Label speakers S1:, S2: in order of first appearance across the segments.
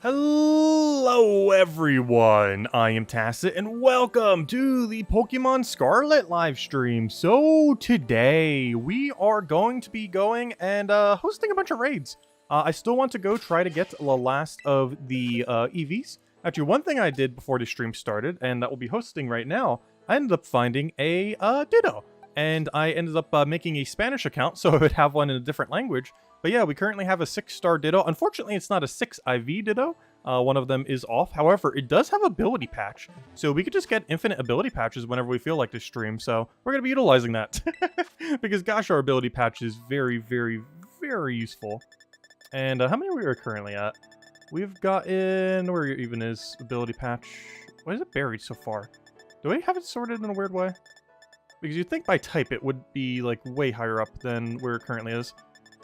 S1: Hello everyone, I am Tacit and welcome to the Pokemon Scarlet live stream. So today we are going to be going and hosting a bunch of raids. I still want to go try to get the last of the Eevees. Actually, one thing I did before the stream started, and that will be hosting right now, I ended up finding a Ditto. And I ended up making a Spanish account so I would have one in a different language. But yeah, we currently have a 6-star Ditto. Unfortunately, it's not a 6 IV Ditto. One of them is off. However, it does have ability patch. So we could just get infinite ability patches whenever we feel like to stream. So we're going to be utilizing that. Because gosh, our ability patch is very, very, very useful. And how many are we currently at? We've gotten... where even is ability patch? Why is it buried so far? Do we have it sorted in a weird way? Because you'd think by type it would be like way higher up than where it currently is.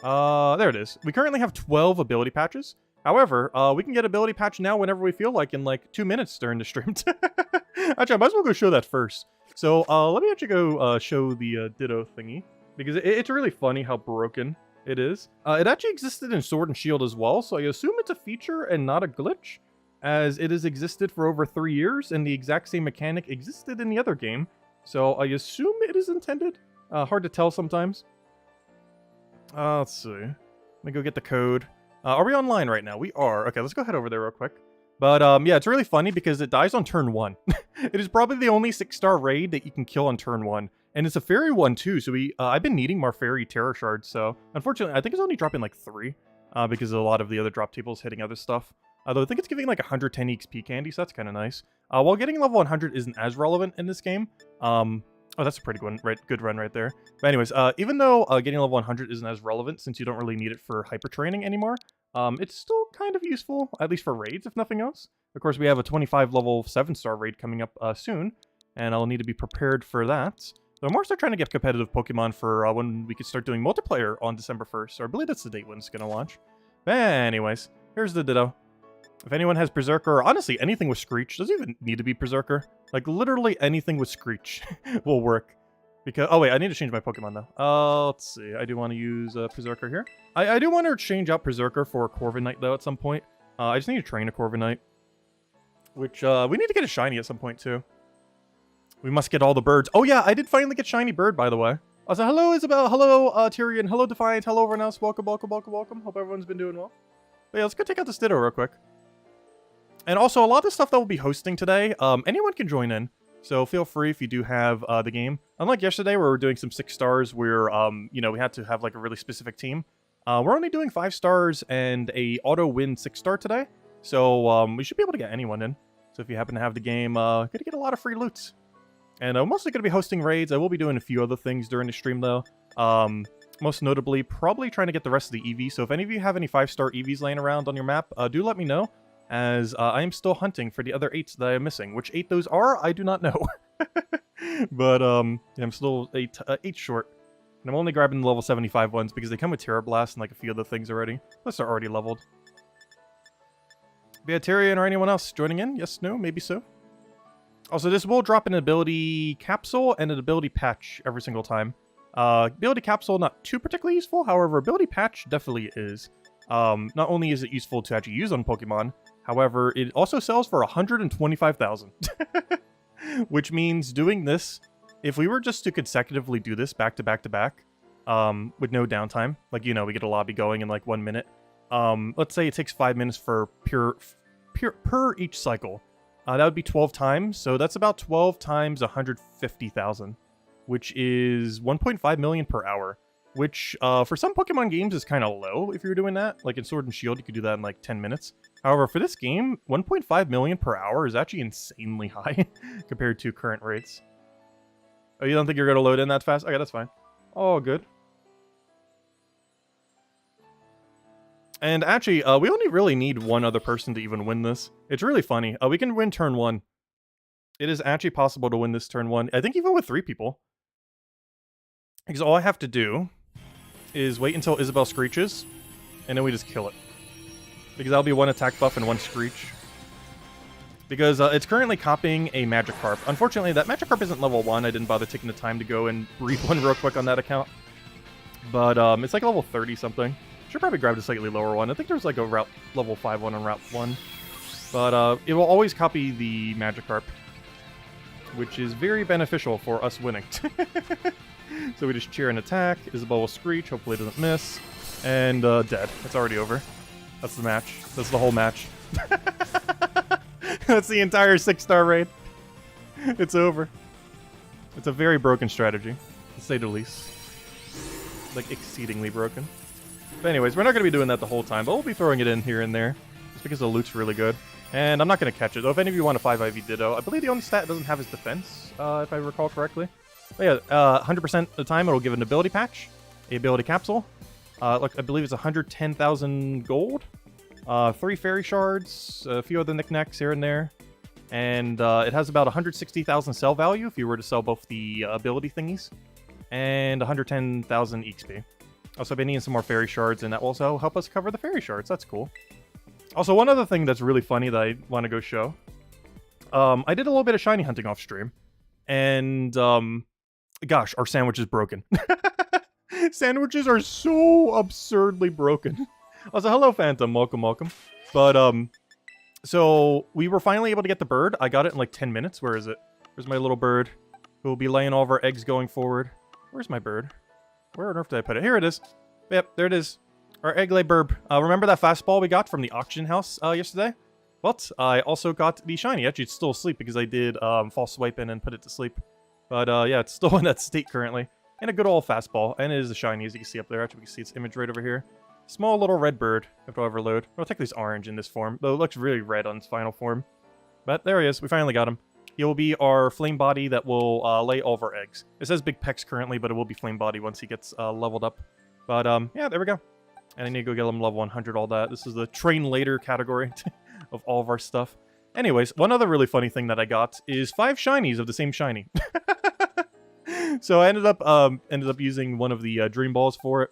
S1: There it is. We currently have 12 ability patches. However, we can get ability patch now whenever we feel like in like 2 minutes during the stream. Actually, I might as well go show that first. So let me actually go show the Ditto thingy. Because it's really funny how broken it is. It actually existed in Sword and Shield as well, so I assume it's a feature and not a glitch, as it has existed for over 3 years and the exact same mechanic existed in the other game. So I assume it is intended. Hard to tell sometimes. Let's see. Let me go get the code. Are we online right now? We are. Okay, let's go head over there real quick. But yeah, it's really funny because it dies on turn 1. It is probably the only 6-star raid that you can kill on turn 1. And it's a fairy one too, so I've been needing more fairy terror shards, so unfortunately I think it's only dropping like 3. Because a lot of the other drop tables hitting other stuff. Though I think it's giving like 110 EXP candy, so that's kind of nice. While getting level 100 isn't as relevant in this game. Oh, that's a pretty good run right there. But anyways, even though getting level 100 isn't as relevant since you don't really need it for hyper training anymore, it's still kind of useful, at least for raids, if nothing else. Of course, we have a 25 level 7-star raid coming up soon, and I'll need to be prepared for that. So I'm also trying to get competitive Pokemon for when we can start doing multiplayer on December 1st, so I believe that's the date when it's going to launch. But anyways, here's the Ditto. If anyone has Berserker, or honestly anything with Screech, doesn't even need to be Berserker. Like, literally anything with Screech will work. Because, oh wait, I need to change my Pokemon though. Let's see, I do want to use Berserker here. I do want to change out Berserker for Corviknight though at some point. I just need to train a Corviknight. Which, we need to get a shiny at some point too. We must get all the birds. Oh yeah, I did finally get shiny bird, by the way. So hello Isabel, hello Tyrion, hello Defiant, hello everyone else. Welcome, welcome, welcome, welcome. Hope everyone's been doing well. But yeah, let's go take out this Ditto real quick. And also, a lot of the stuff that we'll be hosting today, anyone can join in. So feel free if you do have the game. Unlike yesterday where we were doing some 6 stars where, you know, we had to have like a really specific team. We're only doing 5 stars and a auto-win 6-star today. So we should be able to get anyone in. So if you happen to have the game, gonna get a lot of free loot. And I'm mostly gonna be hosting raids. I will be doing a few other things during the stream though. Most notably, probably trying to get the rest of the Eevee. So if any of you have any 5-star Eevees laying around on your map, do let me know. As I am still hunting for the other 8s that I am missing. Which 8 those are, I do not know. But, yeah, I'm still 8 short. And I'm only grabbing the level 75 ones because they come with Terra Blast and like a few other things already. Plus they're already leveled. Beaterian or anyone else joining in? Yes, no, maybe so. Also, this will drop an ability capsule and an ability patch every single time. Ability capsule, not too particularly useful. However, ability patch definitely is. Not only is it useful to actually use on Pokemon, however, it also sells for 125,000. Which means doing this, if we were just to consecutively do this back to back to back, with no downtime, like, you know, we get a lobby going in like 1 minute. Let's say it takes 5 minutes for per each cycle. That would be 12 times, so that's about 12 times 150,000, which is 1.5 million per hour. Which, for some Pokemon games is kind of low if you're doing that. Like in Sword and Shield, you could do that in like 10 minutes. However, for this game, 1.5 million per hour is actually insanely high compared to current rates. Oh, you don't think you're going to load in that fast? Okay, that's fine. Oh, good. And actually, we only really need one other person to even win this. It's really funny. We can win turn 1. It is actually possible to win this turn 1. I think even with 3 people. Because all I have to do is wait until Isabel screeches, and then we just kill it. Because that'll be 1 attack buff and 1 screech. Because it's currently copying a Magikarp. Unfortunately, that Magikarp isn't level 1. I didn't bother taking the time to go and breed one real quick on that account. But it's like level 30 something. Should probably grab the slightly lower one. I think there's like a route level 5 one on Route 1. But it will always copy the Magikarp, which is very beneficial for us winning. So we just cheer and attack. Isabelle will screech. Hopefully it doesn't miss. And dead. It's already over. That's the match. That's the whole match. That's the entire 6-star raid. It's over. It's a very broken strategy, to say the least. Like, exceedingly broken. But anyways, we're not going to be doing that the whole time, but we'll be throwing it in here and there. Just because the loot's really good. And I'm not going to catch it, though. If any of you want a 5 IV Ditto, I believe the only stat it doesn't have is defense, if I recall correctly. But yeah, 100% of the time it'll give an ability patch, a ability capsule. Look, I believe it's 110,000 gold, 3 fairy shards, a few other knickknacks here and there. And it has about 160,000 sell value if you were to sell both the ability thingies. And 110,000 XP. Also, I've been needing some more fairy shards, and that will also help us cover the fairy shards. That's cool. Also, one other thing that's really funny that I want to go show. I did a little bit of shiny hunting off stream. And, gosh, our sandwich is broken. Sandwiches are so absurdly broken. Also, hello, Phantom. Welcome, welcome. But, so we were finally able to get the bird. I got it in like 10 minutes. Where is it? Where's my little bird? Who will be laying all of our eggs going forward. Where's my bird? Where on earth did I put it? Here it is. Yep, there it is. Our egg lay burb. Remember that fastball we got from the auction house yesterday? Well, I also got the shiny. Actually, it's still asleep because I did false swipe in and put it to sleep. But yeah, it's still in that state currently. And a good old fastball. And it is a shiny, as you can see up there. Actually, we can see its image right over here. Small little red bird. If I'll overload. Well, technically it's orange in this form, though it looks really red on its final form. But there he is. We finally got him. He will be our flame body that will lay all of our eggs. It says big pecs currently, but it will be flame body once he gets leveled up. But yeah, there we go. And I need to go get him level 100, all that. This is the train later category of all of our stuff. Anyways, one other really funny thing that I got is 5 shinies of the same shiny. So I ended up using one of the Dream Balls for it.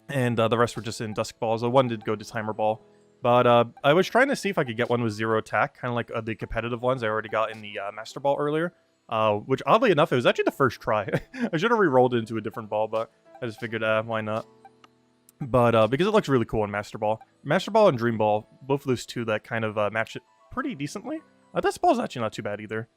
S1: And the rest were just in Dusk Balls. The one did go to Timer Ball. But I was trying to see if I could get one with 0 attack, kind of like the competitive ones I already got in the Master Ball earlier. Which, oddly enough, it was actually the first try. I should have re-rolled it into a different ball, but I just figured, why not? But because it looks really cool in Master Ball. Master Ball and Dream Ball, both of those two that kind of match it pretty decently. Dusk Ball's actually not too bad either.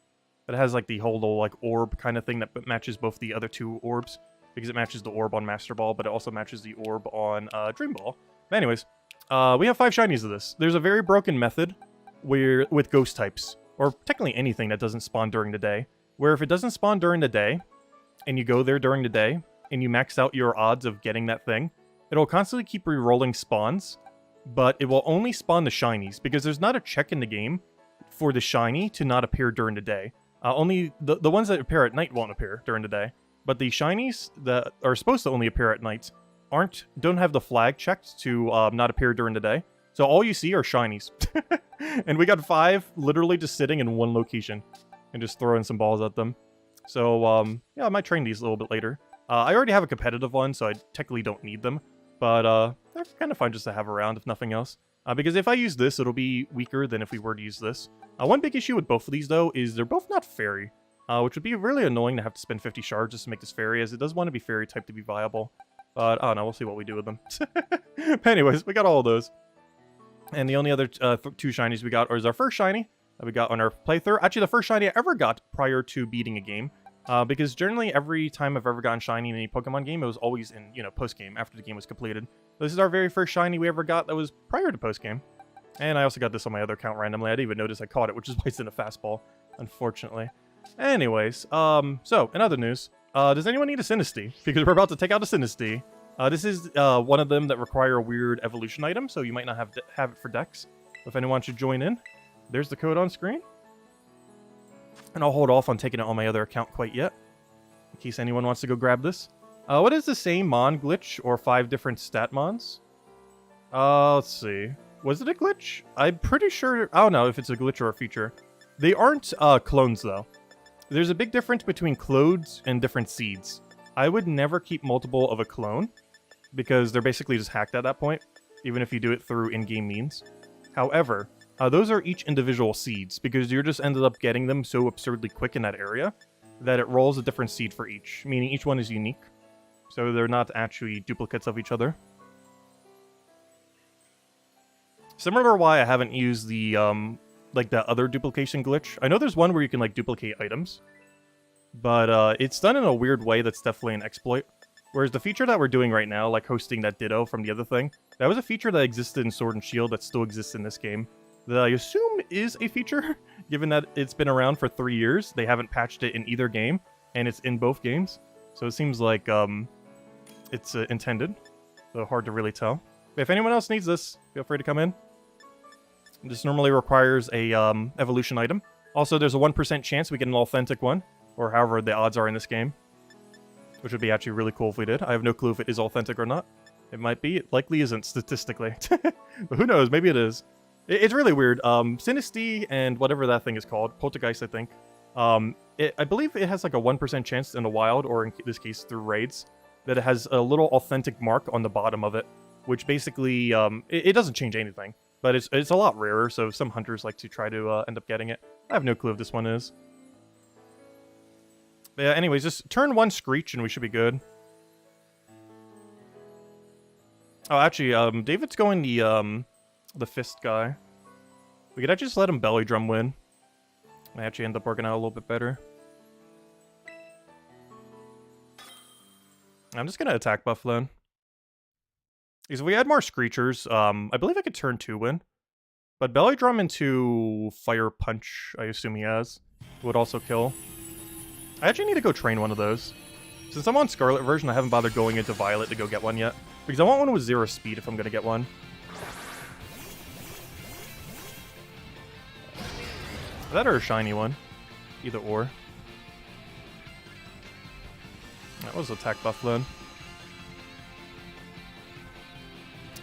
S1: But it has like the whole little like orb kind of thing that matches both the other 2 orbs. Because it matches the orb on Master Ball, but it also matches the orb on Dream Ball. But anyways, we have 5 shinies of this. There's a very broken method where with ghost types, or technically anything that doesn't spawn during the day, where if it doesn't spawn during the day, and you go there during the day, and you max out your odds of getting that thing, it'll constantly keep re-rolling spawns, but it will only spawn the shinies, because there's not a check in the game for the shiny to not appear during the day. Only the ones that appear at night won't appear during the day. But the shinies that are supposed to only appear at night don't have the flag checked to not appear during the day. So all you see are shinies. And we got 5 literally just sitting in one location and just throwing some balls at them. So yeah, I might train these a little bit later. I already have a competitive one, so I technically don't need them. But they're kind of fun just to have around, if nothing else. Because if I use this, it'll be weaker than if we were to use this. One big issue with both of these, though, is they're both not fairy. Which would be really annoying to have to spend 50 shards just to make this fairy, as it does want to be fairy type to be viable. But, I don't know, we'll see what we do with them. But anyways, we got all of those. And the only other 2 shinies we got is our first shiny that we got on our playthrough. Actually, the first shiny I ever got prior to beating a game. Because generally, every time I've ever gotten shiny in any Pokemon game, it was always in, post-game, after the game was completed. This is our very first shiny we ever got that was prior to post-game. And I also got this on my other account randomly. I didn't even notice I caught it, which is why it's in a fastball, unfortunately. Anyways, so, in other news, does anyone need a sinistea? Because we're about to take out a sinistea. This is one of them that require a weird evolution item, so you might not have it for Dex. If anyone should join in, there's the code on screen. And I'll hold off on taking it on my other account quite yet, in case anyone wants to go grab this. What is the same Mon glitch, or 5 different stat Mons? Let's see. Was it a glitch? I'm pretty sure... I don't know if it's a glitch or a feature. They aren't clones, though. There's a big difference between clones and different seeds. I would never keep multiple of a clone, because they're basically just hacked at that point, even if you do it through in-game means. However, those are each individual seeds, because you just ended up getting them so absurdly quick in that area, that it rolls a different seed for each, meaning each one is unique. So they're not actually duplicates of each other. Similar to why I haven't used the, like, the other duplication glitch. I know there's one where you can, like, duplicate items. But, it's done in a weird way that's definitely an exploit. Whereas the feature that we're doing right now, like hosting that Ditto from the other thing, that was a feature that existed in Sword and Shield that still exists in this game. That I assume is a feature, given that it's been around for 3 years. They haven't patched it in either game, and it's in both games. So it seems like, it's intended. So hard to really tell. But if anyone else needs this, feel free to come in. This normally requires a evolution item. Also, there's a 1% chance we get an authentic one, or however the odds are in this game, which would be actually really cool if we did. I have no clue if it is authentic or not. It might be. It likely isn't statistically. But who knows? Maybe it is. It's really weird. Sinistea and whatever that thing is called, Poltergeist, I think. I believe it has like a 1% chance in the wild, or in this case through raids, that it has a little authentic mark on the bottom of it, which basically, it doesn't change anything. But it's a lot rarer, so some hunters like to try to end up getting it. I have no clue if this one is. But yeah, anyways, just turn 1 Screech and we should be good. Oh, actually, David's going the Fist guy. We could actually just let him Belly Drum win. Might actually end up working out a little bit better. I'm just gonna attack buff then. Because if we had more Screechers, I believe I could turn 2 win. But Belly Drum into Fire Punch, I assume he has, would also kill. I actually need to go train one of those. Since I'm on Scarlet version, I haven't bothered going into Violet to go get one yet. Because I want one with 0 speed if I'm gonna get one. That or a shiny one. Either or. That was attack buff then.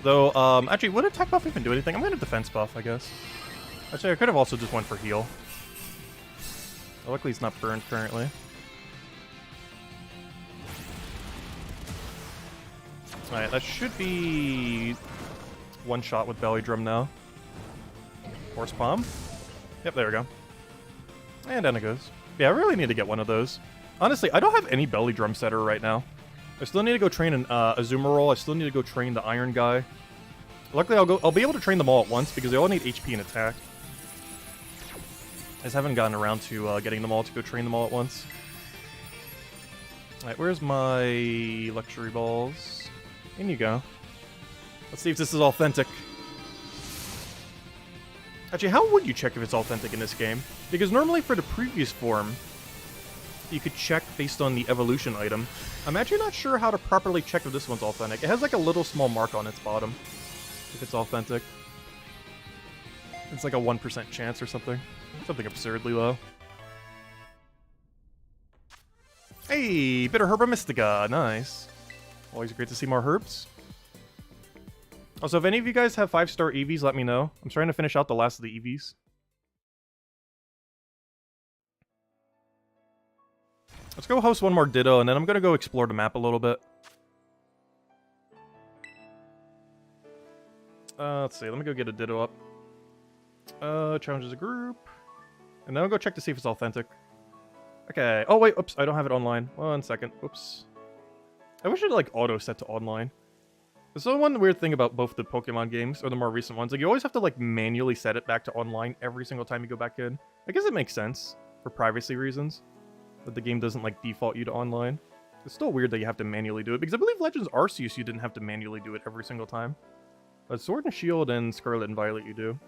S1: Though, actually, would attack buff even do anything? I'm gonna defense buff, I guess. Actually, I could have also just went for heal. Luckily, he's not burned currently. Alright, that should be 1 shot with Belly Drum now. Horse Palm. Yep, there we go. And down it goes. Yeah, I really need to get one of those. Honestly, I don't have any Belly Drum setter right now. I still need to go train an Azumarill. I still need to go train the Iron guy. Luckily, I'll be able to train them all at once because they all need HP and attack. I just haven't gotten around to getting them all to go train them all at once. Alright, where's my luxury balls? In you go. Let's see if this is authentic. Actually, how would you check if it's authentic in this game? Because normally for the previous form, you could check based on the evolution item. I'm actually not sure how to properly check if this one's authentic. It has like a little small mark on its bottom, if it's authentic. It's like a 1% chance or something. Something absurdly low. Hey, Bitter Herba Mystica, nice. Always great to see more herbs. Also, if any of you guys have 5-star Eevees, let me know. I'm trying to finish out the last of the Eevees. Let's go host one more Ditto, and then I'm gonna go explore the map a little bit. Let's see, let me go get a Ditto up. Challenges a group. And then I'll go check to see if it's authentic. Okay. Oh, wait, oops, I don't have it online. 1 second. Oops. I wish it like auto set to online. There's the one weird thing about both the Pokemon games, or the more recent ones. Like, you always have to like manually set it back to online every single time you go back in. I guess it makes sense for privacy reasons that the game doesn't like default you to online. It's still weird that you have to manually do it, because I believe Legends Arceus you didn't have to manually do it every single time. But Sword and Shield and Scarlet and Violet you do.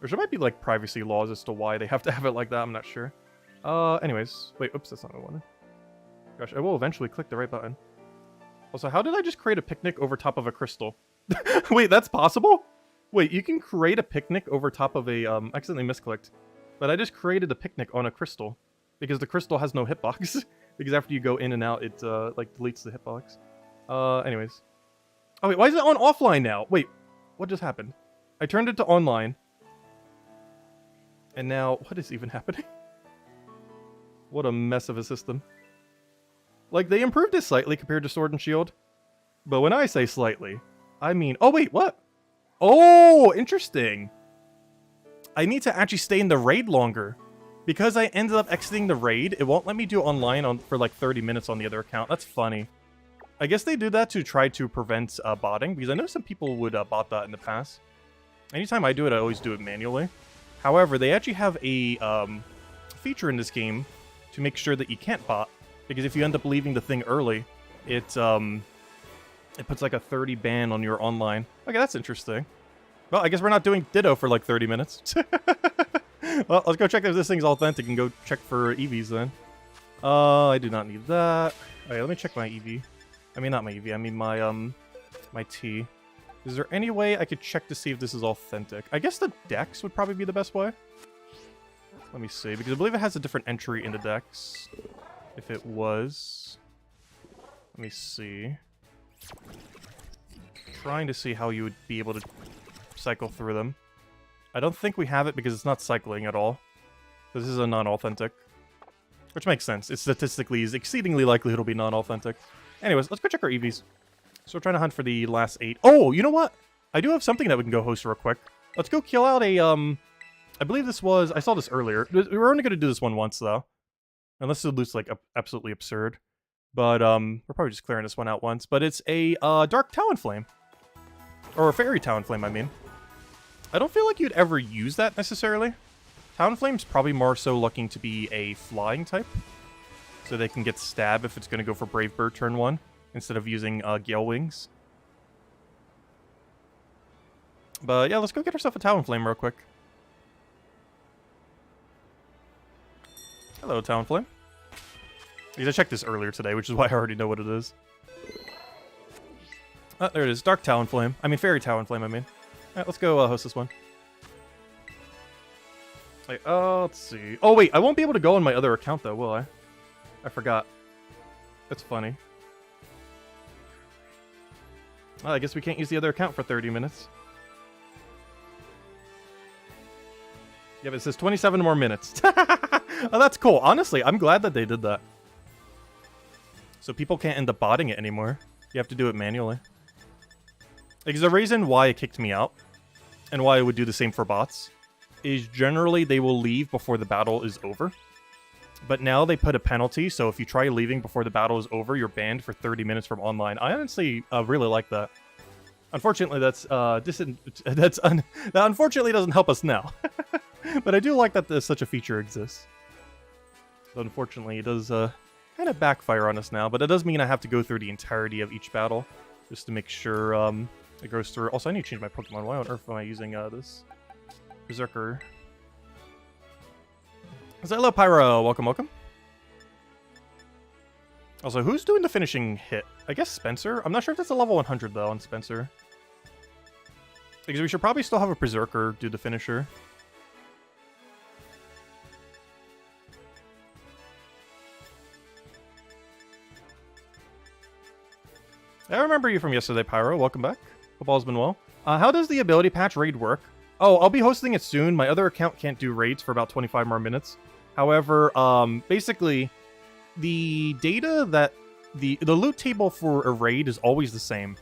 S1: Or there might be like privacy laws as to why they have to have it like that, I'm not sure. Anyways. Wait, oops, that's not what I wanted. Gosh, I will eventually click the right button. Also, how did I just create a picnic over top of a crystal? Wait, that's possible? Wait, you can create a picnic over top of a, accidentally misclicked. But I just created a picnic on a crystal. Because the crystal has no hitbox. Because after you go in and out, it, like, deletes the hitbox. Anyways. Oh, wait, why is it on offline now? Wait, what just happened? I turned it to online. And now, what is even happening? What a mess of a system. Like, they improved it slightly compared to Sword and Shield. But when I say slightly, I mean... Oh, wait, what? Oh, interesting. I need to actually stay in the raid longer. Because I ended up exiting the raid, it won't let me do online for like 30 minutes on the other account. That's funny. I guess they do that to try to prevent botting, because I know some people would bot that in the past. Anytime I do it, I always do it manually. However, they actually have a feature in this game to make sure that you can't bot, because if you end up leaving the thing early, it puts like a 30 ban on your online. Okay, that's interesting. Well, I guess we're not doing Ditto for like 30 minutes. Well, let's go check if this thing's authentic and go check for Eevees then. I do not need that. Alright, let me check my Eevee. I mean, not my Eevee, I mean my T. Is there any way I could check to see if this is authentic? I guess the Dex would probably be the best way. Let me see, because I believe it has a different entry in the Dex. If it was... Let me see. Trying to see how you would be able to cycle through them. I don't think we have it because it's not cycling at all. This is a non-authentic. Which makes sense. It statistically is exceedingly likely it'll be non-authentic. Anyways, let's go check our Eevees. So we're trying to hunt for the last 8. Oh, you know what? I do have something that we can go host real quick. Let's go kill out a, I believe this was... I saw this earlier. We were only going to do this one once, though. Unless it looks like absolutely absurd. But, we're probably just clearing this one out once. But it's a, Dark Talonflame. Or a Fairy Talonflame, I mean. I don't feel like you'd ever use that, necessarily. Talonflame's probably more so looking to be a flying type. So they can get stabbed if it's going to go for Brave Bird turn 1. Instead of using, Gale Wings. But, yeah, let's go get ourselves a Talonflame real quick. Hello, Talonflame. Because I checked this earlier today, which is why I already know what it is. Oh, there it is. Dark Talonflame. I mean, Fairy Talonflame, I mean. Alright, let's go host this one. Wait, let's see. Oh, wait, I won't be able to go on my other account, though, will I? I forgot. That's funny. Well, I guess we can't use the other account for 30 minutes. Yeah, but it says 27 more minutes. Oh, that's cool. Honestly, I'm glad that they did that. So people can't end up botting it anymore. You have to do it manually. Because the reason why it kicked me out, and why I would do the same for bots, is generally they will leave before the battle is over. But now they put a penalty, so if you try leaving before the battle is over, you're banned for 30 minutes from online. I honestly really like that. Unfortunately, that unfortunately doesn't help us now. But I do like that there's such a feature exists. But unfortunately, it does kind of backfire on us now. But it does mean I have to go through the entirety of each battle just to make sure it goes through. Also, I need to change my Pokemon. Why on earth am I using this Berserker? Hello, Pyro. Welcome, welcome. Also, who's doing the finishing hit? I guess Spencer? I'm not sure if that's a level 100, though, on Spencer. Because we should probably still have a Berserker do the finisher. I remember you from yesterday, Pyro. Welcome back. Hope all's been well. How does the ability patch raid work? Oh, I'll be hosting it soon. My other account can't do raids for about 25 more minutes. However, basically, the data that... The loot table for a raid is always the same.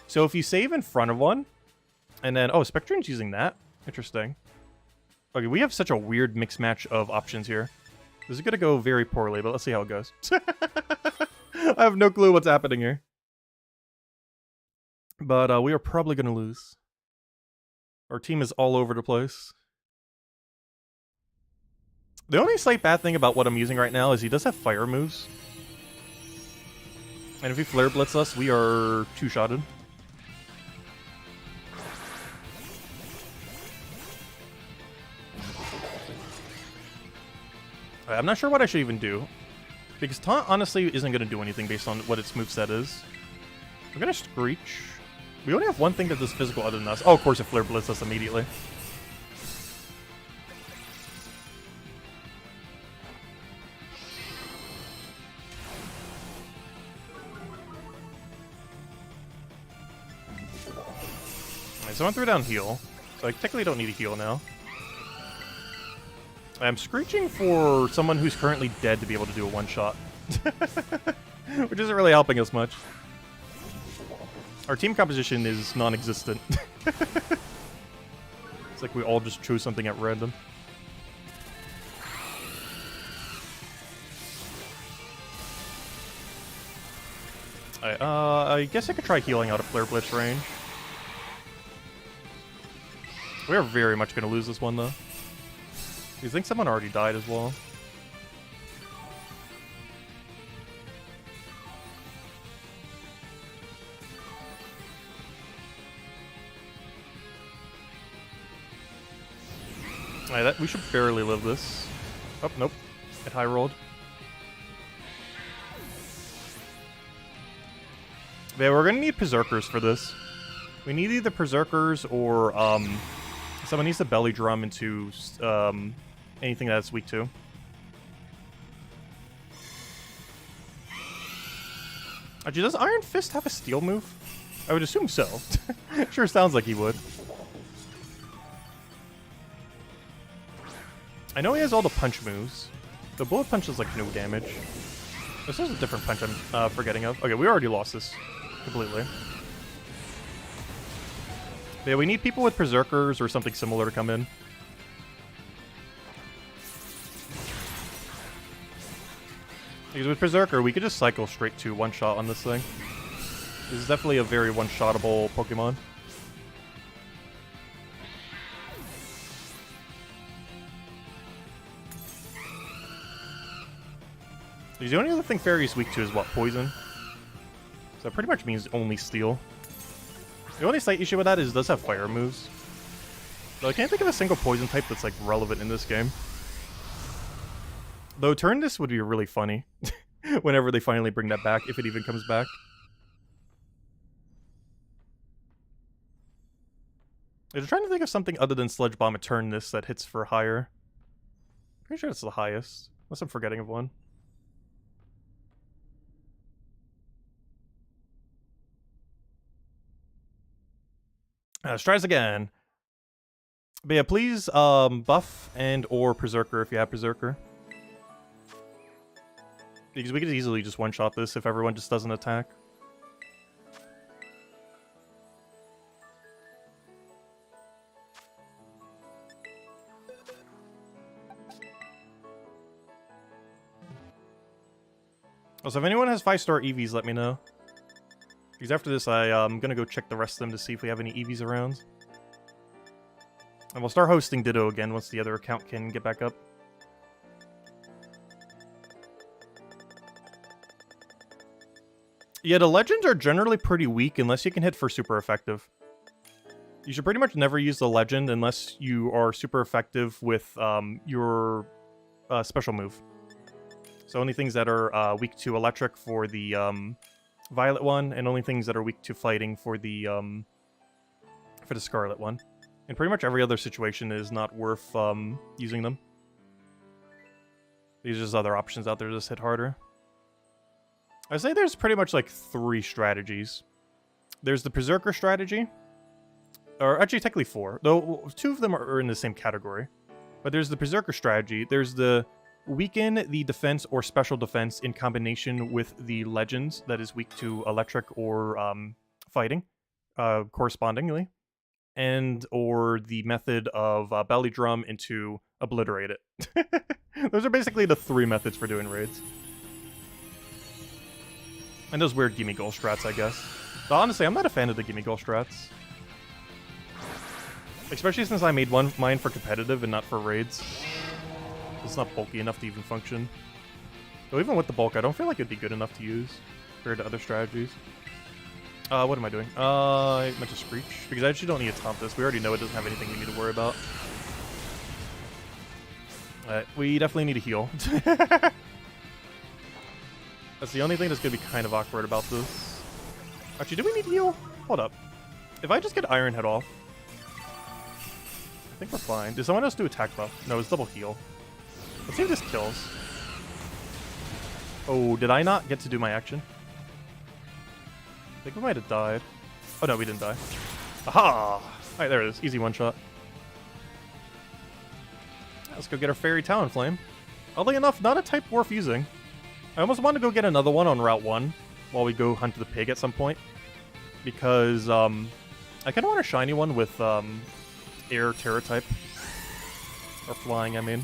S1: So if you save in front of one, and then... Oh, Spectrin's using that? Interesting. Okay, we have such a weird mix match of options here. This is going to go very poorly, but let's see how it goes. I have no clue what's happening here. But we are probably going to lose. Our team is all over the place. The only slight bad thing about what I'm using right now is he does have fire moves. And if he Flare Blitz us, we are two-shotted. I'm not sure what I should even do. Because Taunt honestly isn't going to do anything based on what its moveset is. I'm going to Screech. We only have one thing that does physical other than us. Oh, of course it Flare Blitz us immediately. Alright, someone threw down heal. So I technically don't need a heal now. I'm screeching for someone who's currently dead to be able to do a one-shot. Which isn't really helping us much. Our team composition is non-existent. It's like we all just chose something at random. I guess I could try healing out of Flare Blitz range. We are very much going to lose this one, though. You think someone already died as well? Alright, we should barely live this. Oh, nope. It high rolled. Yeah, we're gonna need Berserkers for this. We need either Berserkers or, someone needs to belly drum into, anything that's weak to. Actually, does Iron Fist have a steel move? I would assume so. Sure sounds like he would. I know he has all the punch moves. The bullet punch is like no damage. This is a different punch I'm forgetting of. Okay, we already lost this completely. Yeah, we need people with Berserkers or something similar to come in. Because with Berserker, we could just cycle straight to one-shot on this thing. This is definitely a very one-shottable Pokemon. The only other thing Fairy is weak to is what? Poison? So that pretty much means only Steel. The only slight issue with that is it does have fire moves. Though I can't think of a single poison type that's like relevant in this game. Though turn this would be really funny. Whenever they finally bring that back, if it even comes back. I'm trying to think of something other than Sludge Bomb and turn this that hits for higher. Pretty sure it's the highest. Unless I'm forgetting of one. Let's try this again. But yeah, please buff and or Berserker if you have Berserker. Because we could easily just one-shot this if everyone just doesn't attack. Also, if anyone has 5-star Eevees, let me know. Because after this, I'm gonna go check the rest of them to see if we have any Eevees around. And we'll start hosting Ditto again once the other account can get back up. Yeah, the legends are generally pretty weak unless you can hit for super effective. You should pretty much never use the legend unless you are super effective with your special move. So only things that are weak to electric for the Violet one, and only things that are weak to fighting for the Scarlet one. And pretty much every other situation is not worth using them. These are just other options out there to just hit harder. I'd say there's pretty much like 3 strategies. There's the Berserker strategy. Or actually technically 4. Though 2 of them are in the same category. But there's the Berserker strategy. There's the weaken the defense or special defense in combination with the legends that is weak to electric or fighting, correspondingly. And or the method of belly drum into obliterate it. Those are basically the 3 methods for doing raids. And those weird gimme goal strats, I guess. But honestly, I'm not a fan of the gimme goal strats. Especially since I made mine for competitive and not for raids. It's not bulky enough to even function. Though even with the bulk, I don't feel like it'd be good enough to use compared to other strategies. What am I doing? I meant to Screech, because I actually don't need to taunt this. We already know it doesn't have anything we need to worry about. We definitely need to heal. That's the only thing that's going to be kind of awkward about this. Actually, do we need to heal? Hold up. If I just get Iron Head off, I think we're fine. Did someone else do attack buff? No, it's double heal. Let's see if this kills. Oh, did I not get to do my action? I think we might have died. Oh no, we didn't die. Aha! Alright, there it is. Easy one-shot. Let's go get our Fairy Talonflame. Oddly enough, not a type worth using. I almost want to go get another one on Route 1 while we go hunt the pig at some point. Because, I kind of want a shiny one with, air terror type. Or flying, I mean.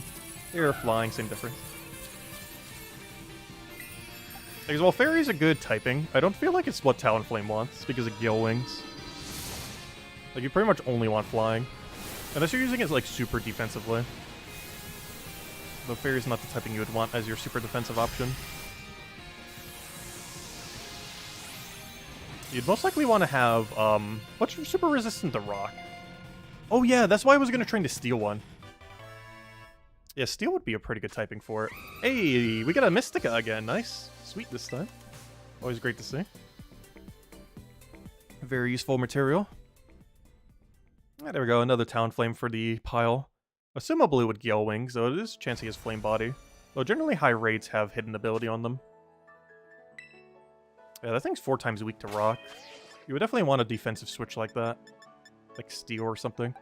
S1: Air, flying, same difference. Because while Fairy's a good typing, I don't feel like it's what Talonflame wants because of Gale Wings. Like, you pretty much only want flying. Unless you're using it like super defensively. The fairy's not the typing you would want as your super defensive option. You'd most likely want to have, what's your super resistant to rock? Oh yeah, that's why I was going to train the steel one. Yeah, steel would be a pretty good typing for it. Hey, we got a Mystica again. Nice. Sweet this time. Always great to see. Very useful material. Ah, there we go, another Talonflame for the pile. Assumably with Gale Wings, though it is a chance he has Flame Body. Though generally high raids have hidden ability on them. Yeah, that thing's 4 times weak to rock. You would definitely want a defensive switch like that. Like steel or something.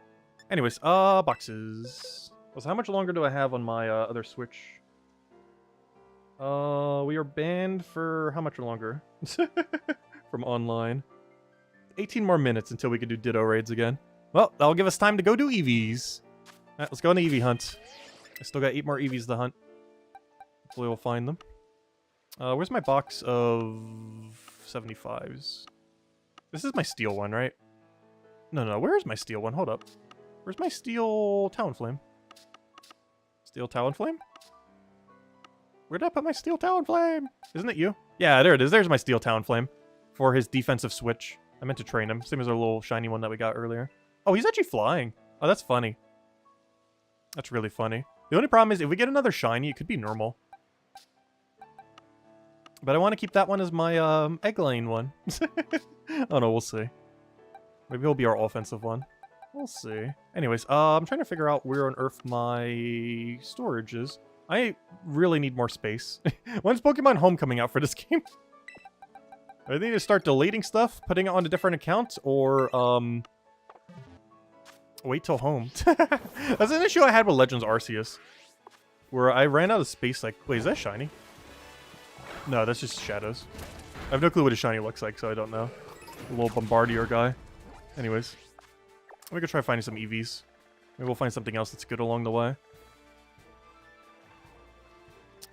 S1: Anyways, boxes. So how much longer do I have on my other switch? We are banned for how much longer? From online. 18 more minutes until we can do Ditto raids again. Well, that'll give us time to go do Eevees. Alright, let's go on the Eevee hunt. I still got 8 more Eevees to hunt. Hopefully we'll find them. Where's my box of 75s? This is my steel one, right? No, where's my steel one? Hold up. Where's my steel Talonflame? Steel Talonflame? Where did I put my steel Talonflame? Isn't it you? Yeah, there it is. There's my steel Talonflame. For his defensive switch. I meant to train him. Same as our little shiny one that we got earlier. Oh, he's actually flying. Oh, that's funny. That's really funny. The only problem is if we get another shiny, it could be normal. But I want to keep that one as my egg laying one. Oh no, we'll see. Maybe he'll be our offensive one. We'll see. Anyways, I'm trying to figure out where on earth my storage is. I really need more space. When's Pokemon Home coming out for this game? I need to start deleting stuff, putting it onto different accounts, or wait till home. That's an issue I had with Legends Arceus, where I ran out of space. Like, wait, is that shiny? No, that's just shadows. I have no clue what a shiny looks like, so I don't know. A little Bombardier guy. Anyways, we could try finding some Eevees. Maybe we'll find something else that's good along the way.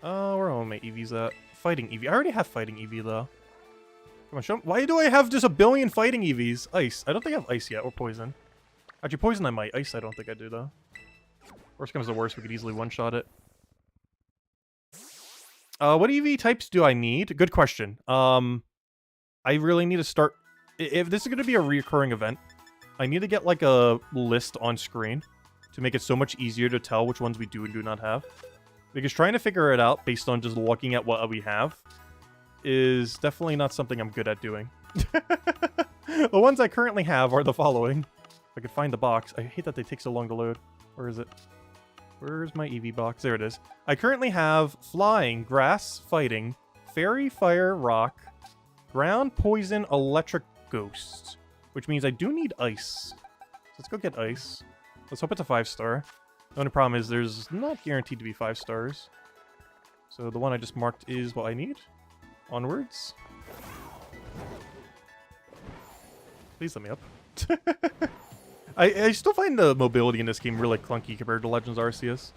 S1: Where are all my Eevees at? Fighting Eevee. I already have Fighting Eevee, though. Come on, show me. Why do I have just a billion Fighting Eevees? Ice. I don't think I have Ice yet, or Poison. Actually, Poison I might. Ice I don't think I do, though. Worst comes to worst, we could easily one-shot it. What Eevee types do I need? Good question. I really need to start... If this is going to be a recurring event, I need to get, like, a list on screen to make it so much easier to tell which ones we do and do not have. Because trying to figure it out based on just looking at what we have is definitely not something I'm good at doing. The ones I currently have are the following. If I could find the box. I hate that they take so long to load. Where is it? Where's my Eevee box? There it is. I currently have Flying, Grass, Fighting, Fairy, Fire, Rock, Ground, Poison, Electric, Ghost. Which means I do need Ice. So let's go get Ice. Let's hope it's a 5-star. The only problem is there's not guaranteed to be 5 stars. So the one I just marked is what I need. Onwards. Please let me up. I still find the mobility in this game really clunky compared to Legends Arceus.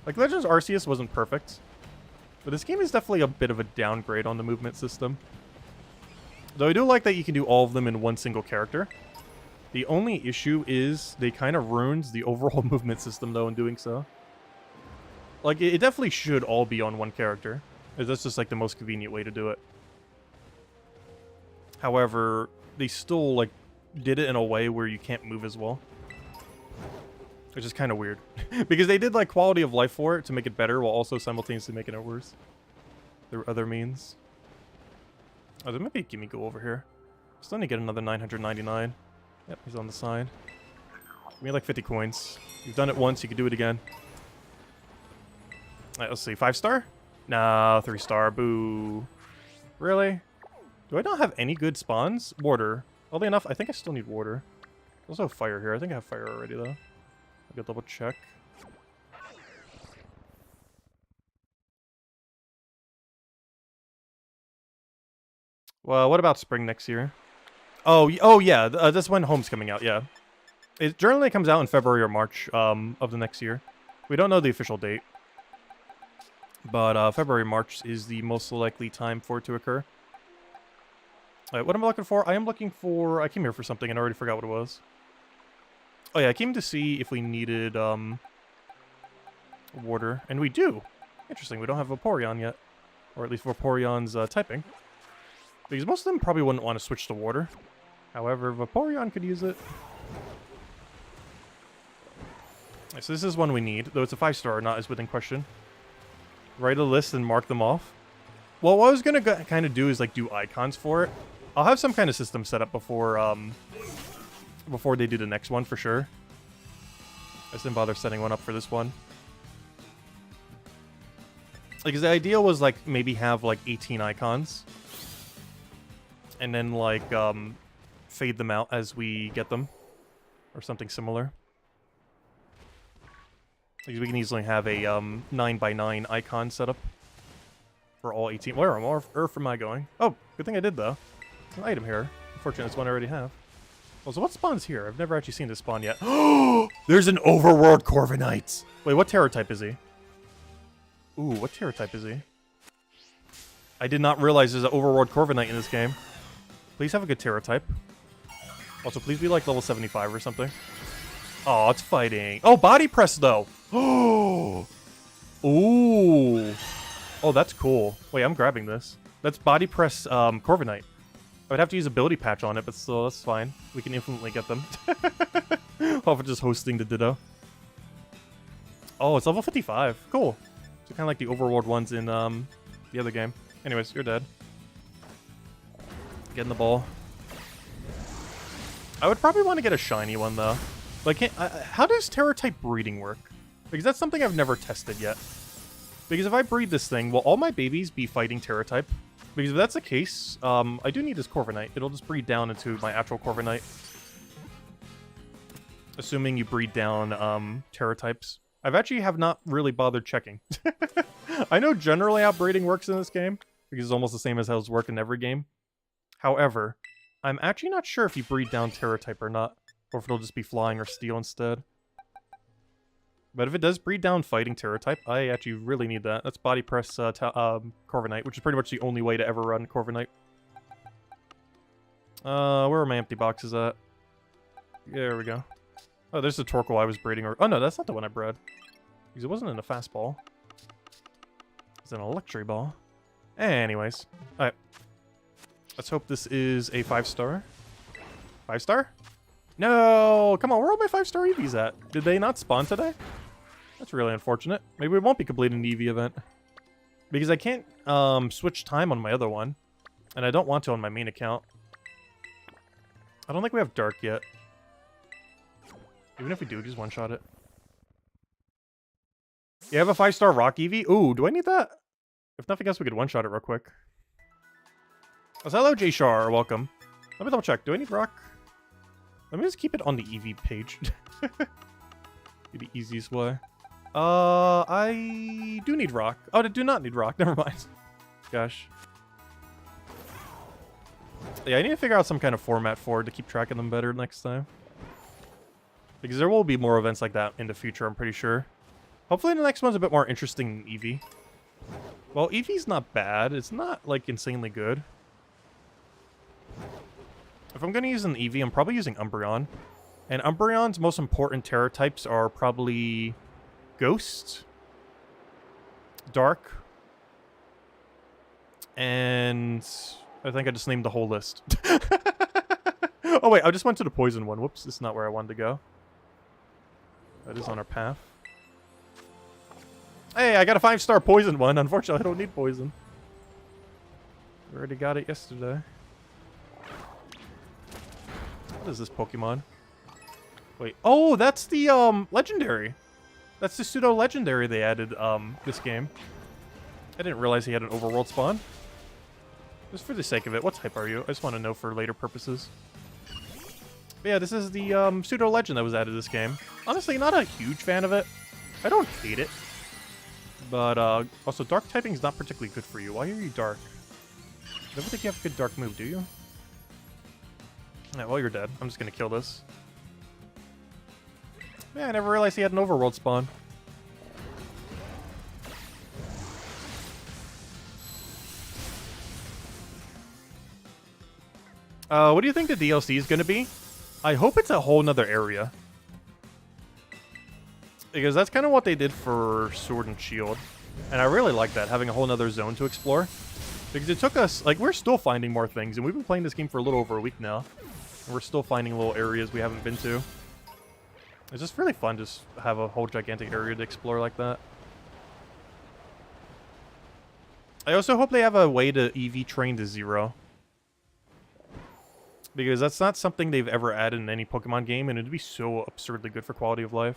S1: Like, Legends Arceus wasn't perfect. But this game is definitely a bit of a downgrade on the movement system. Though I do like that you can do all of them in one single character. The only issue is they kind of ruins the overall movement system, though, in doing so. Like, it definitely should all be on one character. That's just, like, the most convenient way to do it. However, they still, like, did it in a way where you can't move as well. Which is kind of weird. Because they did, like, quality of life for it to make it better while also simultaneously making it worse. There were other means. Oh, there might be a Gimme Go over here. Still need to get another 999. Yep, he's on the side. We need like 50 coins. You've done it once, you can do it again. Alright, let's see. 5-star? No, 3-star. Boo. Really? Do I not have any good spawns? Water. Oddly enough, I think I still need water. There's also fire here. I think I have fire already, though. I'll go double check. Well, what about spring next year? Oh yeah, that's when Home's coming out, yeah. It generally comes out in February or March of the next year. We don't know the official date. But February, March is the most likely time for it to occur. Alright, what am I looking for? I am looking for... I came here for something and I already forgot what it was. Oh yeah, I came to see if we needed water, and we do. Interesting, we don't have Vaporeon yet. Or at least Vaporeon's typing. Because most of them probably wouldn't want to switch to water. However, Vaporeon could use it. Right, so this is one we need, though it's a 5-star or not is within question. Write a list and mark them off. Well, what I was going to kind of do is like do icons for it. I'll have some kind of system set up before before they do the next one for sure. I just didn't bother setting one up for this one. Because the idea was like maybe have like 18 icons. And then like fade them out as we get them. Or something similar. Because we can easily have a 9x9 icon setup. For all 18. Where on earth am I going? Oh, good thing I did though. There's an item here. Unfortunately, it's one I already have. Oh, so what spawns here? I've never actually seen this spawn yet. There's an overworld Corviknight! Wait, what Terror type is he? Ooh, what Terror type is he? I did not realize there's an overworld Corviknight in this game. Please have a good Terror type. Also, please be like level 75 or something. Oh, it's fighting. Oh, body press though. Oh. Ooh. Oh, that's cool. Wait, I'm grabbing this. That's body press Corviknight. I would have to use ability patch on it, but still, that's fine. We can infinitely get them. Off of just hosting the Ditto. Oh, it's level 55. Cool. So kind of like the overworld ones in the other game. Anyways, you're dead. Get in the ball. I would probably want to get a shiny one, though. Like, how does Terror type breeding work? Because that's something I've never tested yet. Because if I breed this thing, will all my babies be fighting Terror type? Because if that's the case, I do need this Corviknight. It'll just breed down into my actual Corviknight. Assuming you breed down Terror types. I've actually have not really bothered checking. I know generally how breeding works in this game, because it's almost the same as how it's worked in every game. However, I'm actually not sure if you breed down Terror type or not, or if it'll just be flying or steel instead. But if it does breed down fighting Terror type, I actually really need that. That's body press Corviknight, which is pretty much the only way to ever run Corviknight. Where are my empty boxes at? There we go. Oh, there's the Torkoal I was breeding. Oh no, that's not the one I bred. Because it wasn't in a fastball. It's an electric ball. Anyways. Alright. Let's hope this is a 5-star. 5-star? No! Come on, where are all my 5-star Eevees at? Did they not spawn today? That's really unfortunate. Maybe we won't be completing the Eevee event. Because I can't switch time on my other one. And I don't want to on my main account. I don't think we have Dark yet. Even if we do, just one-shot it. You have a 5-star Rock Eevee? Ooh, do I need that? If nothing else, we could one-shot it real quick. Oh, so hello, J-Shar. Welcome. Let me double check. Do I need Rock? Let me just keep it on the Eevee page. Be the easiest way. I do need Rock. Oh, I do not need Rock. Never mind. Gosh. Yeah, I need to figure out some kind of format for it to keep track of them better next time. Because there will be more events like that in the future, I'm pretty sure. Hopefully the next one's a bit more interesting than Eevee. Well, Eevee's not bad. It's not, like, insanely good. If I'm going to use an Eevee, I'm probably using Umbreon. And Umbreon's most important Terror types are probably Ghost, Dark, and I think I just named the whole list. Oh wait, I just went to the Poison one. Whoops, this is not where I wanted to go. That is on our path. Hey, I got a 5-star Poison one. Unfortunately, I don't need Poison. We already got it yesterday. What is this Pokemon? Wait. Oh, that's the legendary. That's the pseudo-legendary they added this game. I didn't realize he had an overworld spawn. Just for the sake of it, what type are you? I just want to know for later purposes. But yeah, this is the pseudo-legend that was added this game. Honestly, not a huge fan of it. I don't hate it. But also, dark typing is not particularly good for you. Why are you dark? I don't think you have a good dark move, do you? Yeah, well, you're dead. I'm just gonna kill this. Yeah, I never realized he had an overworld spawn. What do you think the DLC is gonna be? I hope it's a whole nother area. Because that's kind of what they did for Sword and Shield. And I really like that, having a whole nother zone to explore. Because it took us, like, we're still finding more things. And we've been playing this game for a little over a week now. And we're still finding little areas we haven't been to. It's just really fun to have a whole gigantic area to explore like that. I also hope they have a way to Eevee train to 0. Because that's not something they've ever added in any Pokemon game, and it'd be so absurdly good for quality of life.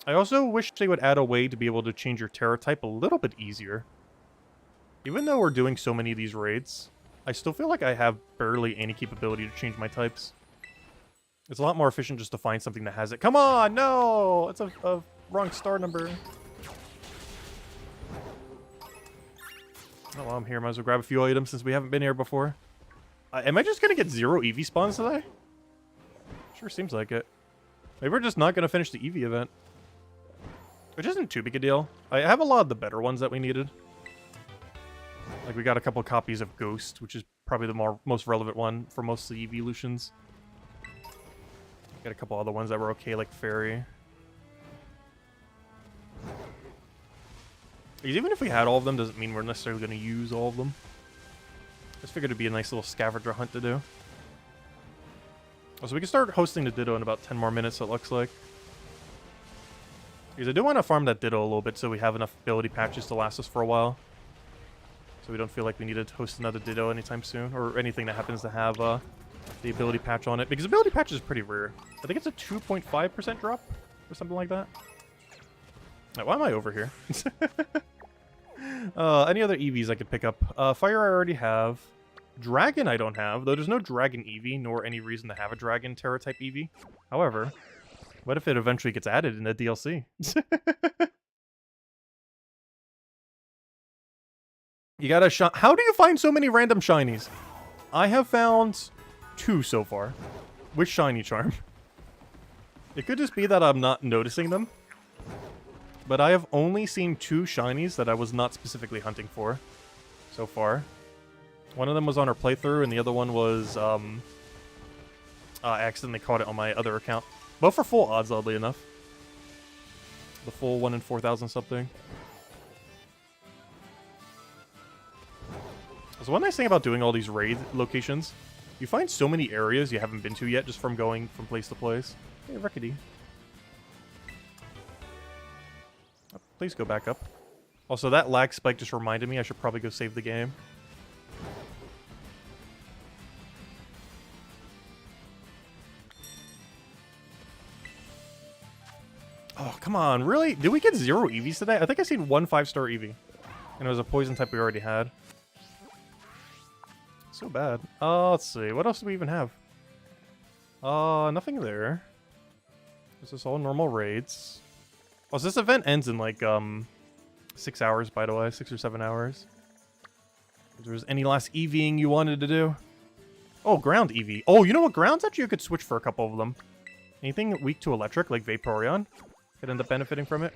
S1: I also wish they would add a way to be able to change your Terra type a little bit easier. Even though we're doing so many of these raids, I still feel like I have barely any capability to change my types. It's a lot more efficient just to find something that has it. Come on, no! It's a wrong star number. Oh, well, I'm here. Might as well grab a few items since we haven't been here before. Am I just going to get 0 Eevee spawns today? Sure seems like it. Maybe we're just not going to finish the Eevee event. Which isn't too big a deal. I have a lot of the better ones that we needed. Like, we got a couple copies of Ghost, which is probably the most relevant one for most of the evolutions. Got a couple other ones that were okay, like Fairy. Because even if we had all of them, doesn't mean we're necessarily going to use all of them. I just figured it'd be a nice little scavenger hunt to do. So we can start hosting the Ditto in about 10 more minutes, it looks like. Because I do want to farm that Ditto a little bit so we have enough ability patches to last us for a while. So we don't feel like we need to host another Ditto anytime soon, or anything that happens to have the ability patch on it. Because ability patch is pretty rare. I think it's a 2.5% drop, or something like that. Now, why am I over here? Any other Eevees I could pick up? Fire I already have. Dragon I don't have, though there's no Dragon Eevee, nor any reason to have a Dragon Terra-type Eevee. However, what if it eventually gets added in the DLC? You gotta How do you find so many random shinies? I have found 2 so far. With Shiny Charm. It could just be that I'm not noticing them. But I have only seen 2 shinies that I was not specifically hunting for so far. One of them was on our playthrough, and the other one was, I accidentally caught it on my other account. Both for full odds, oddly enough. The full 1 in 4,000 something. So one nice thing about doing all these raid locations, you find so many areas you haven't been to yet just from going from place to place. Hey, Rickety. Oh, please go back up. Also, that lag spike just reminded me I should probably go save the game. Oh, come on. Really? Did we get 0 Eevees today? I think I seen 1 5-star Eevee. And it was a poison type we already had. So bad. Let's see. What else do we even have? Nothing there. This is all normal raids. Oh, so this event ends in like, 6 hours, by the way. 6 or 7 hours. If there's any last Eeveeing you wanted to do. Oh, ground Eevee. Oh, you know what? Grounds actually you could switch for a couple of them. Anything weak to electric, like Vaporeon, could end up benefiting from it.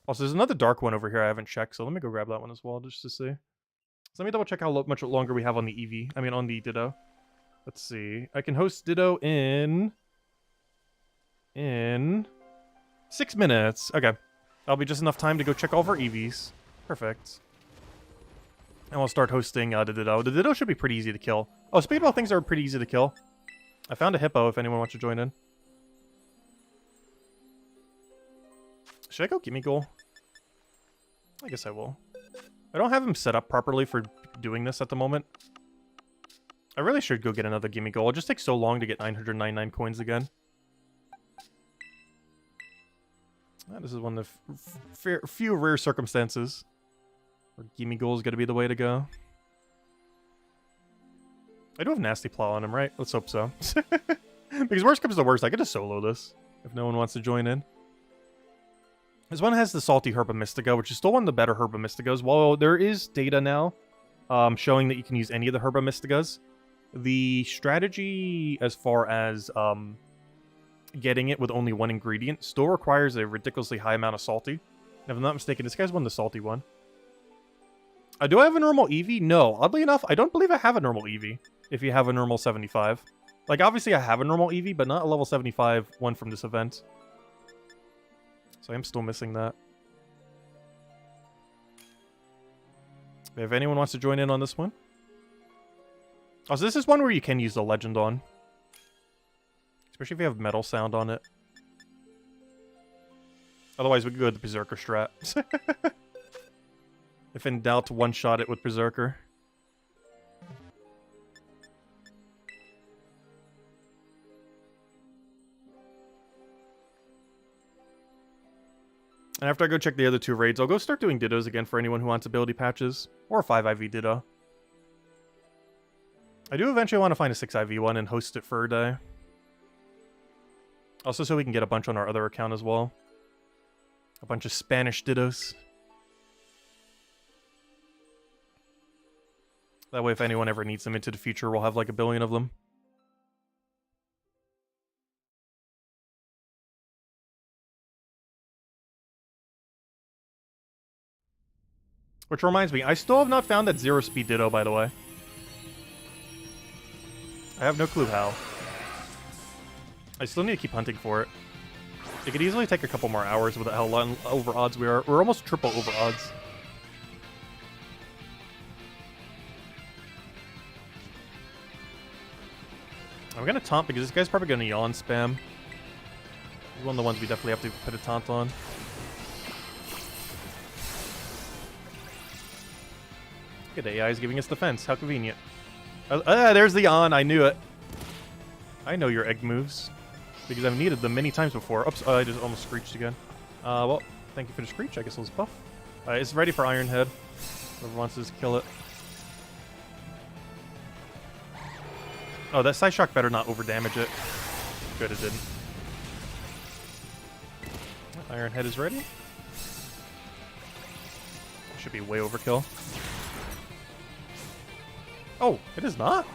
S1: Also, there's another dark one over here I haven't checked, so let me go grab that one as well, just to see. So let me double check how much longer we have on the Eevee. I mean, on the Ditto. Let's see. I can host Ditto in 6 minutes. Okay. That'll be just enough time to go check all of our Eevees. Perfect. And we'll start hosting the Ditto. The Ditto should be pretty easy to kill. Oh, speaking about things that are pretty easy to kill. I found a Hippo if anyone wants to join in. Should I go Gimme Goal? I guess I will. I don't have him set up properly for doing this at the moment. I really should go get another Gimme Goal. It just takes so long to get 999 coins again. This is one of the few rare circumstances where Gimme Goal is going to be the way to go. I do have Nasty Plow on him, right? Let's hope so. Because worst comes to worst, I could just solo this if no one wants to join in. This one has the Salty Herba Mystica, which is still one of the better Herba Mysticas. While there is data now showing that you can use any of the Herba Mysticas, the strategy as far as getting it with only 1 ingredient still requires a ridiculously high amount of Salty. If I'm not mistaken, this guy's won the Salty one. Do I have a normal Eevee? No. Oddly enough, I don't believe I have a normal Eevee if you have a normal 75. Like, obviously I have a normal Eevee, but not a level 75 one from this event. So I am still missing that. If anyone wants to join in on this one. Oh, so this is one where you can use the legend on. Especially if you have metal sound on it. Otherwise, we could go with the Berserker strat. If in doubt, one-shot it with Berserker. And after I go check the other 2 raids, I'll go start doing Dittos again for anyone who wants ability patches. Or a 5 IV Ditto. I do eventually want to find a 6 IV one and host it for a day. Also so we can get a bunch on our other account as well. A bunch of Spanish Dittos. That way if anyone ever needs them into the future, we'll have like 1 billion of them. Which reminds me, I still have not found that 0-speed Ditto, by the way. I have no clue how. I still need to keep hunting for it. It could easily take a couple more hours with how over odds we are. We're almost triple over odds. I'm gonna taunt because this guy's probably gonna yawn spam. He's one of the ones we definitely have to put a taunt on. Look at AI is giving us defense. How convenient. There's the yawn. I knew it. I know your egg moves. Because I've needed them many times before. Oops, I just almost screeched again. Well, thank you for the screech. I guess I'll just buff. It's ready for Iron Head. Whoever wants to just kill it. Oh, that Side Shock better not over-damage it. Good, it didn't. Iron Head is ready. Should be way overkill. Oh, it is not?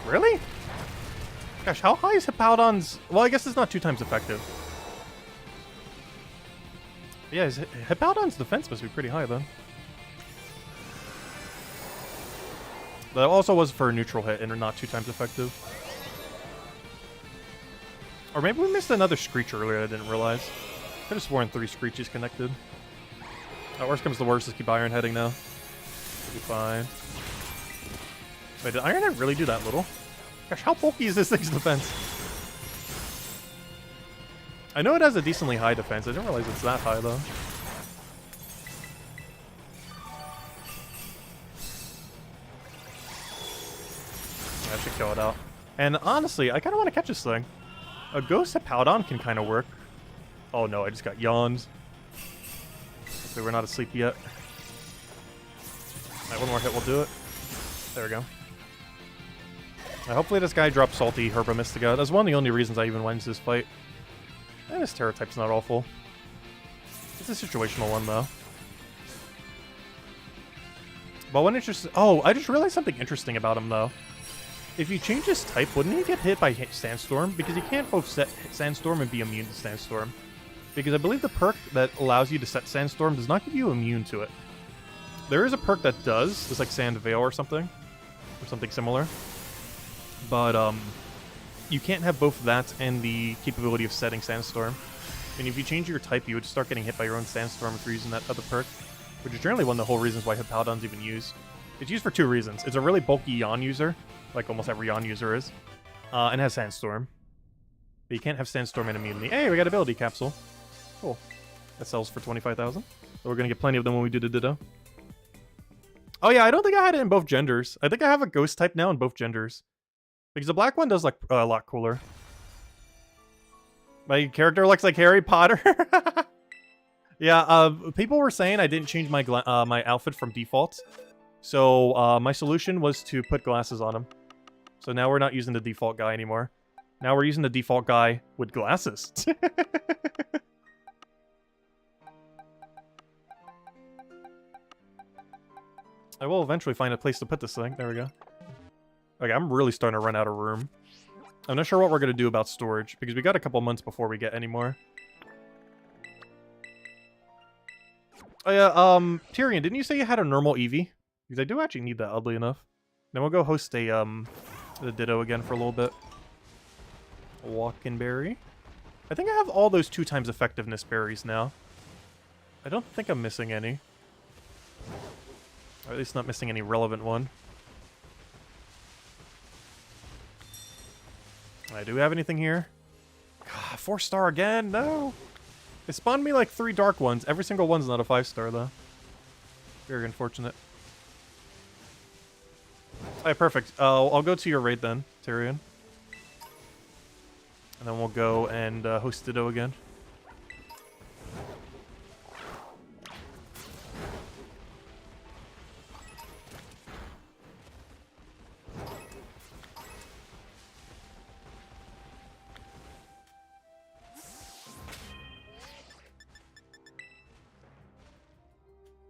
S1: Really? Gosh, how high is Hippowdon's... Well, I guess it's not 2 times effective. Yeah, Hippowdon's defense must be pretty high, then. That also was for a neutral hit and not 2 times effective. Or maybe we missed another Screech earlier I didn't realize. Could have sworn 3 Screeches connected. Worst comes to worst, just keep Iron Heading now. Should be fine. Wait, did Iron Head really do that little? Gosh, how bulky is this thing's defense? I know it has a decently high defense. I didn't realize it's that high, though. I should kill it out. And honestly, I kind of want to catch this thing. A Ghost Hippowdon can kind of work. Oh no, I just got yawned. Hopefully we're not asleep yet. Alright, 1 more hit will do it. There we go. Hopefully this guy drops Salty Herba Mystica. That's one of the only reasons I even went into this fight. And his Terra type's not awful. It's a situational one, though. But one interesting... Oh, I just realized something interesting about him, though. If you change his type, wouldn't he get hit by Sandstorm? Because he can't both set Sandstorm and be immune to Sandstorm. Because I believe the perk that allows you to set Sandstorm does not give you immune to it. There is a perk that does. It's like Sand Veil or something. Or something similar. But, you can't have both that and the capability of setting Sandstorm. And if you change your type, you would start getting hit by your own Sandstorm if you're using that other perk. Which is generally one of the whole reasons why Hippowdon's even used. It's used for 2 reasons. It's a really bulky Yawn user, like almost every Yawn user is. And has Sandstorm. But you can't have Sandstorm and immunity. Hey, we got ability capsule. Cool. That sells for 25,000. So we're gonna get plenty of them when we do the Ditto. Oh yeah, I don't think I had it in both genders. I think I have a ghost type now in both genders. Because the black one does look a lot cooler. My character looks like Harry Potter. Yeah, people were saying I didn't change my my outfit from default. So my solution was to put glasses on him. So now we're not using the default guy anymore. Now we're using the default guy with glasses. I will eventually find a place to put this thing. There we go. Okay, I'm really starting to run out of room. I'm not sure what we're going to do about storage, because we got a couple months before we get any more. Oh yeah, Tyrion, didn't you say you had a normal Eevee? Because I do actually need that, oddly enough. Then we'll go host a, the Ditto again for a little bit. Walking Berry. I think I have all those 2 times effectiveness berries now. I don't think I'm missing any. Or at least not missing any relevant one. Do we have anything here? God, 4-star again? No! It spawned me like 3 dark ones. Every single one's not a 5-star though. Very unfortunate. Alright, perfect. I'll go to your raid then, Tyrion. And then we'll go and host Ditto again.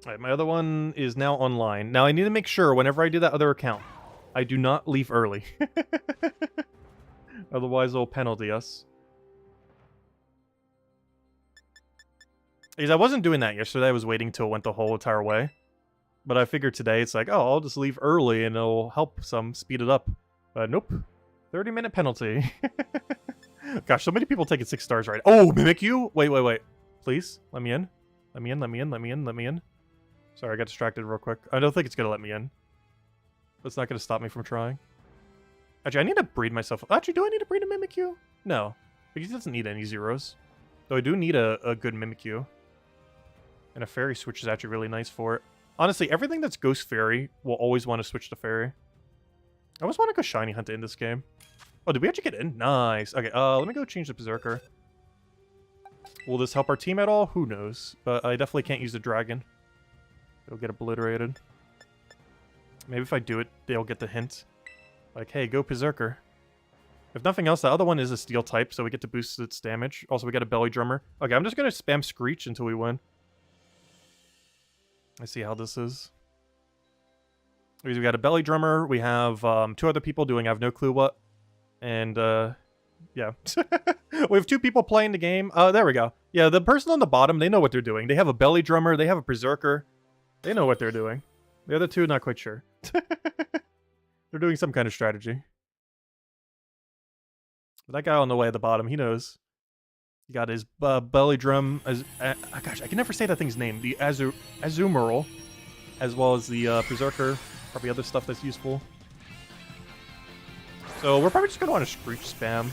S1: Alright, my other one is now online. Now I need to make sure whenever I do that other account, I do not leave early. Otherwise they'll penalty us. Because I wasn't doing that yesterday, I was waiting till it went the whole entire way. But I figured today it's like, oh, I'll just leave early and it'll help some speed it up. But nope. 30-minute penalty. Gosh, so many people taking 6 stars right. Oh, Mimikyu? Wait. Please, let me in. Let me in. Sorry, I got distracted real quick. I don't think it's gonna let me in. But it's not gonna stop me from trying. Actually, I need to breed myself. Actually, do I need to breed a Mimikyu? No, because he doesn't need any zeros. Though I do need a good Mimikyu. And a fairy switch is actually really nice for it. Honestly, everything that's Ghost Fairy will always want to switch to Fairy. I always want to go Shiny Hunt in this game. Oh, did we actually get in? Nice. Okay, let me go change the Berserker. Will this help our team at all? Who knows? But I definitely can't use the Dragon. It'll get obliterated. Maybe if I do it, they'll get the hint. Like, hey, go Berserker. If nothing else, the other one is a Steel type, so we get to boost its damage. Also, we get a Belly Drummer. Okay, I'm just going to spam Screech until we win. Let's see how this is. We got a Belly Drummer. We have 2 other people doing I have no clue what. And, yeah. We have 2 people playing the game. There we go. Yeah, the person on the bottom, they know what they're doing. They have a Belly Drummer. They have a Berserker. They know what they're doing. The other 2, not quite sure. They're doing some kind of strategy. But that guy on the way at the bottom, he knows. He got his belly drum. Gosh, I can never say that thing's name. The Azumarill, as well as the Berserker. Probably other stuff that's useful. So we're probably just going to want to Screech spam.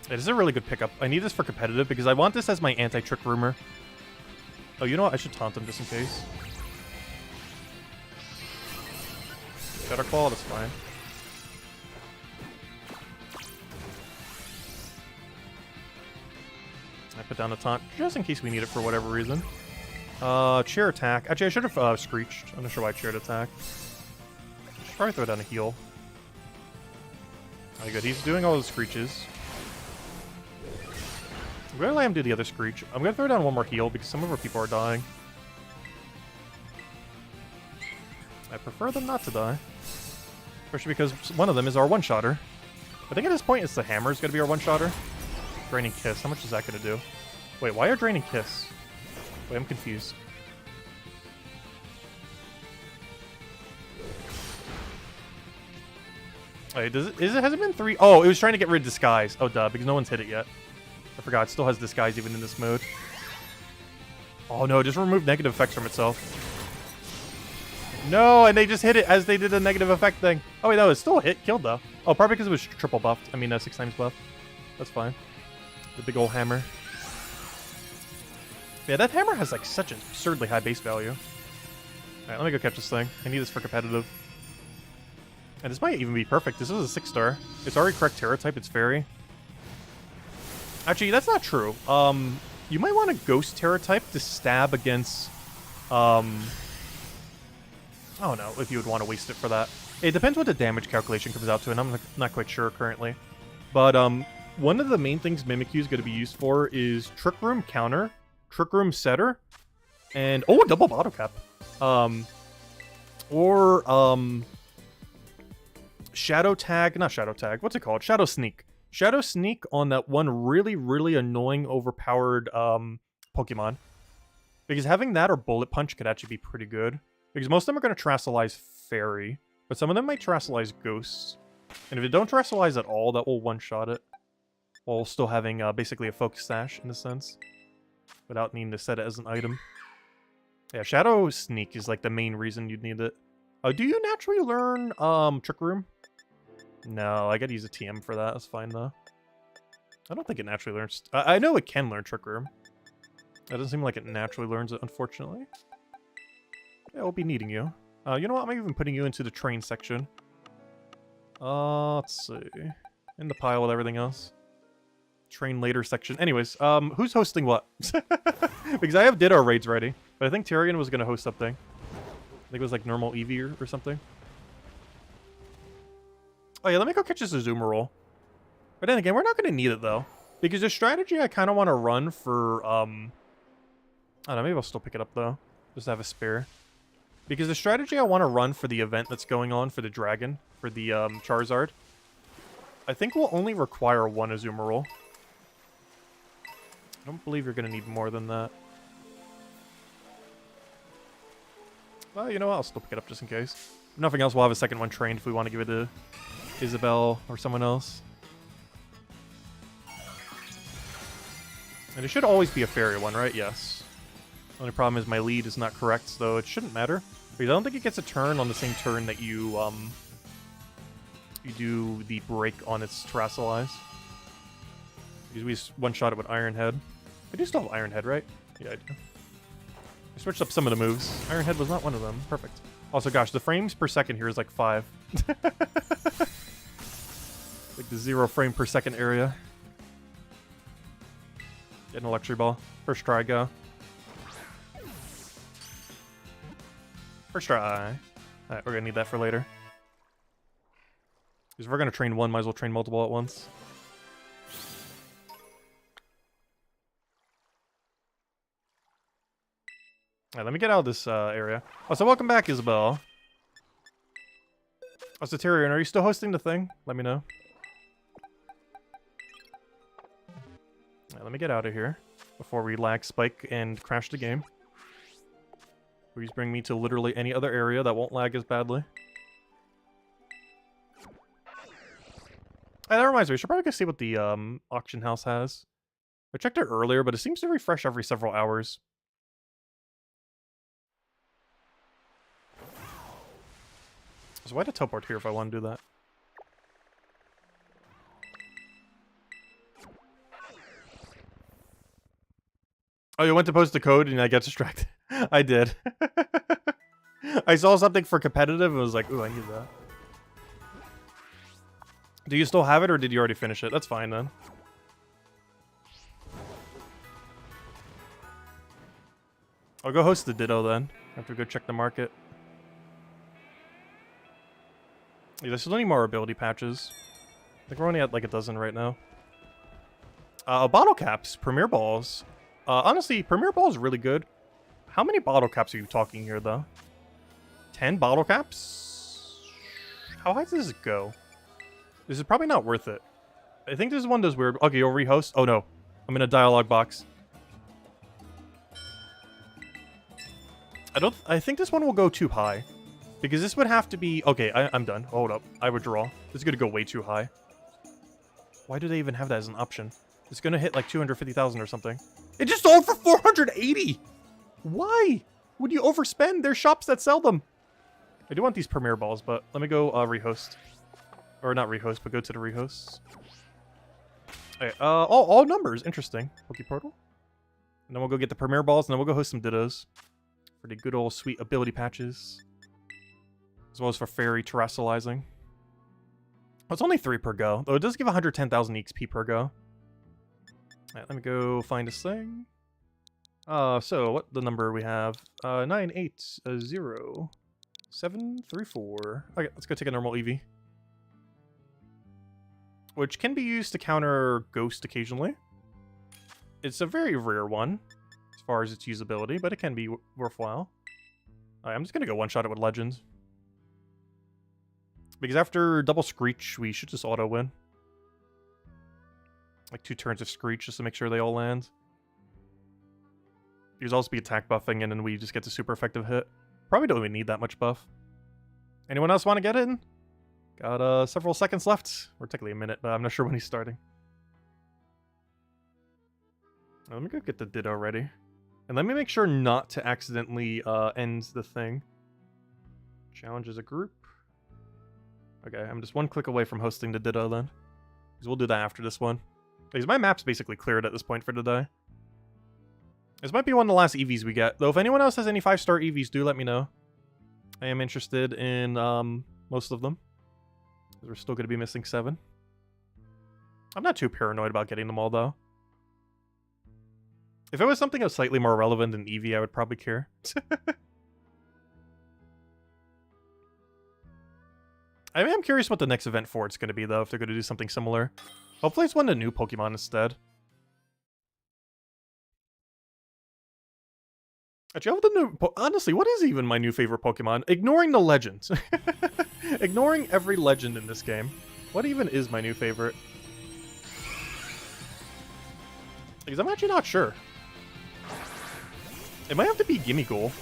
S1: This is a really good pickup. I need this for competitive because I want this as my anti-trick rumor. Oh, you know what? I should taunt him just in case. Shadow Claw, that's fine. I put down a taunt just in case we need it for whatever reason. Chair attack. Actually, I should have Screeched. I'm not sure why I chaired attack. Should probably throw down a heal. Oh, good. He's doing all the Screeches. I'm going to let him do the other Screech. I'm going to throw down one more heal because some of our people are dying. I prefer them not to die. Especially because one of them is our one-shotter. I think at this point it's the hammer is going to be our one-shotter. Draining Kiss. How much is that going to do? Wait, why are Draining Kiss? Wait, I'm confused. Wait, has it been 3? Oh, it was trying to get rid of Disguise. Oh, duh, because no one's hit it yet. I forgot, it still has Disguise even in this mode. Oh no, just remove negative effects from itself. No, and they just hit it as they did the negative effect thing. Oh wait, no, it's still hit, killed though. Oh, probably because it was triple buffed. I mean, 6 times buffed. That's fine. The big old hammer. Yeah, that hammer has like such an absurdly high base value. Alright, let me go catch this thing. I need this for competitive. And this might even be perfect. This is a 6-star. It's already correct Terra type, it's Fairy. Actually, that's not true. You might want a Ghost Terra type to stab against, I don't know if you would want to waste it for that. It depends what the damage calculation comes out to, and I'm not quite sure currently. But, one of the main things Mimikyu is going to be used for is Trick Room Counter, Trick Room Setter, and, oh, double bottle cap. Shadow Tag, not Shadow Tag, what's it called? Shadow Sneak. Shadow Sneak on that one really, really annoying, overpowered Pokemon. Because having that or Bullet Punch could actually be pretty good. Because most of them are going to Terrasilize Fairy, but some of them might Terrasilize Ghosts. And if they don't Terrasilize at all, that will one-shot it. while still having basically a focus sash in a sense, without needing to set it as an item. Yeah, Shadow Sneak is like the main reason you'd need it. Do you naturally learn Trick Room? No, I gotta use a TM for that. That's fine though. I don't think it naturally learns. I know it can learn Trick Room. That doesn't seem like it naturally learns it, unfortunately. Yeah, we'll be needing you. You know what? I'm even putting you into the train section. Let's see. In the pile with everything else. Train later section. Anyways, who's hosting what? Because I have Ditto raids ready. But I think Tyrion was going to host something. I think it was like normal Eevee or something. Oh yeah, let me go catch this Azumarill. But then again, we're not going to need it though. Because the strategy I kind of want to run for, I don't know, maybe I'll still pick it up though. Just to have a spare. Because the strategy I want to run for the event that's going on for the dragon, for the Charizard, I think will only require one Azumarill. I don't believe you're going to need more than that. Well, you know what? I'll still pick it up just in case. If nothing else, we'll have a second one trained if we want to give it to Isabelle or someone else. And it should always be a fairy one, right? Yes. The only problem is my lead is not correct, so it shouldn't matter. Because I don't think it gets a turn on the same turn that you do the break on its Terrassalize. Because we just one-shot it with Iron Head. I do still have Iron Head, right? Yeah, I do. I switched up some of the moves. Iron Head was not one of them. Perfect. Also, gosh, the frames per second here is like 5. Like the 0 frame per second area. Get an Electri Ball. First try, go. First try. Alright, we're gonna need that for later. Because if we're gonna train one, might as well train multiple at once. Alright, let me get out of this area. Oh, so welcome back, Isabelle. Oh, so Tyrion, are you still hosting the thing? Let me know. Alright, let me get out of here before we lag spike and crash the game. Please bring me to literally any other area that won't lag as badly. Hey, that reminds me, I should probably go see what the auction house has. I checked it earlier, but it seems to refresh every several hours. So why to teleport here if I want to do that? Oh, you went to post the code and I got distracted. I did. I saw something for competitive and was like, ooh, I need that. Do you still have it or did you already finish it? That's fine then. I'll go host the Ditto then. I have to go check the market. Yeah, there's still any more ability patches. I think we're only at like a dozen right now. Bottle caps, Premier Balls. Honestly, Premier Ball is really good. How many bottle caps are you talking here, though? 10 bottle caps? How high does it go? This is probably not worth it. I think this is one of those weird... Okay, you'll rehost? Oh, no. I'm in a dialogue box. I think this one will go too high. Because this would have to be... Okay, I'm done. Hold up. I withdraw. This is going to go way too high. Why do they even have that as an option? It's going to hit like 250,000 or something. It just sold for 480! Why would you overspend? There's shops that sell them. I do want these Premier Balls, but let me go rehost. Or not rehost, but go to the rehosts. Okay, all numbers. Interesting. Pokeportal. And then we'll go get the Premier Balls, and then we'll go host some Dittos. For the good old sweet ability patches. As well as for Fairy Terrassalizing. Oh, it's only 3 per go, though it does give 110,000 EXP per go. Alright, let me go find this thing. So, what the number we have? 980734. Okay, let's go take a normal Eevee. Which can be used to counter Ghost occasionally. It's a very rare one, as far as its usability, but it can be worthwhile. Alright, I'm just gonna go one-shot it with Legends. Because after double Screech, we should just auto-win. Like 2 turns of Screech just to make sure they all land. There's also be attack buffing, and then we just get the super effective hit. Probably don't even need that much buff. Anyone else want to get in? Got several seconds left. Or technically a minute, but I'm not sure when he's starting. Let me go get the Ditto ready. And let me make sure not to accidentally end the thing. Challenge as a group. Okay, I'm just one click away from hosting the Ditto then. Because we'll do that after this one. Because my map's basically cleared at this point for today. This might be one of the last Eevees we get. Though if anyone else has any 5-star Eevees, do let me know. I am interested in most of them. Because we're still going to be missing 7. I'm not too paranoid about getting them all, though. If it was something that was slightly more relevant than Eevee, I would probably care. I am curious what the next event for it's going to be, though, if they're going to do something similar. Hopefully it's one of the new Pokemon instead. Actually, honestly, what is even my new favorite Pokemon? Ignoring the legends. Ignoring every legend in this game. What even is my new favorite? Because I'm actually not sure. It might have to be Gimmighoul.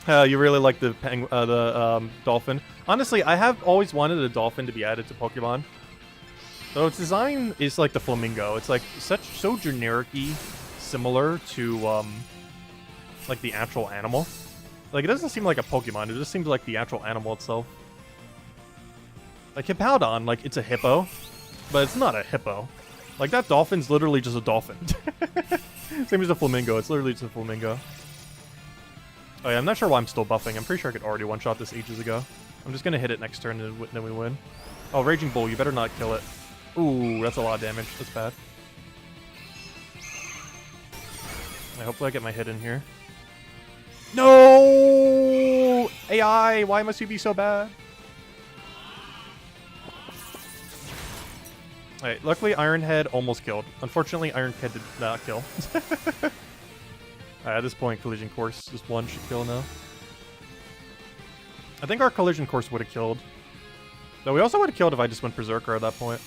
S1: You really like the dolphin. Honestly, I have always wanted a dolphin to be added to Pokemon. So its design is like the flamingo. It's like so generic-y, similar to like the actual animal. Like it doesn't seem like a Pokemon. It just seems like the actual animal itself. Like Hippowdon, like it's a hippo, but it's not a hippo. Like that dolphin's literally just a dolphin. Same as a flamingo. It's literally just a flamingo. Oh yeah, I'm not sure why I'm still buffing. I'm pretty sure I could already one-shot this ages ago. I'm just gonna hit it next turn and then we win. Oh, Raging Bull, you better not kill it. Ooh, that's a lot of damage. That's bad. Hopefully I get my hit in here. No! AI, why must you be so bad? Alright, luckily Iron Head almost killed. Unfortunately, Iron Head did not kill. At this point, Collision Course, just one should kill now. I think our Collision Course would have killed. Though we also would have killed if I just went Berserker at that point.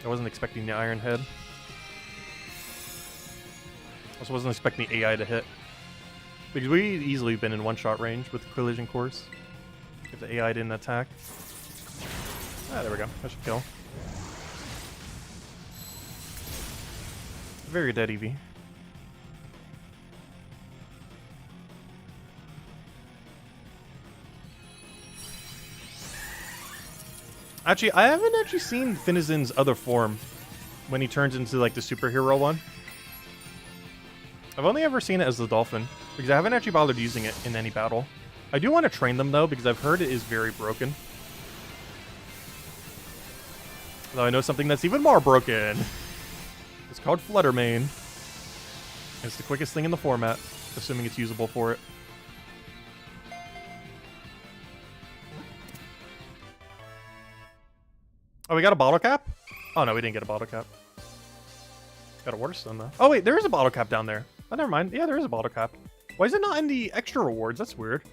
S1: I wasn't expecting the Iron Head. Also wasn't expecting the AI to hit. Because we'd easily been in one-shot range with the Collision Course. If the AI didn't attack. Ah, there we go. That should kill. Very dead Eevee. Actually, I haven't actually seen Finizen's other form when he turns into like the superhero one. I've only ever seen it as the dolphin because I haven't actually bothered using it in any battle. I do want to train them though because I've heard it is very broken. Though I know something that's even more broken. It's called Fluttermane. It's the quickest thing in the format, assuming it's usable for it. Oh, we got a bottle cap? Oh no, we didn't get a bottle cap. Got a water stone though. Oh wait, there is a bottle cap down there. Oh, never mind. Yeah, there is a bottle cap. Why is it not in the extra rewards? That's weird.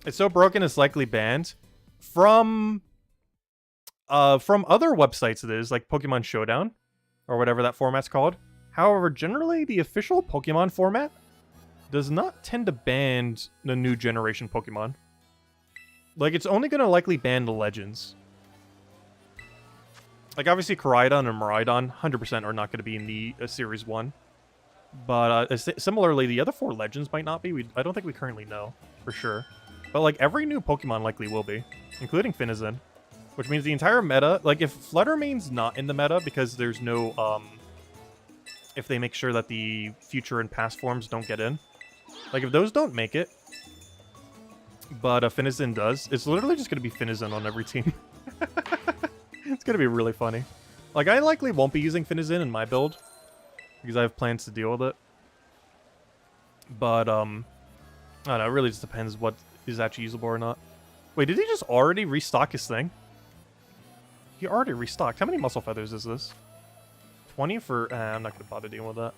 S1: It's so broken it's likely banned. From other websites it is, like Pokemon Showdown, or whatever that format's called. However, generally the official Pokemon format does not tend to ban the new generation Pokemon. Like, it's only going to likely ban the Legends. Like, obviously, Koraidon and Miraidon 100% are not going to be in the Series 1. But similarly, the other 4 Legends might not be. I don't think we currently know, for sure. But, like, every new Pokemon likely will be, including Finizen. Which means the entire meta... Like, if Fluttermane's not in the meta because there's no... if they make sure that the future and past forms don't get in. Like, if those don't make it, but Finizen does, it's literally just going to be Finizen on every team. It's going to be really funny. Like, I likely won't be using Finizen in my build, because I have plans to deal with it. But, I don't know, it really just depends what is actually usable or not. Wait, did he just already restock his thing? He already restocked. How many muscle feathers is this? 20 for... I'm not going to bother dealing with that.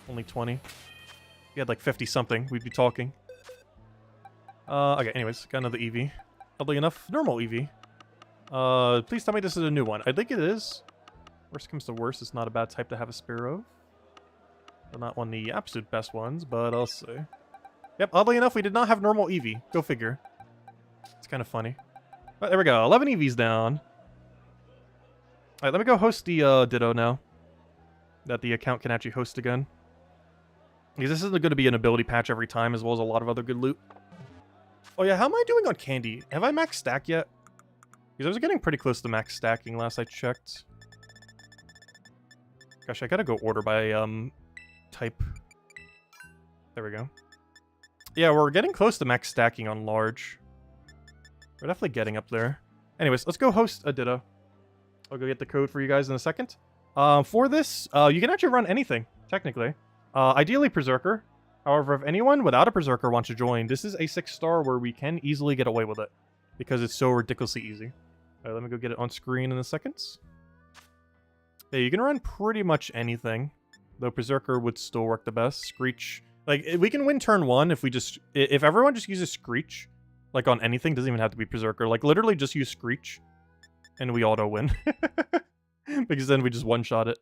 S1: Only 20. If he had like 50-something, we'd be talking. Okay, anyways, got another Eevee. Oddly enough, normal Eevee. Please tell me this is a new one. I think it is. Worst comes to worst, it's not a bad type to have a spare of. But not one of the absolute best ones, but I'll see. Yep, oddly enough, we did not have normal Eevee. Go figure. It's kind of funny. But there we go. 11 Eevees down. Alright, let me go host the Ditto now. That the account can actually host again. Because this isn't going to be an ability patch every time, as well as a lot of other good loot. Oh yeah, how am I doing on candy? Have I max stack yet? Because I was getting pretty close to max stacking last I checked. Gosh, I gotta go order by type. There we go. Yeah, we're getting close to max stacking on large. We're definitely getting up there. Anyways, let's go host a Ditto. I'll go get the code for you guys in a second. For this, you can actually run anything, technically. Ideally Berserker. However, if anyone without a Berserker wants to join, this is a 6-star where we can easily get away with it. Because it's so ridiculously easy. Alright, let me go get it on screen in a second. Yeah, you can run pretty much anything. Though Berserker would still work the best. Screech. Like, we can win turn 1 if we just... If everyone just uses Screech, like on anything, doesn't even have to be Berserker. Like, literally just use Screech, and we auto-win. Because then we just one-shot it.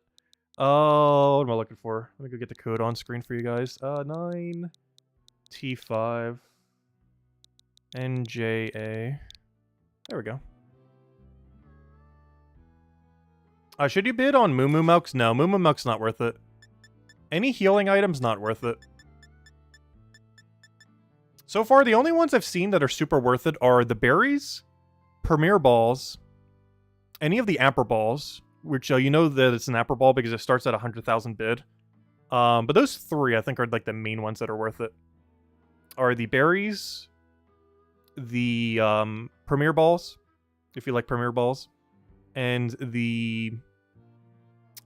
S1: Oh, what am I looking for? Let me go get the code on screen for you guys. 9T5 NJA. There we go. Should you bid on Moo Moo Milks? No, Moo Moo Milk's not worth it. Any healing items, not worth it. So far, the only ones I've seen that are super worth it are the berries, Premier Balls, any of the Amper Balls, which you know that it's an Amper Ball because it starts at 100,000 bid. But those three, I think, are like the main ones that are worth it. Are the berries, the Premier Balls, if you like Premier Balls, and the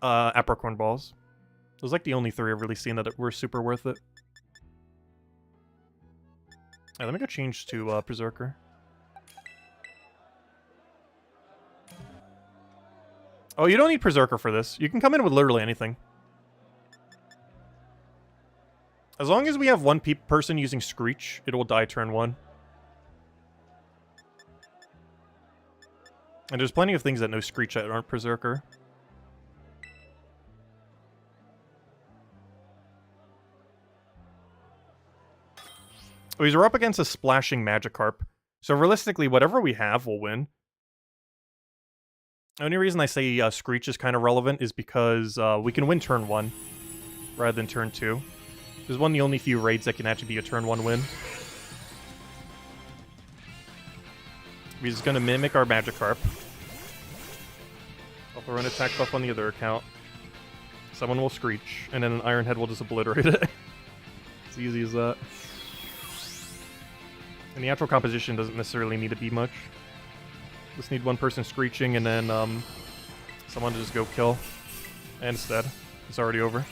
S1: Apricorn Balls. Those are like the only three I've really seen that were super worth it. Alright, let me go change to Berserker. Oh, you don't need Berserker for this. You can come in with literally anything. As long as we have one person using Screech, it will die turn 1. And there's plenty of things that know Screech that aren't Berserker. Oh, we're up against a splashing Magikarp. So realistically, whatever we have will win. The only reason I say Screech is kind of relevant is because we can win turn 1 rather than turn 2. This is one of the only few raids that can actually be a turn 1 win. We're just going to mimic our Magikarp. I'll throw an attack buff on the other account. Someone will Screech, and then an Iron Head will just obliterate it. It's easy as that. And the actual composition doesn't necessarily need to be much. Just need one person Screeching, and then someone to just go kill. And instead, it's already over.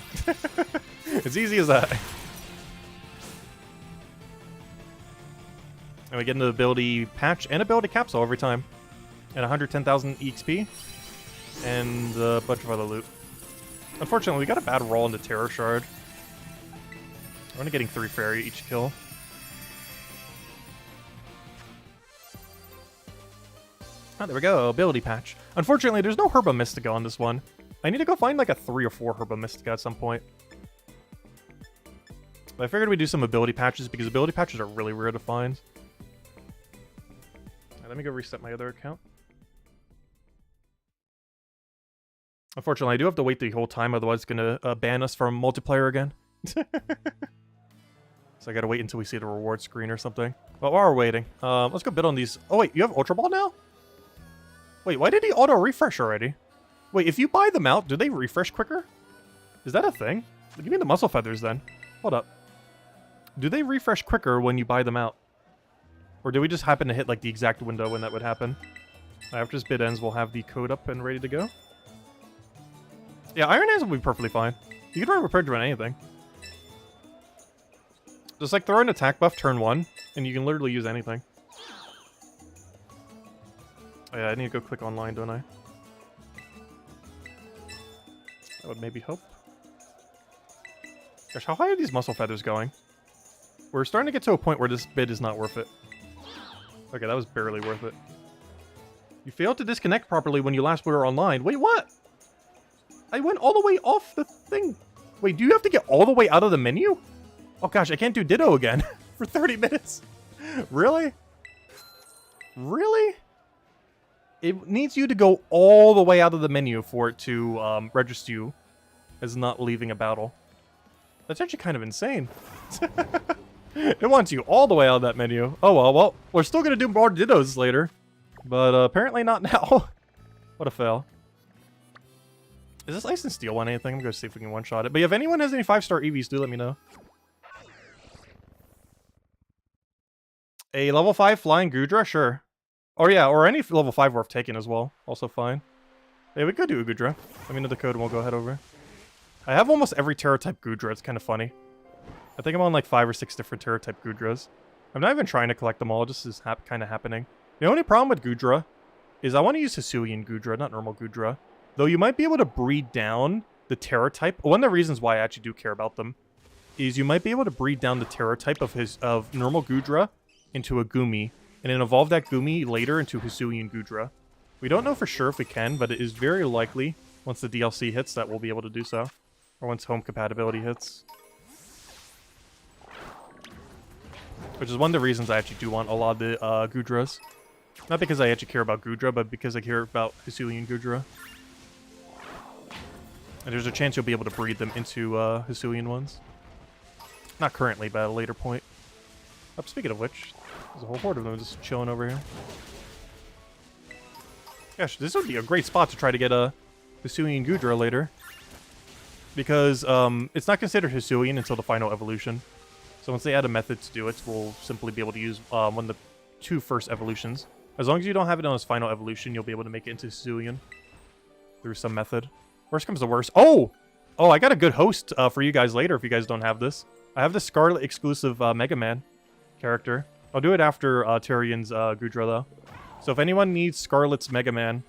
S1: It's easy as that. And we get into the ability patch and ability capsule every time. And 110,000 EXP. And a bunch of other loot. Unfortunately, we got a bad roll into Terror Shard. We're only getting 3 fairy each kill. Oh, there we go, ability patch. Unfortunately, there's no Herba Mystica on this one. I need to go find like a 3 or 4 Herba Mystica at some point. But I figured we'd do some ability patches because ability patches are really rare to find. Right, let me go reset my other account. Unfortunately, I do have to wait the whole time, otherwise it's going to ban us from multiplayer again. So I gotta wait until we see the reward screen or something. But while we're waiting, let's go bid on these. Oh wait, you have Ultra Ball now? Wait, why did he auto-refresh already? Wait, if you buy them out, do they refresh quicker? Is that a thing? Give me the Muscle Feathers then. Hold up. Do they refresh quicker when you buy them out? Or do we just happen to hit like the exact window when that would happen? After this bid ends, we'll have the code up and ready to go. Yeah, Iron Hands will be perfectly fine. You can run Prepared to run anything. Just like throw an attack buff turn 1, and you can literally use anything. Oh yeah, I need to go click online, don't I? That would maybe help. Gosh, how high are these Muscle Feathers going? We're starting to get to a point where this bid is not worth it. Okay, that was barely worth it. You failed to disconnect properly when you last were online. Wait, what? I went all the way off the thing. Wait, do you have to get all the way out of the menu? Oh gosh, I can't do Ditto again. for 30 minutes. Really? Really? It needs you to go all the way out of the menu for it to register you as not leaving a battle. That's actually kind of insane. It wants you all the way out of that menu. Oh well, we're still gonna do more Dittos later, but apparently not now. What a fail. Is this Ice and Steel one anything? I'm gonna see if we can one-shot it. But if anyone has any 5-star Eevees, do let me know. A level 5 flying Goodra? Sure. Or yeah, or any level 5 worth taking as well. Also fine. Yeah, we could do a Goodra. Let me know the code and we'll go head over. I have almost every Terra-type Goodra. It's kind of funny. I think I'm on like 5 or 6 different Terra-type Goodras. I'm not even trying to collect them all. It just is kind of happening. The only problem with Goodra is I want to use Hisuian Goodra, not normal Goodra. Though you might be able to breed down the Terra-type. One of the reasons why I actually do care about them is you might be able to breed down the Terra-type of normal Goodra into a Gumi, and then evolve that Gumi later into Hisuian Goodra. We don't know for sure if we can, but it is very likely once the DLC hits that we'll be able to do so. Or once home compatibility hits. Which is one of the reasons I actually do want a lot of the Goodras. Not because I actually care about Goodra, but because I care about Hisuian Goodra. And there's a chance you'll be able to breed them into Hisuian ones. Not currently, but at a later point. Oh, speaking of which, there's a whole horde of them just chilling over here. Gosh, this would be a great spot to try to get a Hisuian Goodra later. Because it's not considered Hisuian until the final evolution. So once they add a method to do it, we'll simply be able to use one of the 2 first evolutions. As long as you don't have it on its final evolution, you'll be able to make it into Hisuian. Through some method. Worst comes to worst. Oh! Oh, I got a good host for you guys later if you guys don't have this. I have the Scarlet exclusive Mega Man character. I'll do it after Tyrion's Goodra though. So if anyone needs Scarlet's Mega Man,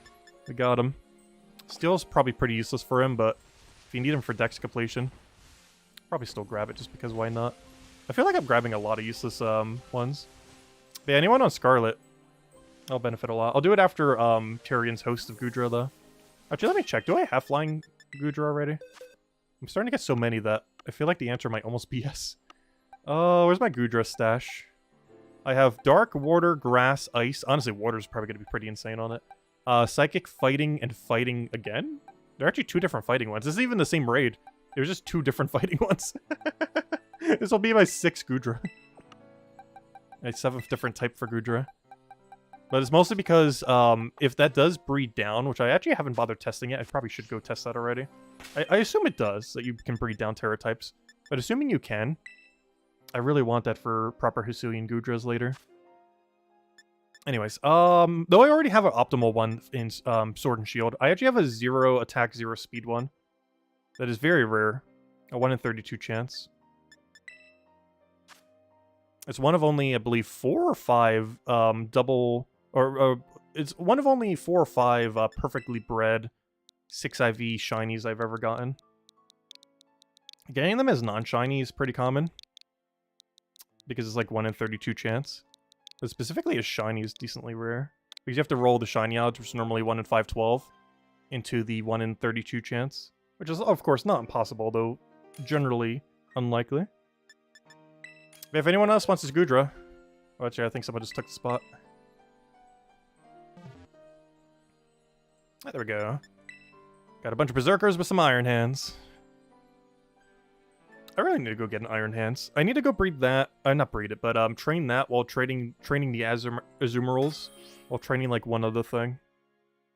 S1: we got him. Steel's probably pretty useless for him, but if you need him for Dex completion, probably still grab it just because why not? I feel like I'm grabbing a lot of useless ones. But yeah, anyone on Scarlet, I'll benefit a lot. I'll do it after Tyrion's host of Goodra though. Actually, let me check. Do I have flying Goodra already? I'm starting to get so many that I feel like the answer might almost be yes. Oh, where's my Goodra stash? I have Dark, Water, Grass, Ice. Honestly, Water's probably going to be pretty insane on it. Psychic, Fighting, and Fighting again? They're actually 2 different fighting ones. This is even the same raid. There's just 2 different fighting ones. This will be my 6th Goodra. My 7th different type for Goodra. But it's mostly because if that does breed down, which I actually haven't bothered testing yet, I probably should go test that already. I assume it does, that you can breed down Terra types. But assuming you can, I really want that for proper Hisuian Goodras later. Anyways, though I already have an optimal one in Sword and Shield, I actually have a 0 attack, 0 speed one. That is very rare. A 1 in 32 chance. It's one of only, I believe, 4 or 5 double... it's one of only 4 or 5 perfectly bred 6 IV shinies I've ever gotten. Getting them as non-shiny is pretty common. Because it's like 1 in 32 chance. But specifically as shiny is decently rare. Because you have to roll the shiny odds, which is normally 1 in 512, into the 1 in 32 chance. Which is, of course, not impossible, though generally unlikely. But if anyone else wants this Goodra... Oh, actually, I think someone just took the spot. There we go. Got a bunch of Berserkers with some Iron Hands. I really need to go get an Iron Hands. I need to go breed that. Not breed it, but train that while training the Azumarill while training like one other thing.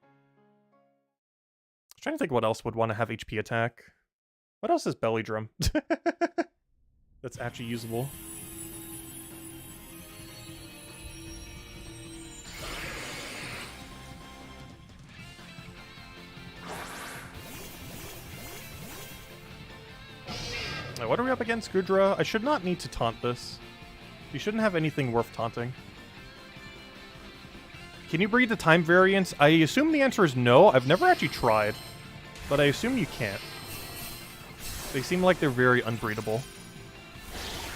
S1: I'm trying to think what else would want to have HP attack. What else is Belly Drum? That's actually usable. Now, what are we up against, Goodra? I should not need to taunt this. You shouldn't have anything worth taunting. Can you breed the time variants? I assume the answer is no. I've never actually tried. But I assume you can't. They seem like they're very unbreedable.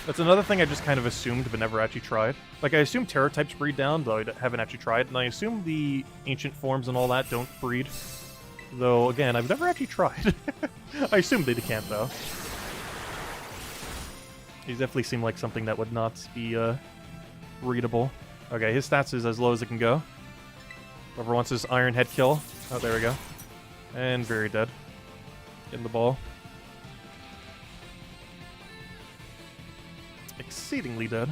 S1: That's another thing I just kind of assumed but never actually tried. Like, I assume Terra types breed down, though I haven't actually tried. And I assume the ancient forms and all that don't breed. Though, again, I've never actually tried. I assume they can't, though. These definitely seem like something that would not be readable. Okay, his stats is as low as it can go. Whoever wants his Iron Head kill. Oh, there we go. And very dead. Getting the ball. Exceedingly dead.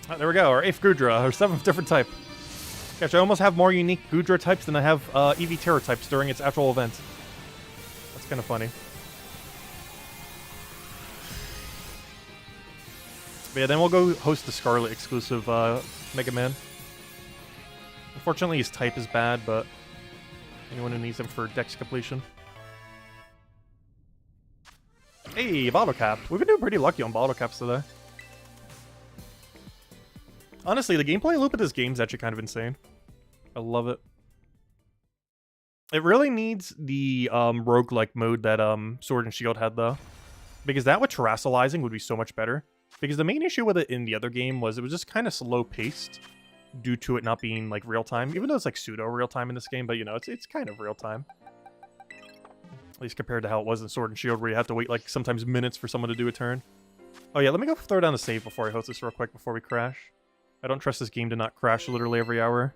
S1: Oh, there we go, our 8th Goodra, our 7th different type. Gosh, I almost have more unique Goodra types than I have Eevee Terror types during its actual event. That's kind of funny. But yeah, then we'll go host the Scarlet exclusive Mega Man. Unfortunately, his type is bad, but anyone who needs him for Dex completion. Hey, bottle cap. We've been doing pretty lucky on bottle caps today. Honestly, the gameplay loop of this game is actually kind of insane. I love it. It really needs the roguelike mode that Sword and Shield had, though. Because that with terrestrializing would be so much better. Because the main issue with it in the other game was it was just kind of slow-paced due to it not being, like, real-time. Even though it's, like, pseudo-real-time in this game, but, you know, it's kind of real-time. At least compared to how it was in Sword and Shield, where you have to wait, like, sometimes minutes for someone to do a turn. Oh, yeah, let me go throw down the save before I host this real quick, before we crash. I don't trust this game to not crash literally every hour.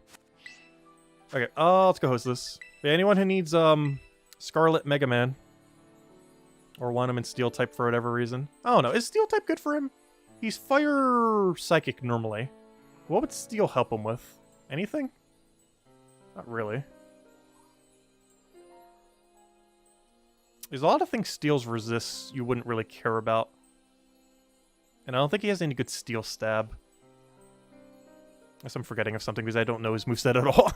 S1: Okay, let's go host this. Yeah, anyone who needs, Scarlet Mega Man. Or want him in Steel type for whatever reason. I don't know, is Steel type good for him? He's Fire Psychic normally. What would Steel help him with? Anything? Not really. There's a lot of things Steel's resists you wouldn't really care about. And I don't think he has any good Steel stab. Unless I'm forgetting of something because I don't know his moveset at all.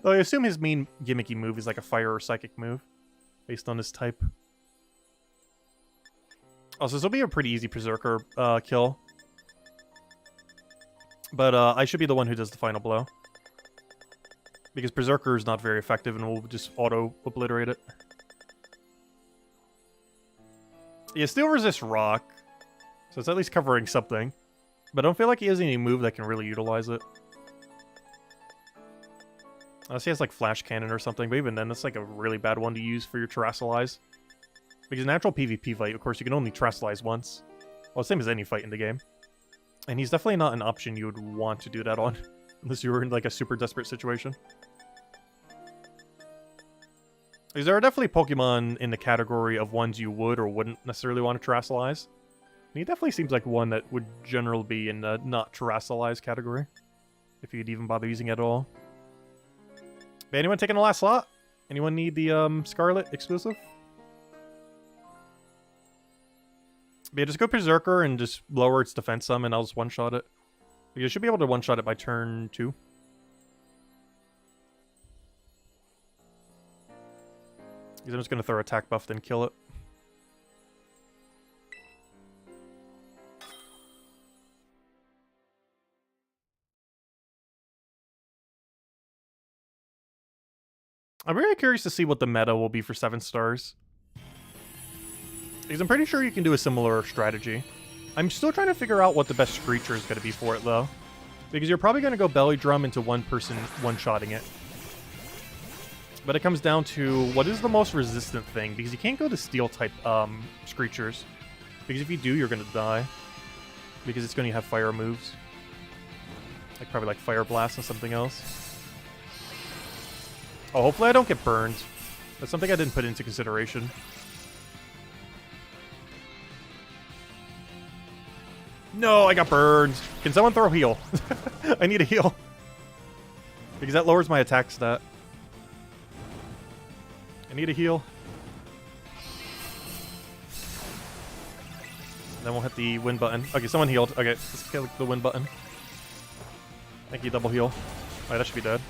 S1: Though I assume his main gimmicky move is like a fire or psychic move. Based on his type. Also, this will be a pretty easy Berserker kill. But I should be the one who does the final blow. Because Berserker is not very effective and will just auto-obliterate it. Yeah, Steel resists Rock. So it's at least covering something. But I don't feel like he has any move that can really utilize it. Unless he has like Flash Cannon or something, but even then, that's like a really bad one to use for your Terrasilize. Because in actual PvP fight, of course, you can only Terrasilize once. Well, same as any fight in the game. And he's definitely not an option you would want to do that on. Unless you were in like a super desperate situation. Because there are definitely Pokemon in the category of ones you would or wouldn't necessarily want to Terrasilize. And he definitely seems like one that would generally be in the not Terrasilize category. If you'd even bother using it at all. But anyone taking the last slot? Anyone need the Scarlet exclusive? But yeah, just go Berserker and just lower its defense some and I'll just one-shot it. You should be able to one-shot it by turn 2. Because I'm just going to throw attack buff then kill it. I'm really curious to see what the meta will be for 7 stars. Because I'm pretty sure you can do a similar strategy. I'm still trying to figure out what the best Screecher is going to be for it, though. Because you're probably going to go Belly Drum into one person one-shotting it. But it comes down to what is the most resistant thing. Because you can't go to Steel-type Screechers. Because if you do, you're going to die. Because it's going to have fire moves. Like probably like Fire Blast and something else. Oh, hopefully I don't get burned. That's something I didn't put into consideration. No, I got burned. Can someone throw a heal? I need a heal. Because that lowers my attack stat. I need a heal. And then we'll hit the win button. Okay, someone healed. Okay, let's click the win button. Thank you, double heal. Alright, that should be dead.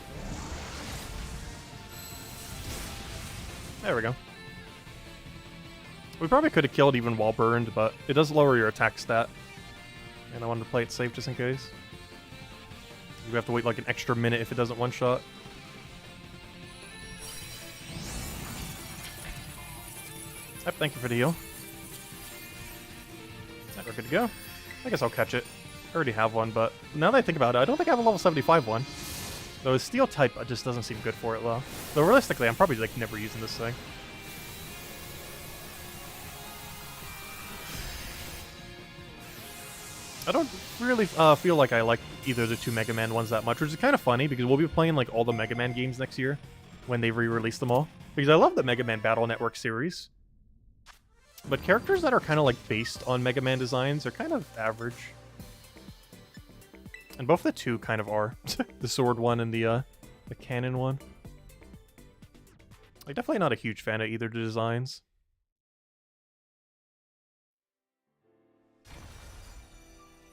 S1: There we go. We probably could have killed even while burned, but it does lower your attack stat. And I wanted to play it safe just in case. We have to wait like an extra minute if it doesn't one-shot. Yep, thank you for the heal. Right, we're good to go. I guess I'll catch it. I already have one, but now that I think about it, I don't think I have a level 75 one. Though a steel type just doesn't seem good for it, though. Though realistically, I'm probably like never using this thing. I don't really feel like I like either of the two Mega Man ones that much, which is kind of funny because we'll be playing like all the Mega Man games next year when they re-release them all. Because I love the Mega Man Battle Network series. But characters that are kind of like based on Mega Man designs are kind of average. And both the two kind of are. The sword one and the cannon one. Like, definitely not a huge fan of either of the designs.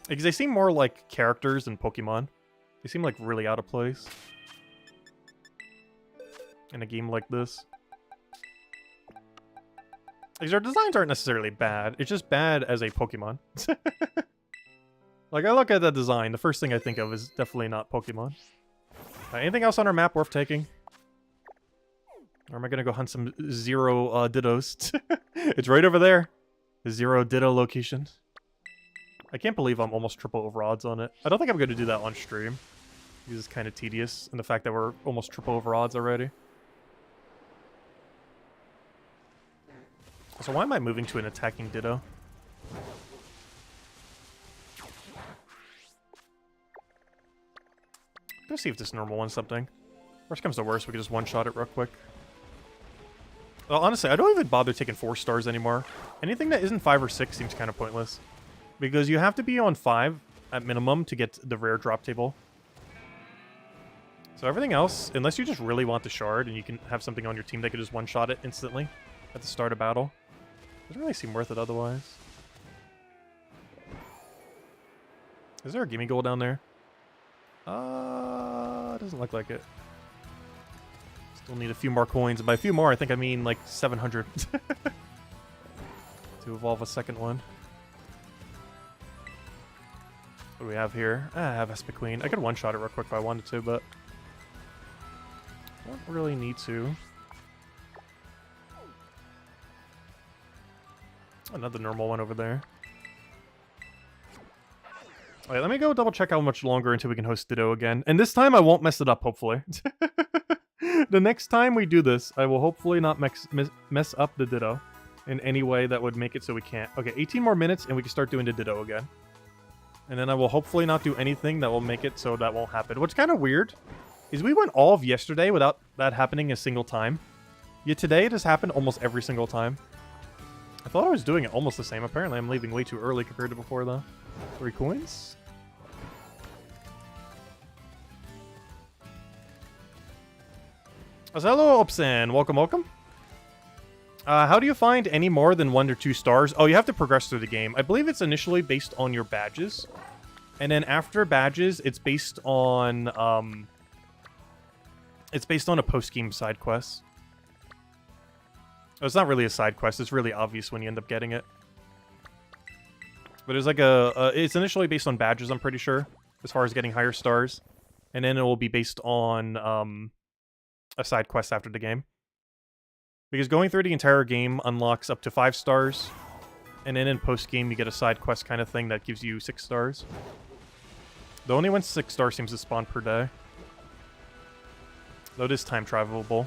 S1: Because they seem more like characters than Pokemon. They seem like really out of place in a game like this. Because their designs aren't necessarily bad. It's just bad as a Pokemon. Like, I look at that design, the first thing I think of is definitely not Pokemon. Anything else on our map worth taking? Or am I gonna go hunt some Zero Dittos? It's right over there. The Zero Ditto location. I can't believe I'm almost triple over odds on it. I don't think I'm going to do that on stream. Because it's kind of tedious, and the fact that we're almost triple over odds already. So why am I moving to an attacking Ditto? Let's see if this normal one's something. Worst comes to worst, we can just one-shot it real quick. Well, honestly, I don't even bother taking 4 stars anymore. Anything that isn't 5 or 6 seems kind of pointless. Because you have to be on 5 at minimum to get the rare drop table. So everything else, unless you just really want the shard and you can have something on your team that could just one-shot it instantly at the start of battle, doesn't really seem worth it otherwise. Is there a gimme goal down there? Doesn't look like it. Still need a few more coins, and by a few more, I think I mean like 700 to evolve a second one. What do we have here? I have Espequeen. I could one-shot it real quick if I wanted to, but don't really need to. Another normal one over there. Alright, let me go double check how much longer until we can host Ditto again. And this time I won't mess it up, hopefully. The next time we do this, I will hopefully not mess up the Ditto in any way that would make it so we can't. Okay, 18 more minutes and we can start doing the Ditto again. And then I will hopefully not do anything that will make it so that won't happen. What's kind of weird is we went all of yesterday without that happening a single time. Yet today it has happened almost every single time. I thought I was doing it almost the same. Apparently I'm leaving way too early compared to before though. 3 coins? Hello, Opsan. Welcome, welcome. How do you find any more than 1 or 2 stars? Oh, you have to progress through the game. I believe it's initially based on your badges. And then after badges, it's based on, a post-game side quest. Oh, it's not really a side quest. It's really obvious when you end up getting it. But it's like it's initially based on badges, I'm pretty sure, as far as getting higher stars. And then it will be based on, a side quest after the game. Because going through the entire game unlocks up to 5 stars, and then in post-game you get a side quest kind of thing that gives you 6 stars. The only one 6 stars seems to spawn per day. Though it is time travelable.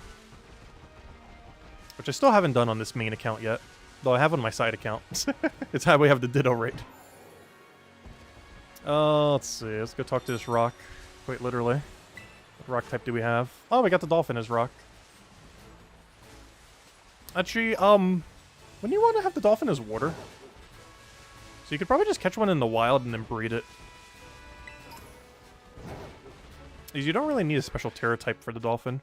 S1: Which I still haven't done on this main account yet. Though I have on my side account. It's how we have the Ditto rate. Let's see. Let's go talk to this rock. Quite literally. What rock type do we have? Oh, we got the dolphin as rock. Actually, wouldn't you want to have the dolphin as water? So you could probably just catch one in the wild and then breed it. Because you don't really need a special Terra type for the dolphin.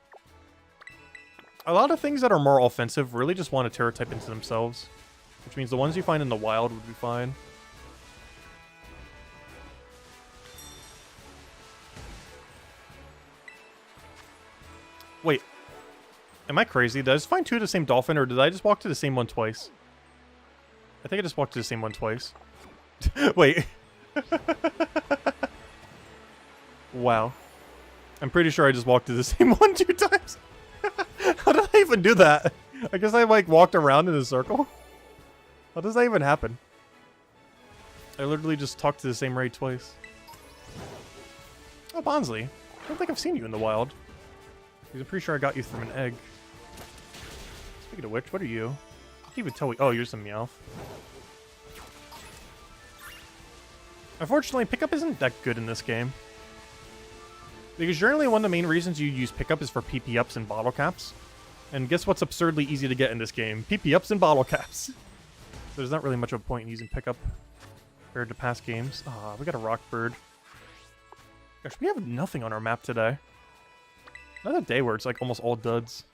S1: A lot of things that are more offensive really just want a Terra type into themselves. Which means the ones you find in the wild would be fine. Wait. Am I crazy? Did I just find 2 of the same dolphin, or did I just walk to the same one twice? I think I just walked to the same one twice. Wait. Wow. I'm pretty sure I just walked to the same one 2 times. How did I even do that? I guess I, like, walked around in a circle? How does that even happen? I literally just talked to the same raid twice. Oh, Bonsley. I don't think I've seen you in the wild. Because I'm pretty sure I got you from an egg. Speaking of which, what are you? I can't even tell. Oh, you're some Meowth. Unfortunately, pickup isn't that good in this game. Because generally one of the main reasons you use pickup is for PP ups and bottle caps. And guess what's absurdly easy to get in this game? PP ups and bottle caps. So there's not really much of a point in using pickup compared to past games. Ah, we got a rock bird. Gosh, we have nothing on our map today. Another day where it's like almost all duds.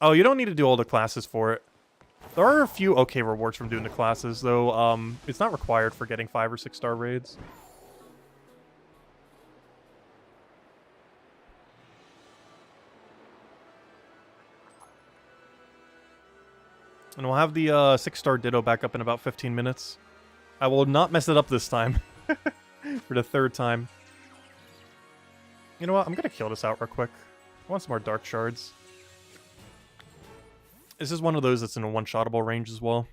S1: Oh, you don't need to do all the classes for it. There are a few okay rewards from doing the classes, though it's not required for getting 5 or 6 star raids. And we'll have the 6-star Ditto back up in about 15 minutes. I will not mess it up this time. For the 3rd time. You know what? I'm going to kill this out real quick. I want some more Dark Shards. This is one of those that's in a one-shottable range as well.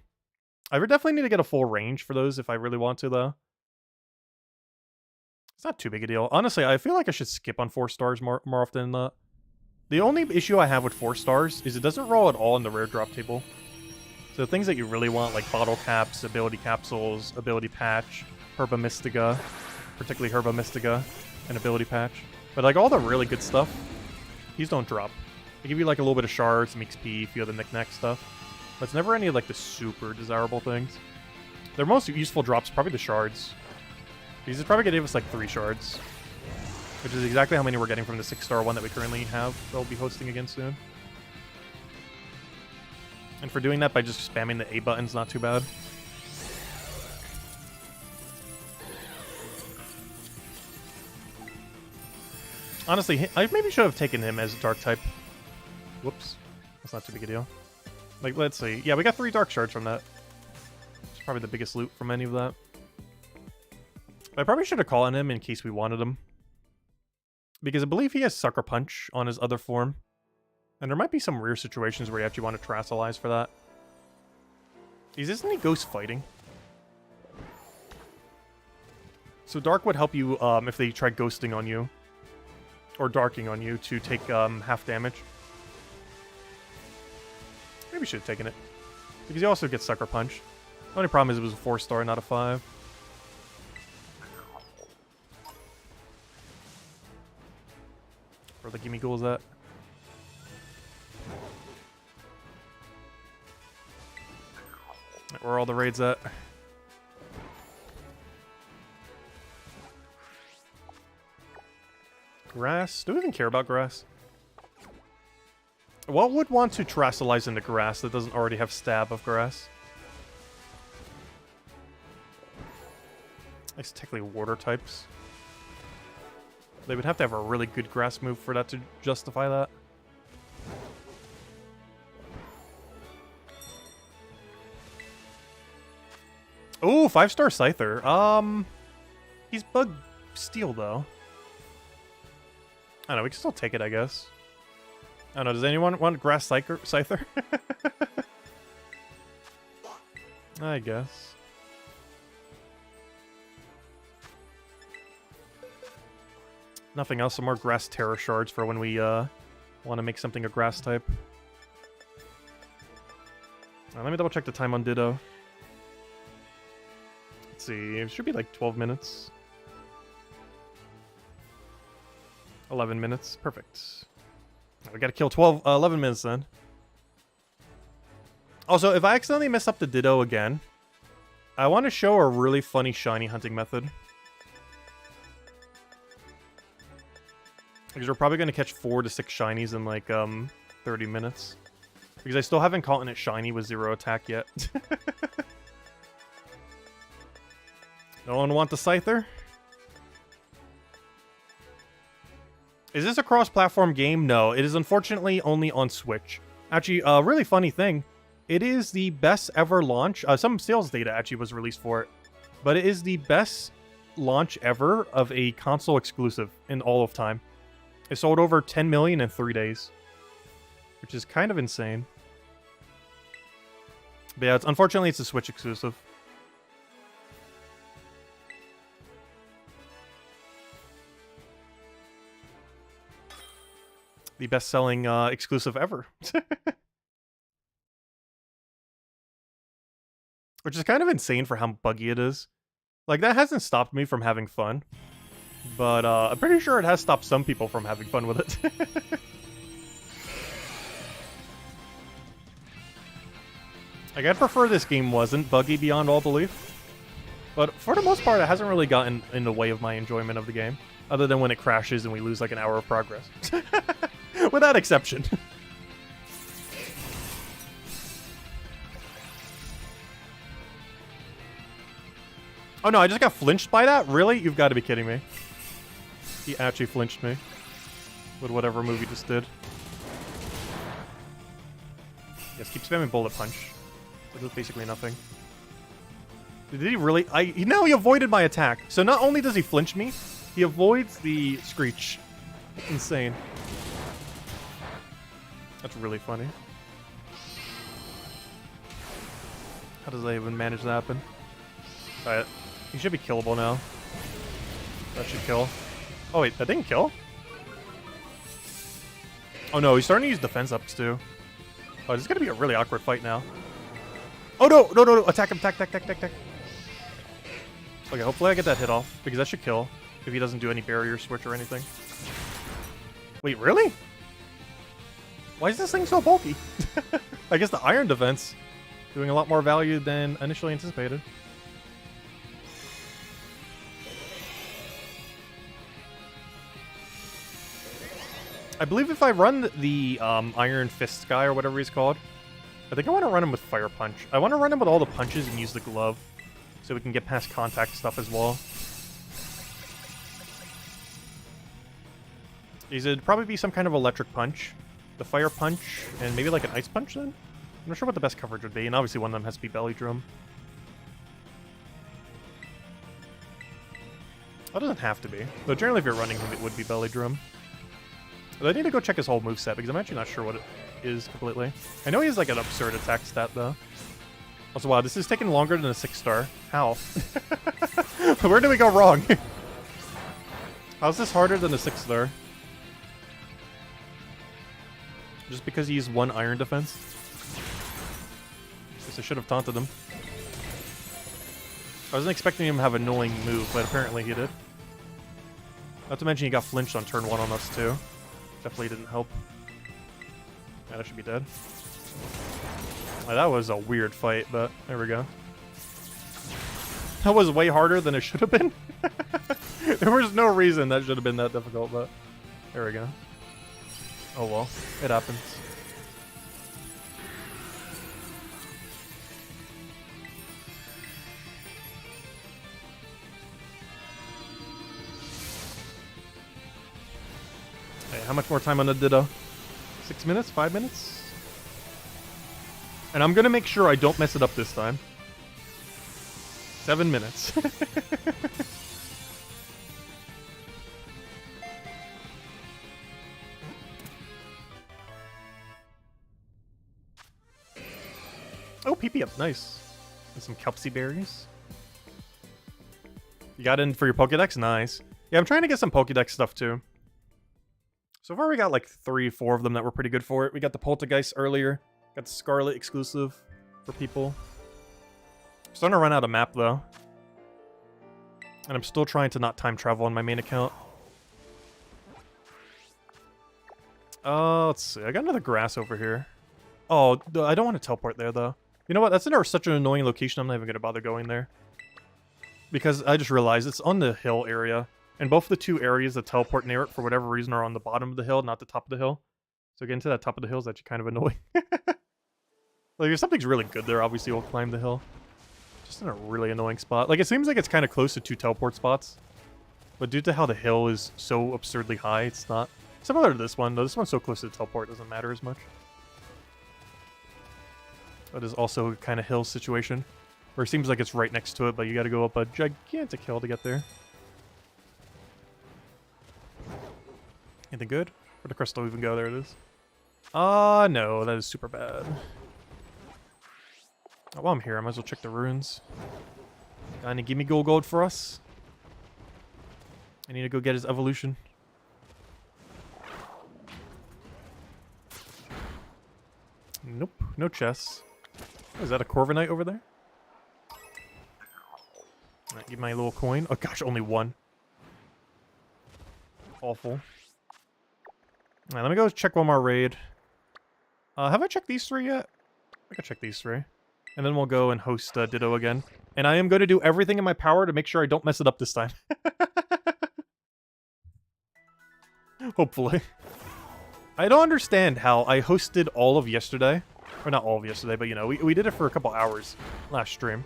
S1: I would definitely need to get a full range for those if I really want to, though. It's not too big a deal. Honestly, I feel like I should skip on 4 stars more often than that. The only issue I have with 4 stars is it doesn't roll at all in the rare drop table. So things that you really want, like bottle caps, ability capsules, ability patch, Herba Mystica, particularly Herba Mystica, and ability patch. But like all the really good stuff, these don't drop. They give you like a little bit of shards, some XP, a few other knick-knack stuff. But it's never any of like the super desirable things. Their most useful drops probably the shards. These is probably gonna give us like 3 shards. Which is exactly how many we're getting from the 6-star one that we currently have that we'll be hosting again soon. And for doing that by just spamming the A button's not too bad. Honestly, I maybe should have taken him as a dark type. Whoops. That's not too big a deal. Like, let's see. Yeah, we got 3 dark shards from that. It's probably the biggest loot from any of that. But I probably should have called on him in case we wanted him. Because I believe he has Sucker Punch on his other form. And there might be some rare situations where you actually want to Terrasilize for that. Isn't he ghost fighting? So Dark would help you if they try ghosting on you. Or darking on you to take half damage. Maybe should have taken it. Because he also gets Sucker Punch. The only problem is it was a 4-star, not a 5. Where the gimme goal is at? Where are all the raids at? Grass? Do we even care about grass? What would want to Terrasilize into grass that doesn't already have stab of grass? It's technically water types. They would have to have a really good grass move for that to justify that. Ooh, 5-star Scyther. He's Bug Steel, though. I don't know, we can still take it, I guess. I don't know, does anyone want Grass Scyther? I guess. Nothing else, some more Grass Terror Shards for when we want to make something a Grass type. Let me double check the time on Ditto. Let's see, it should be like 12 minutes. 11 minutes, perfect. We gotta kill 11 minutes then. Also, if I accidentally mess up the Ditto again, I want to show a really funny shiny hunting method. Because we're probably going to catch 4 to 6 shinies in like 30 minutes. Because I still haven't caught it shiny with 0 attack yet. No one want the Scyther? Is this a cross-platform game? No, it is unfortunately only on Switch. Actually, a really funny thing, it is the best ever launch. Some sales data actually was released for it. But it is the best launch ever of a console exclusive in all of time. It sold over 10 million in 3 days. Which is kind of insane. But yeah, unfortunately it's a Switch exclusive. The best-selling exclusive ever. Which is kind of insane for how buggy it is. Like, that hasn't stopped me from having fun. But I'm pretty sure it has stopped some people from having fun with it. Like, I'd prefer this game wasn't buggy beyond all belief. But for the most part, it hasn't really gotten in the way of my enjoyment of the game. Other than when it crashes and we lose like an hour of progress. With that exception. Oh no, I just got flinched by that? Really? You've got to be kidding me. He actually flinched me. With whatever move he just did. Yes, keep spamming Bullet Punch. That does basically nothing. Did he really? Now he avoided my attack. So not only does he flinch me, he avoids the Screech. That's insane. That's really funny. How does that even manage to happen? Alright. He should be killable now. That should kill. Oh wait, that didn't kill? Oh no, he's starting to use defense ups too. Oh, this is gonna be a really awkward fight now. Oh no, no, no, no, attack him, attack. Okay, hopefully I get that hit off, because that should kill, if he doesn't do any barrier switch or anything. Wait, really? Why is this thing so bulky? I guess the iron defense doing a lot more value than initially anticipated. I believe if I run the Iron Fist guy or whatever he's called, I think I want to run him with Fire Punch. I want to run him with all the punches and use the glove, so we can get past contact stuff as well. It'd probably be some kind of electric punch, the Fire Punch, and maybe like an Ice Punch then? I'm not sure what the best coverage would be, and obviously one of them has to be Belly Drum. That doesn't have to be, though generally if you're running him it would be Belly Drum. But I need to go check his whole moveset, because I'm actually not sure what it is completely. I know he has like an absurd attack stat, though. Also, wow, this is taking longer than a 6-star. How? Where did we go wrong? How's this harder than a 6-star? Just because he used one iron defense? Guess I should have taunted him. I wasn't expecting him to have a annoying move, but apparently he did. Not to mention he got flinched on turn 1 on us, too. Definitely didn't help. Yeah, that should be dead. Well, that was a weird fight, but there we go. That was way harder than it should have been. There was no reason that should have been that difficult, but there we go. Oh well, it happens. Hey, how much more time on the Ditto? 6 minutes? 5 minutes? And I'm gonna make sure I don't mess it up this time. 7 minutes. Oh, PP up, nice. And some Kelpsy berries. You got in for your Pokédex? Nice. Yeah, I'm trying to get some Pokédex stuff too. So far we got like 3, 4 of them that were pretty good for it. We got the Poltergeist earlier. Got the Scarlet exclusive for people. I'm starting to run out of map though. And I'm still trying to not time travel on my main account. Let's see. I got another grass over here. Oh, I don't want to teleport there though. You know what? That's such an annoying location. I'm not even going to bother going there. Because I just realized it's on the hill area. And both the two areas that teleport near it, for whatever reason, are on the bottom of the hill, not the top of the hill. So getting to that top of the hill is actually kind of annoying. Like, if something's really good there, obviously we'll climb the hill. Just in a really annoying spot. Like, it seems like it's kind of close to 2 teleport spots. But due to how the hill is so absurdly high, it's not. Similar to this one, though. This one's so close to the teleport, it doesn't matter as much. That is also a kind of hill situation. Where it seems like it's right next to it, but you gotta go up a gigantic hill to get there. Anything good? Where'd the crystal even go? There it is. No, that is super bad. Oh, while I'm here, I might as well check the runes. Kinda give me gold for us. I need to go get his evolution. Nope, no chests. Oh, is that a Corviknight over there? Alright, give my little coin. Oh gosh, only one. Awful. Alright, let me go check one more raid. Have I checked these three yet? I can check these three. And then we'll go and host Ditto again. And I am going to do everything in my power to make sure I don't mess it up this time. Hopefully. I don't understand how I hosted all of yesterday. Or not all of yesterday, but you know, we did it for a couple hours last stream.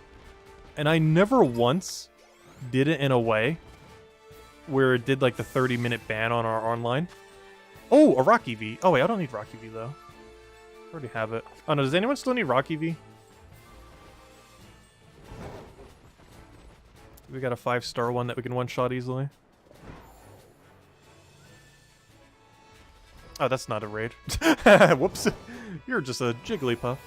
S1: And I never once did it in a way where it did like the 30-minute ban on our online. Oh, a Rock Eevee. Oh wait, I don't need Rock Eevee though. I already have it. Oh no, does anyone still need Rock Eevee? We got a 5-star one that we can one-shot easily. Oh, that's not a raid. Whoops. You're just a Jigglypuff.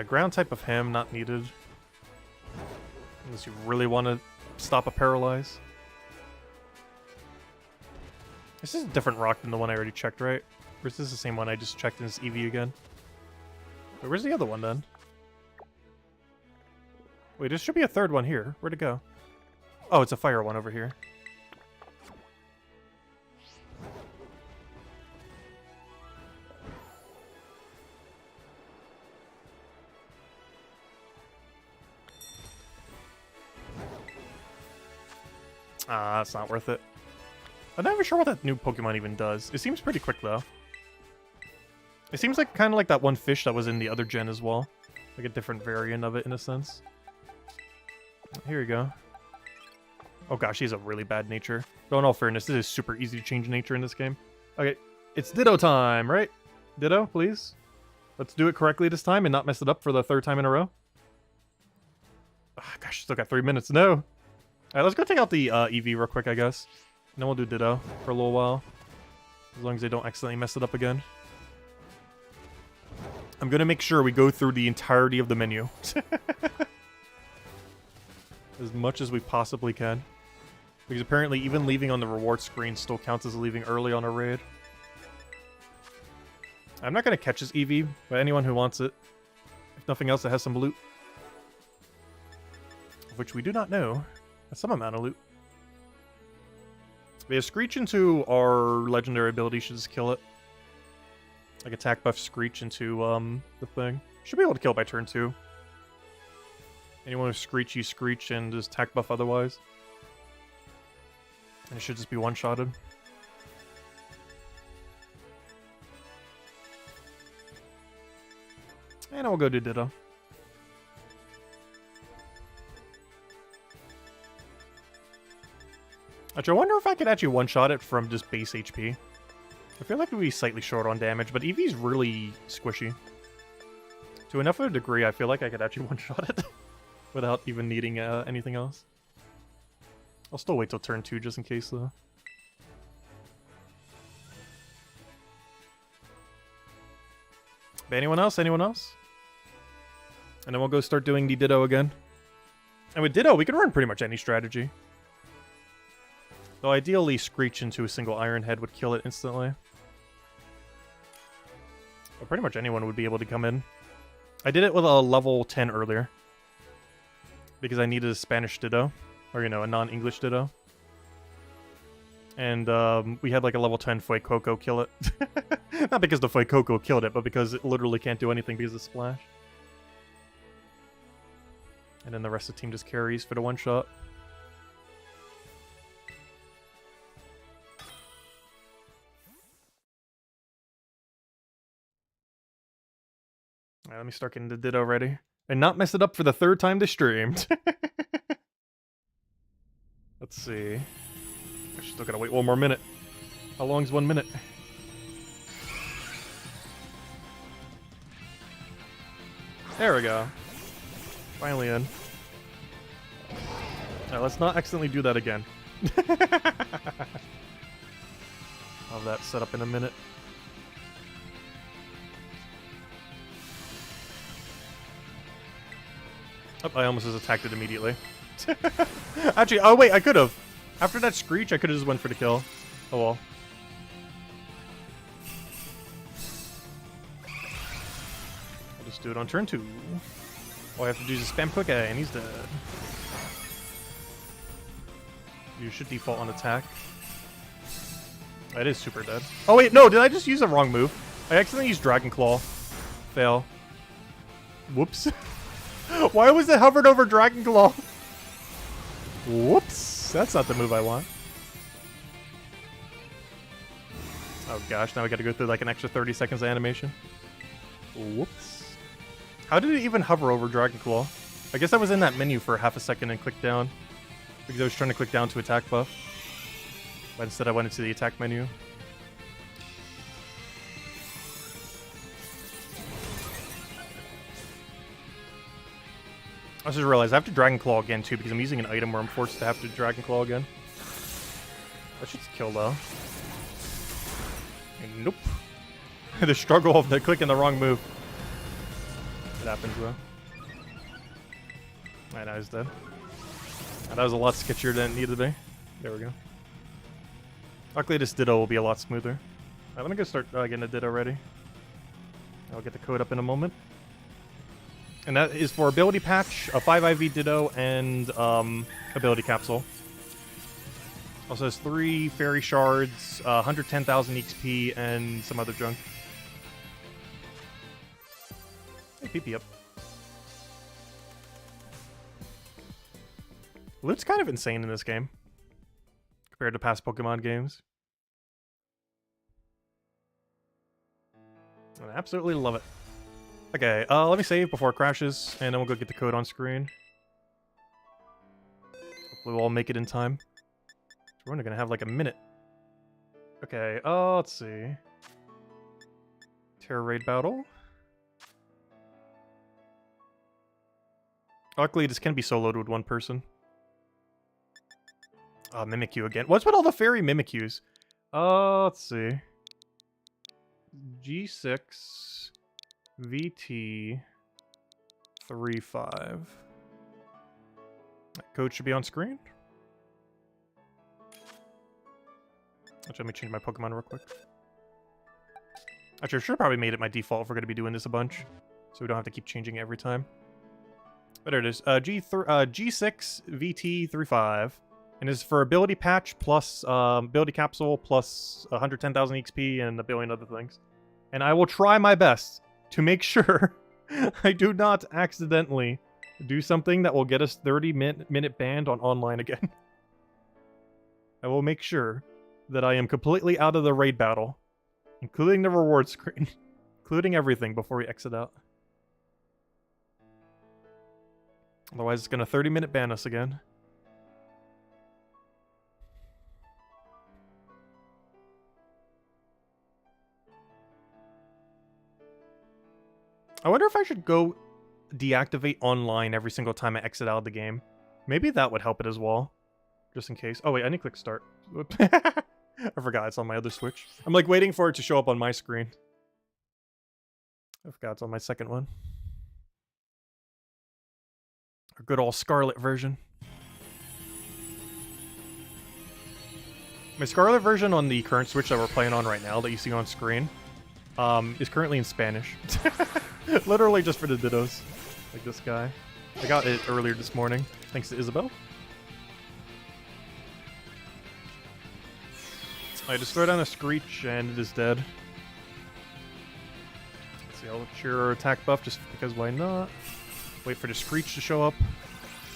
S1: Ground type of Ham, not needed. Unless you really want to stop a Paralyze. This is a different rock than the one I already checked, right? Or is this the same one I just checked in this Eevee again? Wait, where's the other one then? Wait, there should be a third one here. Where'd it go? Oh, it's a fire one over here. Ah, that's not worth it. I'm not even sure what that new Pokemon even does. It seems pretty quick, though. It seems like kind of like that one fish that was in the other gen as well. Like a different variant of it, in a sense. Here we go. Oh gosh, he has a really bad nature. Though in all fairness, this is super easy to change nature in this game. Okay, it's Ditto time, right? Ditto, please? Let's do it correctly this time and not mess it up for the 3rd time in a row. Oh, gosh, still got 3 minutes. No. Alright, let's go take out the Eevee real quick, I guess. And then we'll do Ditto for a little while. As long as they don't accidentally mess it up again. I'm gonna make sure we go through the entirety of the menu. As much as we possibly can. Because apparently even leaving on the reward screen still counts as leaving early on a raid. I'm not going to catch this Eevee, but anyone who wants it. If nothing else, it has some loot. Of which we do not know. Some amount of loot. But yeah, Screech into our legendary ability should just kill it. Like attack buff Screech into the thing. Should be able to kill it by turn 2. Anyone with Screech, you Screech and just attack buff otherwise. And it should just be one-shotted. And we'll go do Ditto. Actually, I wonder if I could actually one-shot it from just base HP. I feel like we'd be slightly short on damage, but Eevee's really squishy. To enough of a degree, I feel like I could actually one-shot it. Without even needing anything else. I'll still wait till turn 2 just in case, though. But anyone else? Anyone else? And then we'll go start doing the Ditto again. And with Ditto, we can run pretty much any strategy. Though ideally, Screech into a single Iron Head would kill it instantly. But pretty much anyone would be able to come in. I did it with a level 10 earlier. Because I needed a Spanish Ditto. Or, you know, a non-English Ditto. And we had like a level 10 Fuecoco kill it. Not because the Fuecoco killed it, but because it literally can't do anything because of Splash. And then the rest of the team just carries for the one-shot. Alright, let me start getting the Ditto ready. And not mess it up for the 3rd time this stream. Let's see. I still gotta wait one more minute. How long's 1 minute? There we go. Finally in. Now let's not accidentally do that again. I'll have that set up in a minute. Oh, I almost just attacked it immediately. Actually, oh wait, I could have. After that screech, I could have just went for the kill. Oh well. I'll just do it on turn 2. All I have to do is spam quick A, and he's dead. You should default on attack. It is super dead. Oh wait, no, did I just use the wrong move? I accidentally used Dragon Claw. Fail. Whoops. Why was it hovered over Dragon Claw? Whoops. That's not the move I want. Oh gosh, now we gotta go through like an extra 30 seconds of animation. Whoops. How did it even hover over Dragon Claw? I guess I was in that menu for half a second and clicked down. Because I was trying to click down to attack buff. But instead I went into the attack menu. I just realized I have to Dragon Claw again too because I'm using an item where I'm forced to have to Dragon Claw again. That should kill though. And nope. The struggle of the clicking the wrong move. It happens though. Alright, now he's dead. That was a lot sketchier than it needed to be. There we go. Luckily this Ditto will be a lot smoother. Alright, let me go start getting a Ditto ready. I'll get the code up in a moment. And that is for ability patch, a 5 IV Ditto, and ability capsule. Also has 3 fairy shards, 110,000 XP, and some other junk. Hey, PP up. Loot's kind of insane in this game compared to past Pokemon games. I absolutely love it. Okay, let me save before it crashes, and then we'll go get the code on screen. Hopefully we'll all make it in time. We're only gonna have like a minute. Okay, let's see. Terra Raid Battle. Luckily, this can be soloed with one person. Mimikyu again. What's with all the fairy Mimikyus? Let's see. G6 VT 35. That code should be on screen. Actually, let me change my Pokemon real quick. Actually, I should have probably made it my default if we're going to be doing this a bunch, so we don't have to keep changing it every time. But there it is. G6 VT 35. And this is for ability patch plus ability capsule plus 110,000 XP and a billion other things. And I will try my best to make sure I do not accidentally do something that will get us 30-minute banned on online again. I will make sure that I am completely out of the raid battle, including the reward screen, including everything before we exit out. Otherwise, it's going to 30-minute ban us again. I wonder if I should go deactivate online every single time I exit out of the game. Maybe that would help it as well. Just in case. Oh wait, I need to click start. I forgot it's on my other Switch. I'm like waiting for it to show up on my screen. I forgot it's on my second one. Our good old Scarlet version. My Scarlet version on the current Switch that we're playing on right now that you see on screen is currently in Spanish. Literally just for the Dittos. Like this guy. I got it earlier this morning, thanks to Isabel. I just throw down a Screech and it is dead. Let's see, I'll let your attack buff just because why not? Wait for the Screech to show up.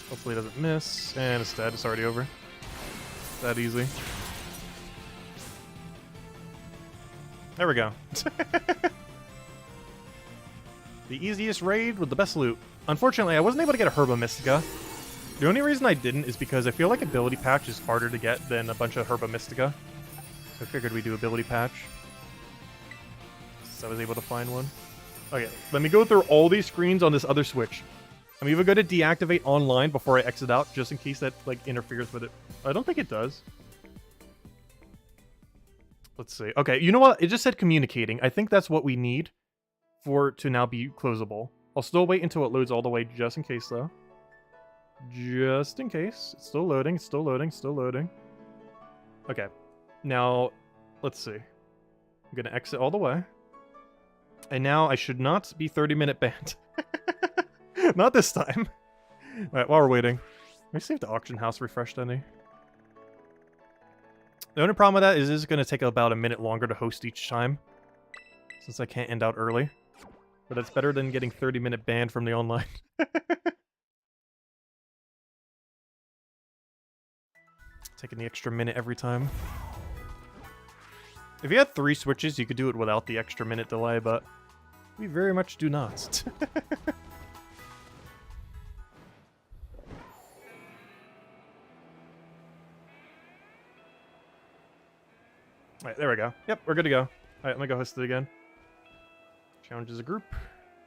S1: Hopefully it doesn't miss. And it's dead, it's already over. That easy. There we go. The easiest raid with the best loot. Unfortunately, I wasn't able to get a Herba Mystica. The only reason I didn't is because I feel like ability patch is harder to get than a bunch of Herba Mystica. So I figured we'd do ability patch. So I was able to find one. Okay, let me go through all these screens on this other Switch. I'm even going to deactivate online before I exit out, just in case that like interferes with it. I don't think it does. Let's see. Okay, you know what? It just said communicating. I think that's what we need for it to now be closable. I'll still wait until it loads all the way just in case, though. Just in case. It's still loading, it's still loading, still loading. Okay. Now, let's see. I'm going to exit all the way. And now I should not be 30-minute banned. Not this time. Alright, while we're waiting. Let me see if the auction house refreshed any. The only problem with that is it's going to take about a minute longer to host each time. Since I can't end out early. But it's better than getting 30-minute banned from the online. Taking the extra minute every time. If you had 3 switches, you could do it without the extra minute delay, but we very much do not. Alright, there we go. Yep, we're good to go. Alright, let me go host it again. Challenges a group.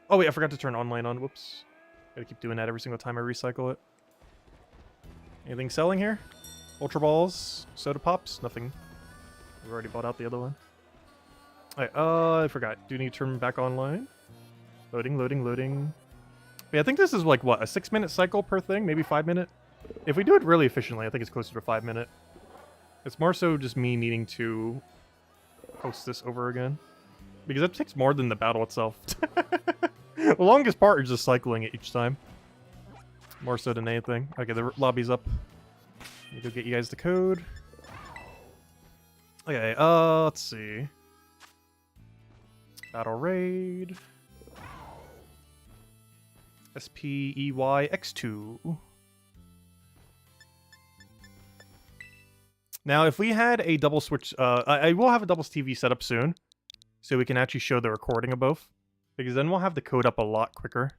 S1: Oh wait, I forgot to turn online on. Whoops. Gotta keep doing that every single time I recycle it. Anything selling here? Ultra Balls? Soda Pops? Nothing. We've already bought out the other one. Alright, I forgot. Do need to turn back online? Loading, loading, loading. Yeah, I think this is like, what, a 6-minute cycle per thing? Maybe 5-minute? If we do it really efficiently, I think it's closer to 5-minute. It's more so just me needing to host this over again. Because it takes more than the battle itself. The longest part is just cycling it each time. More so than anything. Okay, the lobby's up. Let me go get you guys the code. Okay, let's see. Battle Raid. SPEYX2. Now, if we had a double switch, I will have a doubles TV set up soon, so we can actually show the recording of both, because then we'll have the code up a lot quicker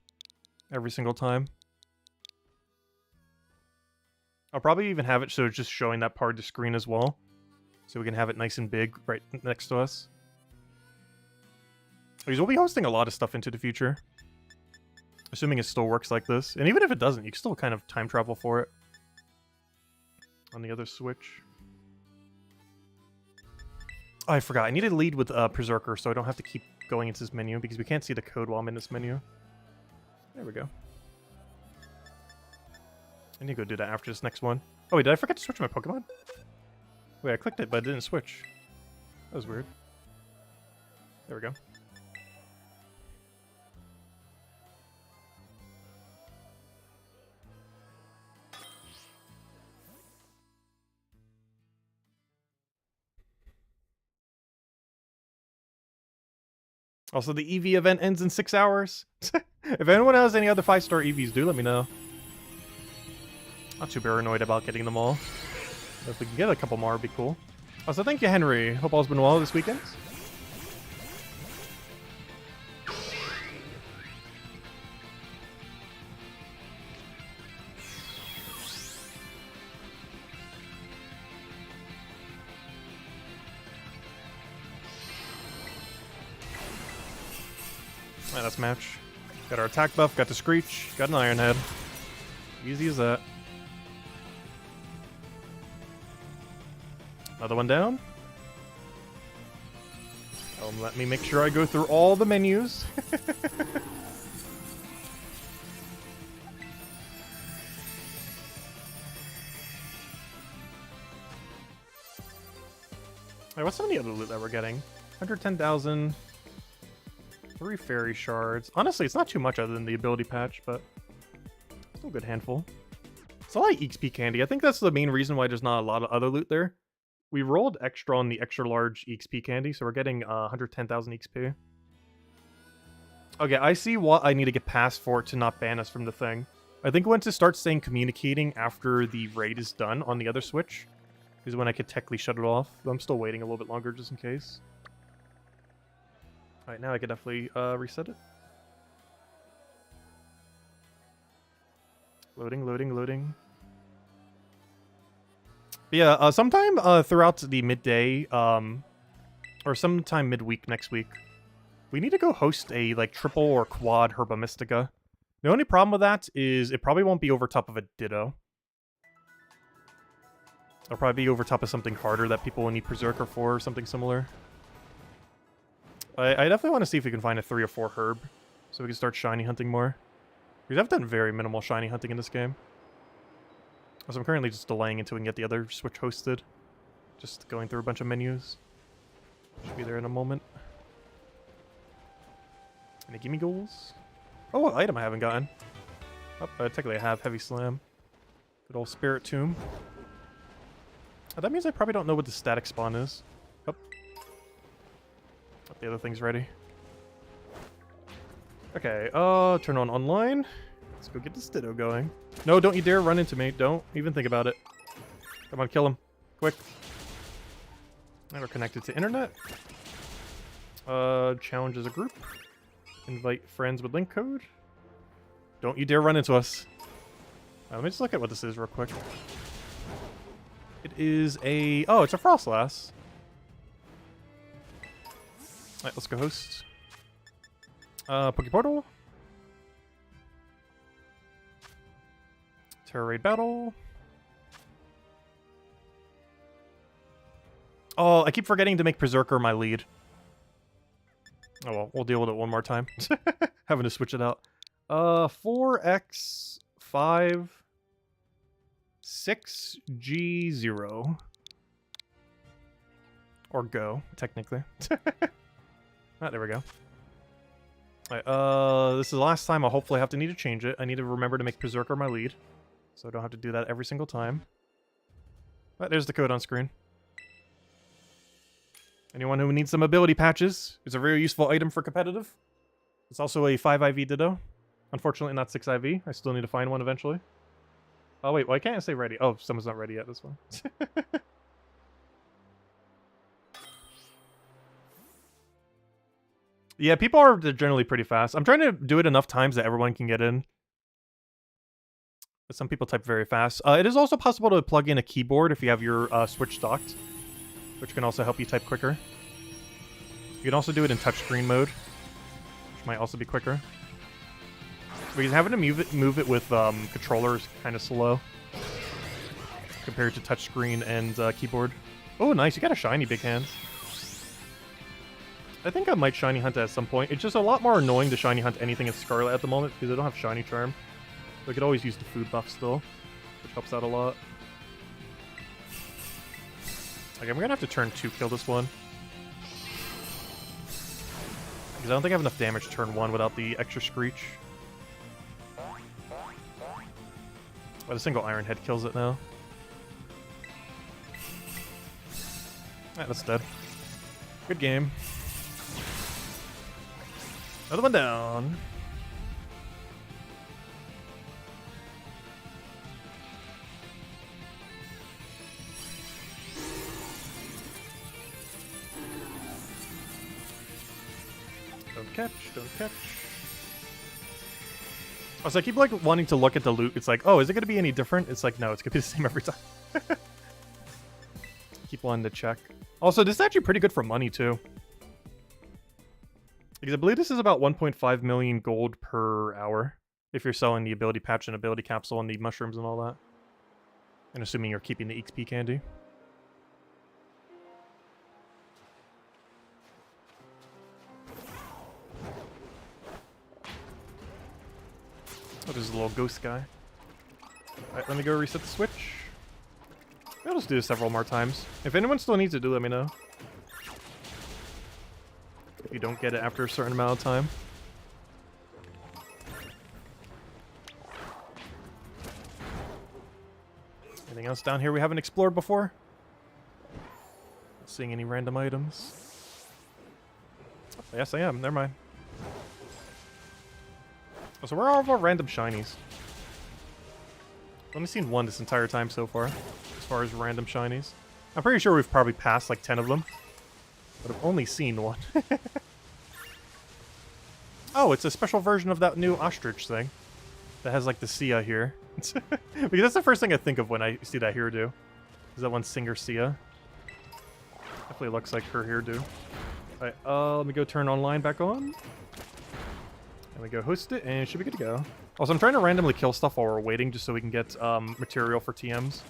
S1: every single time. I'll probably even have it so it's just showing that part of the screen as well, so we can have it nice and big right next to us. Because we'll be hosting a lot of stuff into the future, assuming it still works like this. And even if it doesn't, you can still kind of time travel for it on the other Switch. Oh, I forgot. I need to lead with Berserker so I don't have to keep going into this menu because we can't see the code while I'm in this menu. There we go. I need to go do that after this next one. Oh wait, did I forget to switch my Pokemon? Wait, I clicked it, but it didn't switch. That was weird. There we go. Also, the Eevee event ends in 6 hours. If anyone has any other 5-star Eevees, do let me know. Not too paranoid about getting them all. But if we can get a couple more, it'd be cool. Also, thank you, Henry. Hope all's been well this weekend. Alright, that's match. Got our attack buff, got the Screech, got an Iron Head. Easy as that. Another one down. Let me make sure I go through all the menus. Alright, what's some of the other loot that we're getting? 110,000. 3 fairy shards. Honestly, it's not too much other than the ability patch, but still a good handful. It's a lot of XP candy. I think that's the main reason why there's not a lot of other loot there. We rolled extra on the extra large XP candy, so we're getting 110,000 XP. Okay, I see what I need to get past for it to not ban us from the thing. I think once it starts saying communicating after the raid is done on the other Switch is when I could technically shut it off. But I'm still waiting a little bit longer just in case. Alright, now I can definitely reset it. Loading, loading, loading. But yeah, sometime throughout the midday, or sometime midweek next week, we need to go host a like triple or quad Herba Mystica. The only problem with that is it probably won't be over top of a Ditto. I'll probably be over top of something harder that people will need Berserker for, or something similar. I definitely want to see if we can find a 3 or 4 herb, so we can start shiny hunting more. Because I've done very minimal shiny hunting in this game. So I'm currently just delaying until we can get the other Switch hosted. Just going through a bunch of menus. Should be there in a moment. Any gimme goals? Oh, what item I haven't gotten? Oh, technically I have Heavy Slam. Good old Spirit Tomb. Oh, that means I probably don't know what the static spawn is. Oh. The other thing's ready. Okay, turn on online. Let's go get this Ditto going. No, don't you dare run into me. Don't even think about it. Come on, kill him. Quick. And we're connected to internet. Challenge as a group. Invite friends with link code. Don't you dare run into us. Let me just look at what this is real quick. It is a... Oh, it's a Frostlass. Alright, let's go host. Pokeportal. Terra Raid Battle. Oh, I keep forgetting to make Berserker my lead. Oh well, we'll deal with it one more time. Having to switch it out. 4x 5 6G0. Or go, technically. Ah, there we go. Alright, this is the last time I'll hopefully have to need to change it. I need to remember to make Berserker my lead. So I don't have to do that every single time. But there's the code on screen. Anyone who needs some ability patches, it's a very useful item for competitive. It's also a 5 IV Ditto. Unfortunately not 6 IV. I still need to find one eventually. Oh wait, why can't I say ready? Oh, someone's not ready yet, this one. Yeah, people are generally pretty fast. I'm trying to do it enough times that everyone can get in. But some people type very fast. It is also possible to plug in a keyboard if you have your Switch docked, which can also help you type quicker. You can also do it in touchscreen mode, which might also be quicker. Because having to move it with controller is kind of slow compared to touchscreen and keyboard. Oh, nice! You got a shiny Big Hands. I think I might shiny hunt it at some point. It's just a lot more annoying to shiny hunt anything in Scarlet at the moment because I don't have shiny charm. So I could always use the food buff still, which helps out a lot. Okay, I'm gonna have to turn 2 kill this one. Because I don't think I have enough damage to turn 1 without the extra Screech. But a single Iron Head kills it now. Alright, that's dead. Good game. Another one down. Don't catch, don't catch. Oh, so I keep like wanting to look at the loot. It's like, oh, is it going to be any different? It's like, no, it's going to be the same every time. Keep wanting to check. Also, this is actually pretty good for money too. Because I believe this is about 1.5 million gold per hour if you're selling the ability patch and ability capsule and the mushrooms and all that. And assuming you're keeping the XP candy. Oh, there's a little ghost guy. Alright, let me go reset the switch. I'll just do this several more times. If anyone still needs to do, let me know. If you don't get it after a certain amount of time. Anything else down here we haven't explored before? Not seeing any random items. Oh, yes, I am. Never mind. Oh, so where are all our random shinies? I've only seen one this entire time so far, as far as random shinies. I'm pretty sure we've probably passed like 10 of them. But I've only seen one. Oh, it's a special version of that new ostrich thing. That has like the Sia here. Because that's the first thing I think of when I see that hairdo. Is that one Singer Sia? Definitely looks like her hairdo. Alright, let me go turn online back on. And we go host it, and it should be good to go. Also, I'm trying to randomly kill stuff while we're waiting, just so we can get material for TMs.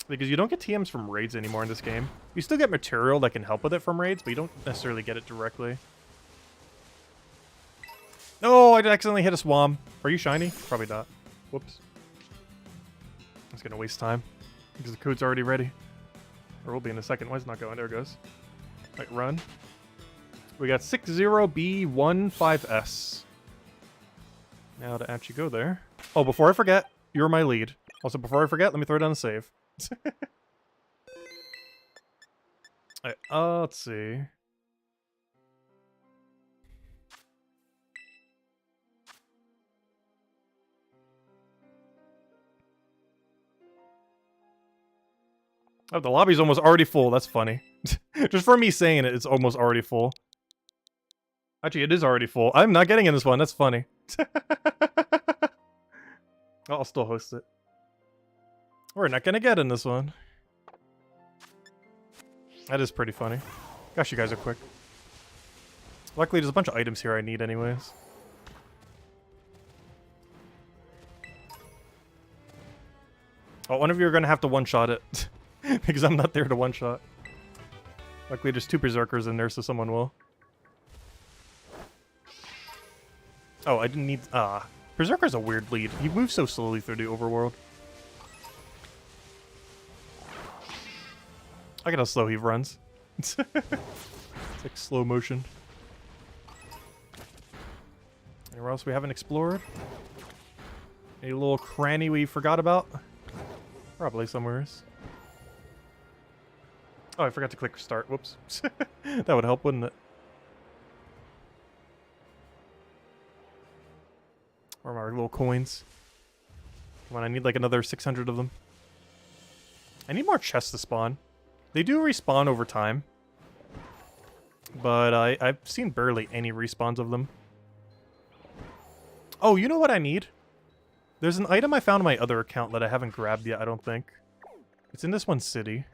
S1: Because you don't get TMs from raids anymore in this game. You still get material that can help with it from raids, but you don't necessarily get it directly. No, I accidentally hit a swamp. Are you shiny? Probably not. Whoops. It's gonna waste time. Because the code's already ready. Or will be in a second. Why is it not going? There it goes. Right, run. We got 60B15S. Now to actually go there. Oh, before I forget, you're my lead. Also, before I forget, let me throw down a save. Alright, let's see. Oh, the lobby's almost already full. That's funny. Just for me saying it, it's almost already full. Actually, it is already full. I'm not getting in this one. That's funny. I'll still host it. We're not gonna get in this one. That is pretty funny. Gosh, you guys are quick. Luckily, there's a bunch of items here I need anyways. Oh, one of you are gonna have to one-shot it. Because I'm not there to one-shot. Luckily, there's 2 Berserkers in there, so someone will. Oh, I didn't need... Berserker's a weird lead. He moves so slowly through the overworld. Look at how slow he runs. It's like slow motion. Anywhere else we haven't explored? Any little cranny we forgot about? Probably somewhere. Oh, I forgot to click start. Whoops. That would help, wouldn't it? Or our little coins. Come on, I need like another 600 of them. I need more chests to spawn. They do respawn over time. But I've seen barely any respawns of them. Oh, you know what I need? There's an item I found on my other account that I haven't grabbed yet, I don't think. It's in this one city.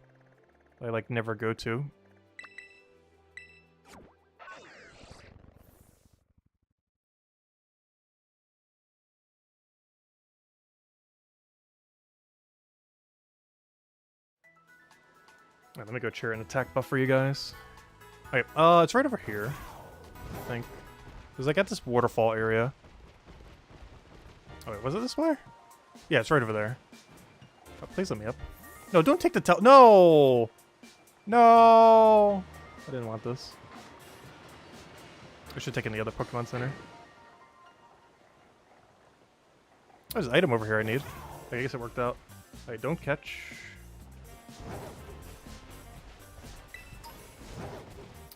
S1: I like never go to. Alright, let me go chair an attack buff for you guys. Alright, it's right over here. I think. Because I got this waterfall area. Oh wait, was it this way? Yeah, it's right over there. Oh, please let me up. No, don't take the No! No! I didn't want this. I should have taken the other Pokemon Center. There's an item over here I need. I guess it worked out. Alright, don't catch.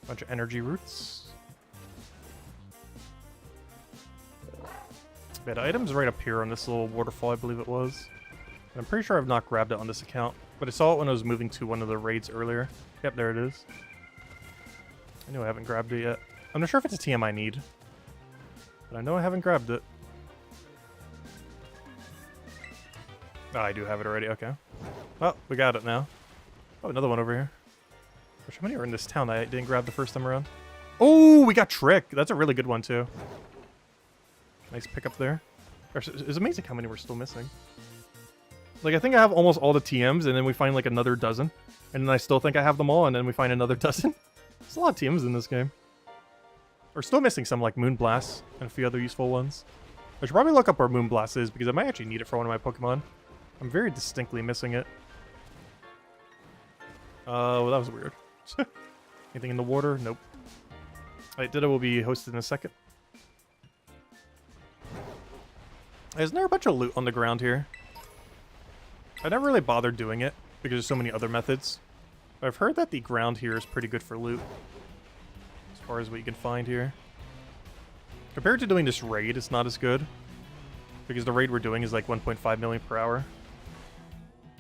S1: Bunch of energy roots. Yeah, the item's right up here on this little waterfall, I believe it was. And I'm pretty sure I've not grabbed it on this account, but I saw it when I was moving to one of the raids earlier. Yep, there it is. I know I haven't grabbed it yet. I'm not sure if it's a TM I need, but I know I haven't grabbed it. Oh, I do have it already, okay. Well, we got it now. Oh, another one over here. How many are in this town that I didn't grab the first time around? Oh, we got Trick. That's a really good one, too. Nice pickup there. It's amazing how many we're still missing. Like, I think I have almost all the TMs, and then we find, like, another dozen. And then I still think I have them all, and then we find another dozen. There's a lot of TMs in this game. We're still missing some, like, Moonblast and a few other useful ones. I should probably look up where Moonblast is, because I might actually need it for one of my Pokemon. I'm very distinctly missing it. Well, that was weird. Anything in the water? Nope. Alright, Ditto will be hosted in a second. Isn't there a bunch of loot on the ground here? I never really bothered doing it, because there's so many other methods. But I've heard that the ground here is pretty good for loot. As far as what you can find here. Compared to doing this raid, it's not as good. Because the raid we're doing is like 1.5 million per hour.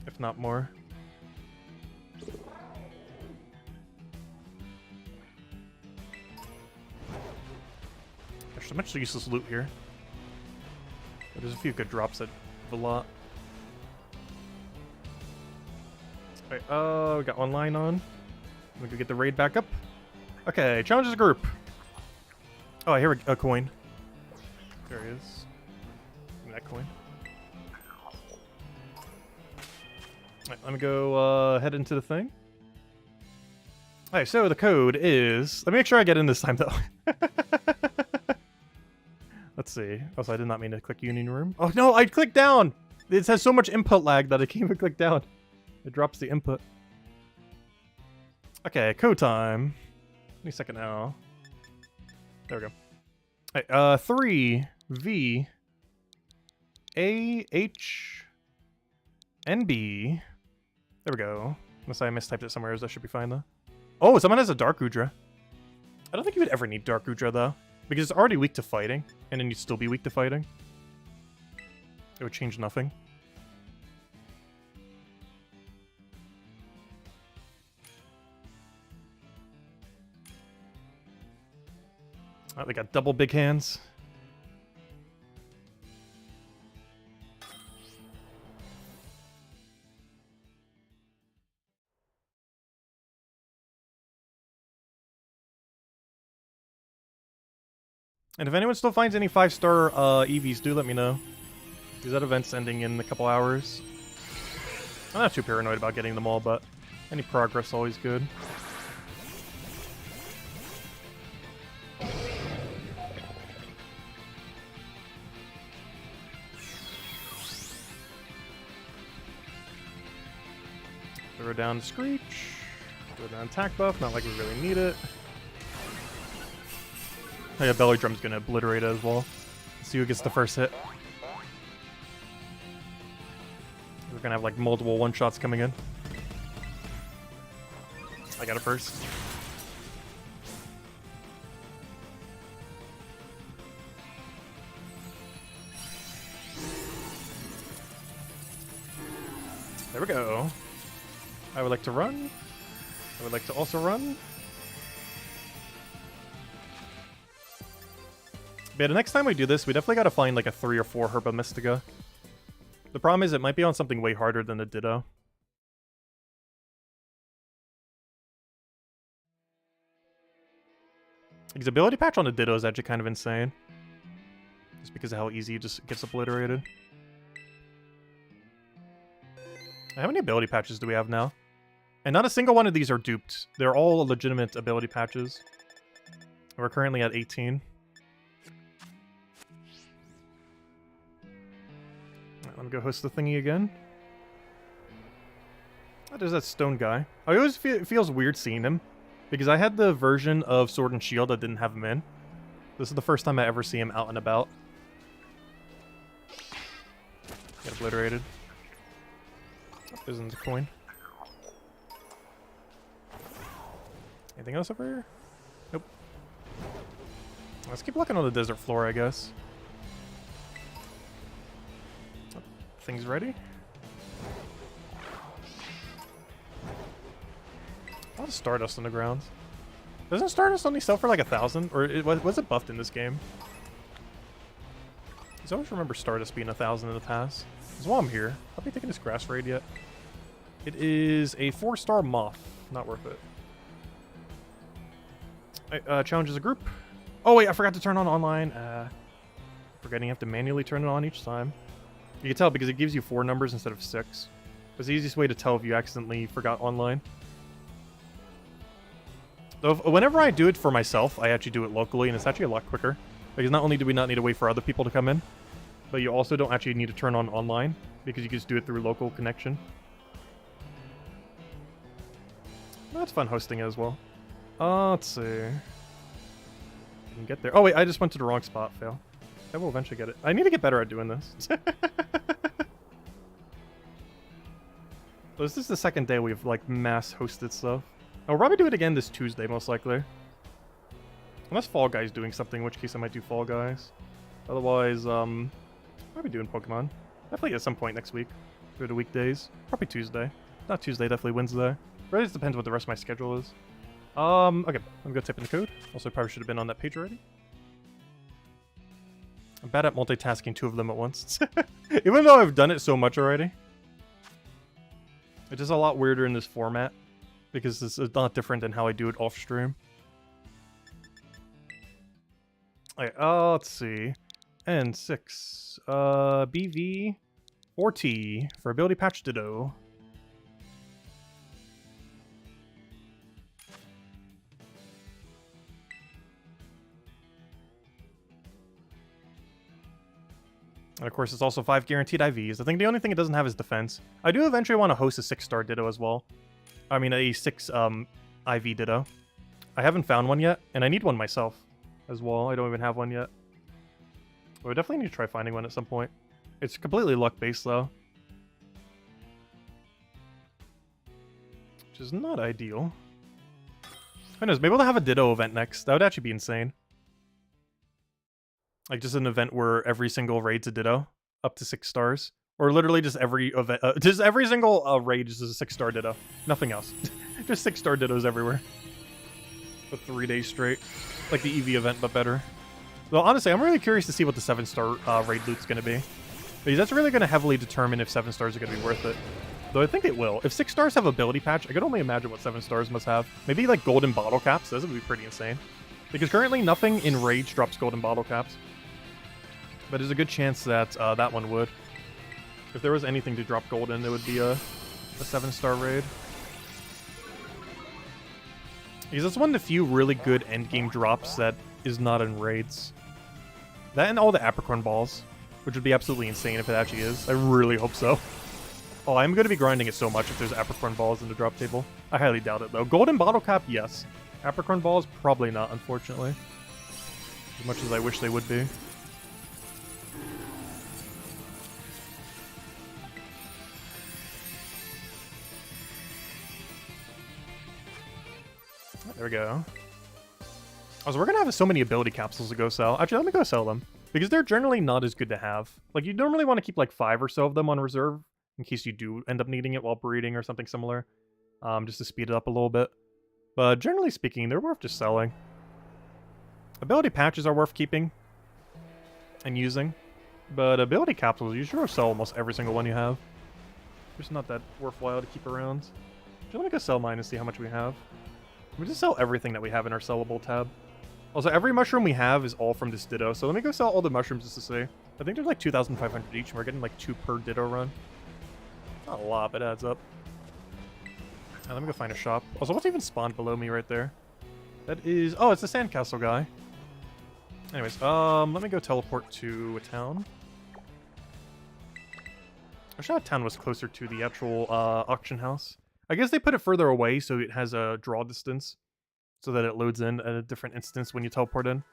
S1: If not more. There's so much useless loot here. But there's a few good drops that have a lot. Alright, we got one line on. We can get the raid back up. Okay, challenges group. Oh, I hear a coin. There he is. Give me that coin. Alright, let me go head into the thing. Alright, so the code is... Let me make sure I get in this time, though. Let's see. Also, I did not mean to click Union Room. Oh, no, I clicked down! It has so much input lag that I can't even click down. It drops the input. Okay, code time. Give me a second now. There we go. Alright, 3 V A H N B. There we go. Unless I mistyped it somewhere, that should be fine though. Oh, someone has a Dark Goodra. I don't think you would ever need Dark Goodra though, because it's already weak to fighting, and then you'd still be weak to fighting. It would change nothing. Oh, they got double big hands. And if anyone still finds any 5-star Eevees, do let me know. Because that event's ending in a couple hours. I'm not too paranoid about getting them all, but any progress is always good. Throw down Screech. Throw down attack buff, not like we really need it. Oh yeah, Belly Drum's gonna obliterate it as well. Let's see who gets the first hit. We're gonna have like multiple one-shots coming in. I got it first. There we go. I would like to run. I would like to also run. But yeah, the next time we do this, we definitely gotta find like a 3 or 4 Herba Mystica. The problem is it might be on something way harder than the Ditto. Because ability patch on the Ditto is actually kind of insane. Just because of how easy it just gets obliterated. How many ability patches do we have now? And not a single one of these are duped. They're all legitimate ability patches. We're currently at 18. Let me go host the thingy again. Oh, there's that stone guy. I always feel it feels weird seeing him, because I had the version of Sword and Shield that didn't have him in. This is the first time I ever see him out and about. Get obliterated. Oh, there's a coin. Anything else over here? Nope. Let's keep looking on the desert floor, I guess. Things ready? A lot of Stardust on the ground. Doesn't Stardust only sell for like 1,000? Or was it buffed in this game? I always remember Stardust being 1,000 in the past. So while I'm here, have we taken this grass raid yet? It is a 4-star moth. Not worth it. Challenges a group. Oh wait, I forgot to turn on online. Forgetting you have to manually turn it on each time. You can tell because it gives you 4 numbers instead of 6. It's the easiest way to tell if you accidentally forgot online. So whenever I do it for myself, I actually do it locally, and it's actually a lot quicker. Because not only do we not need to wait for other people to come in, but you also don't actually need to turn on online, because you can just do it through local connection. That's fun hosting as well. Let's see. I can get there. Oh wait, I just went to the wrong spot, fail. I will eventually get it. I need to get better at doing this. So this is the second day we've like mass hosted stuff. I'll probably do it again this Tuesday, most likely. Unless Fall Guy's doing something, in which case I might do Fall Guys. Otherwise, probably doing Pokemon. Definitely at some point next week. Through the weekdays. Probably Tuesday. Not Tuesday, definitely Wednesday. Really just depends what the rest of my schedule is. Okay, I'm gonna type in the code. Also, probably should have been on that page already. I'm bad at multitasking 2 of them at once. Even though I've done it so much already. It's just a lot weirder in this format. Because this is not different than how I do it off stream. Alright, let's see. N6. BV 4T for ability patch Ditto. And of course, it's also 5 guaranteed IVs. I think the only thing it doesn't have is defense. I do eventually want to host a 6-star Ditto as well. I mean, a 6 IV Ditto. I haven't found one yet, and I need one myself as well. I don't even have one yet. But we definitely need to try finding one at some point. It's completely luck-based, though. Which is not ideal. Who knows, maybe we'll have a Ditto event next. That would actually be insane. Like, just an event where every single raid's a Ditto, up to 6 stars. Or literally just every event, just every single raid is a 6-star Ditto. Nothing else. Just 6-star Dittos everywhere. For 3 days straight. Like the Eevee event, but better. Though, honestly, I'm really curious to see what the 7-star raid loot's going to be. Because that's really going to heavily determine if 7 stars are going to be worth it. Though I think it will. If 6 stars have ability patch, I could only imagine what 7 stars must have. Maybe like golden bottle caps. Those would be pretty insane. Because currently nothing in Rage drops golden bottle caps. But there's a good chance that that one would. If there was anything to drop golden, it would be a 7-star raid. Because it's one of the few really good endgame drops that is not in raids. That and all the Apricorn balls, which would be absolutely insane if it actually is. I really hope so. Oh, I'm going to be grinding it so much if there's Apricorn balls in the drop table. I highly doubt it, though. Golden bottle cap, yes. Apricorn balls, probably not, unfortunately. As much as I wish they would be. There we go. Also, we're going to have so many ability capsules to go sell. Actually, let me go sell them. Because they're generally not as good to have. Like, you normally want to keep like 5 or so of them on reserve. In case you do end up needing it while breeding or something similar. Just to speed it up a little bit. But generally speaking, they're worth just selling. Ability patches are worth keeping. And using. But ability capsules, you sure sell almost every single one you have. Just not that worthwhile to keep around. Just let me go sell mine and see how much we have. We just sell everything that we have in our sellable tab. Also, every mushroom we have is all from this Ditto, so let me go sell all the mushrooms just to see. I think there's like 2,500 each, and we're getting like 2 per Ditto run. Not a lot, but it adds up. Now, let me go find a shop. Also, what's even spawned below me right there? That is... Oh, it's the sandcastle guy. Anyways, let me go teleport to a town. I wish that town was closer to the actual auction house. I guess they put it further away so it has a draw distance. So that it loads in at a different instance when you teleport in.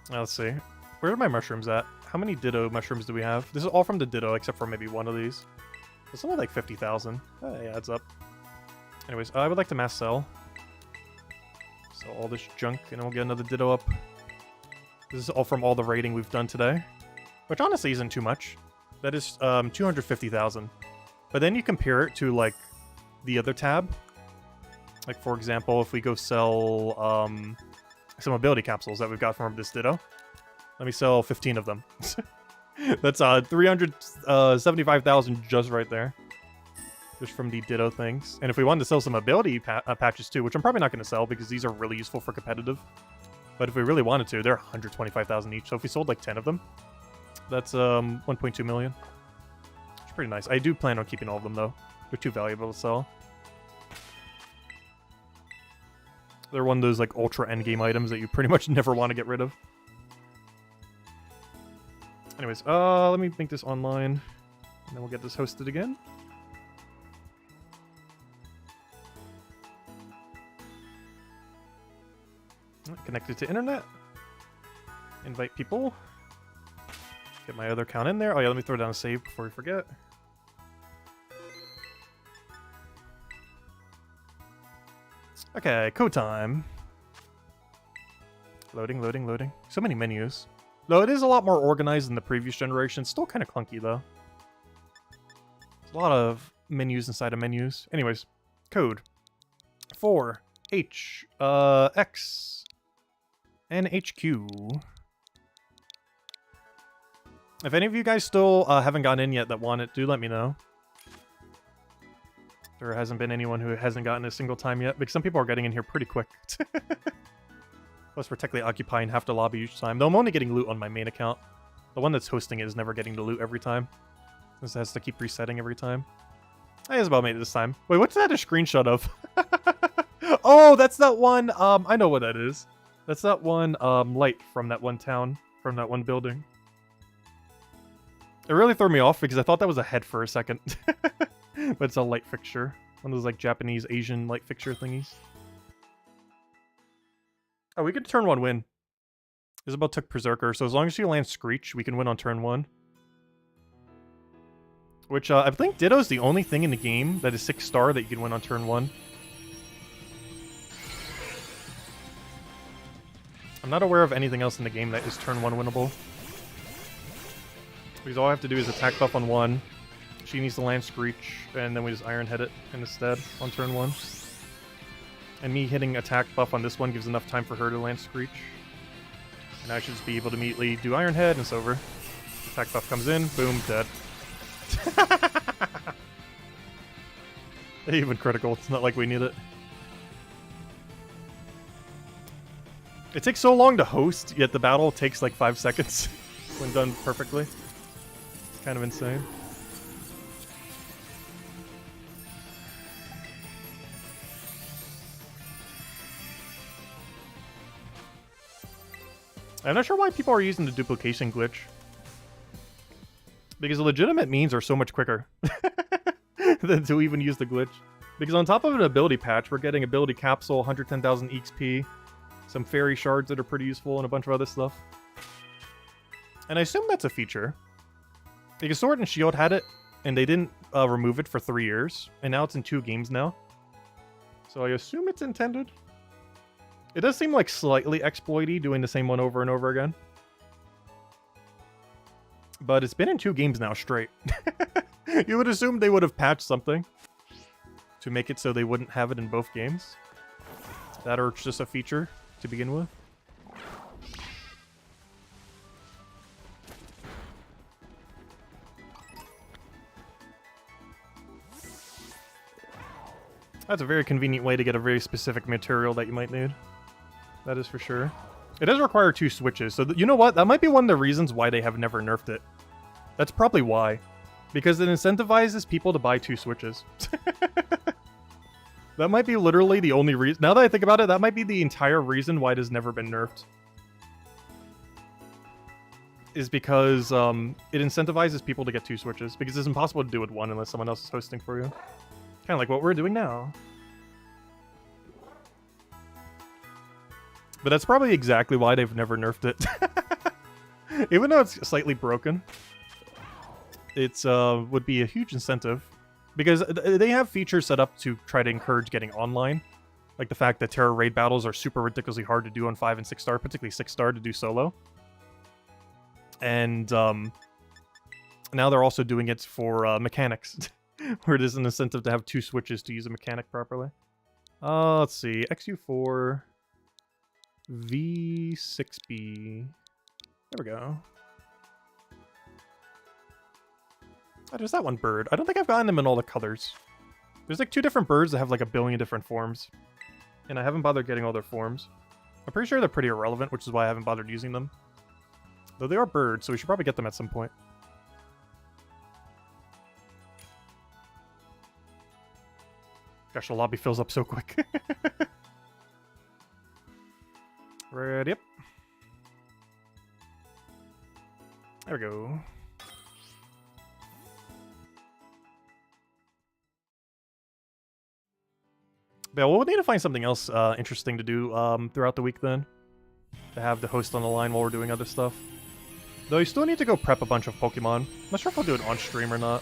S1: Now, let's see. Where are my mushrooms at? How many Ditto mushrooms do we have? This is all from the Ditto, except for maybe one of these. It's only like 50,000. That adds up. Anyways, I would like to mass sell. Sell all this junk, and then we'll get another Ditto up. This is all from all the raiding we've done today. Which honestly isn't too much. That is 250,000. But then you compare it to, like, the other tab. Like, for example, if we go sell some ability capsules that we've got from this Ditto. Let me sell 15 of them. That's 375,000 just right there. Just from the Ditto things. And if we wanted to sell some ability patches too, which I'm probably not going to sell because these are really useful for competitive. But if we really wanted to, they're 125,000 each. So if we sold like 10 of them, that's 1.2 million. It's pretty nice. I do plan on keeping all of them though. They're too valuable to sell. They're one of those like ultra endgame items that you pretty much never want to get rid of. Anyways, let me make this online, and then we'll get this hosted again. Connected to internet. Invite people. Get my other account in there. Oh yeah, let me throw down a save before we forget. Okay, code time. Loading, loading, loading. So many menus. Though it is a lot more organized than the previous generation. Still kind of clunky, though. There's a lot of menus inside of menus. Anyways, code 4H X NHQ. If any of you guys still haven't gotten in yet that want it, do let me know. There hasn't been anyone who hasn't gotten a single time yet, because some people are getting in here pretty quick. Plus, we're technically occupying half the lobby each time. Though I'm only getting loot on my main account. The one that's hosting it is never getting the loot every time. This has to keep resetting every time. I just about made it this time. Wait, what's that a screenshot of? Oh, that's that one. I know what that is. That's that one light from that one town, from that one building. It really threw me off because I thought that was a head for a second. But it's a light fixture. One of those like Japanese, Asian light fixture thingies. Oh, we could turn 1 win. Isabel took Berserker, so as long as she lands Screech, we can win on turn 1. Which, I think Ditto's the only thing in the game that is 6-star that you can win on turn 1. I'm not aware of anything else in the game that is turn 1 winnable. Because all I have to do is attack buff on 1. She needs to land Screech, and then we just Iron Head it instead on turn 1. And me hitting attack buff on this one gives enough time for her to land Screech. And I should just be able to immediately do Iron Head, and it's over. Attack buff comes in, boom, dead. Even critical, it's not like we need it. It takes so long to host, yet the battle takes like 5 seconds when done perfectly. It's kind of insane. I'm not sure why people are using the duplication glitch. Because the legitimate means are so much quicker than to even use the glitch. Because on top of an ability patch, we're getting ability capsule, 110,000 XP, some fairy shards that are pretty useful, and a bunch of other stuff. And I assume that's a feature. Because Sword and Shield had it, and they didn't remove it for 3 years, and now it's in 2 games now. So I assume it's intended. It does seem like slightly exploity, doing the same one over and over again. But it's been in 2 games now straight. You would assume they would have patched something to make it so they wouldn't have it in both games. That or it's just a feature to begin with. That's a very convenient way to get a very specific material that you might need. That is for sure. It does require 2 switches, so you know what? That might be one of the reasons why they have never nerfed it. That's probably why. Because it incentivizes people to buy 2 switches. That might be literally the only reason. Now that I think about it, that might be the entire reason why it has never been nerfed. Is because it incentivizes people to get 2 switches. Because it's impossible to do with 1 unless someone else is hosting for you. Kind of like what we're doing now. But that's probably exactly why they've never nerfed it. Even though it's slightly broken. It's would be a huge incentive. Because they have features set up to try to encourage getting online. Like the fact that Terror Raid battles are super ridiculously hard to do on 5 and 6-star, particularly 6-star to do solo. And now they're also doing it for mechanics. Where it is an incentive to have 2 switches to use a mechanic properly. Let's see. XU4... V6B. There we go. Oh, there's that one bird. I don't think I've gotten them in all the colors. There's like 2 different birds that have like a billion different forms. And I haven't bothered getting all their forms. I'm pretty sure they're pretty irrelevant, which is why I haven't bothered using them. Though they are birds, so we should probably get them at some point. Gosh, the lobby fills up so quick. Ready up. There we go. But we'll need to find something else interesting to do throughout the week then. To have the host on the line while we're doing other stuff. Though you still need to go prep a bunch of Pokemon. I'm not sure if I'll do it on stream or not.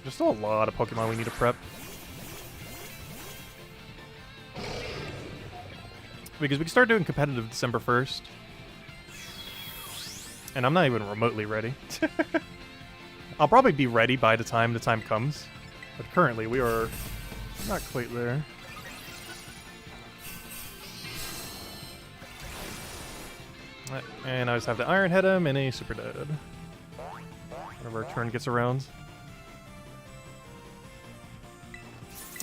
S1: There's still a lot of Pokemon we need to prep. Because we can start doing competitive December 1st. And I'm not even remotely ready. I'll probably be ready by the time comes. But currently we are not quite there. And I just have to Iron Head him and a super dead. Whenever our turn gets around.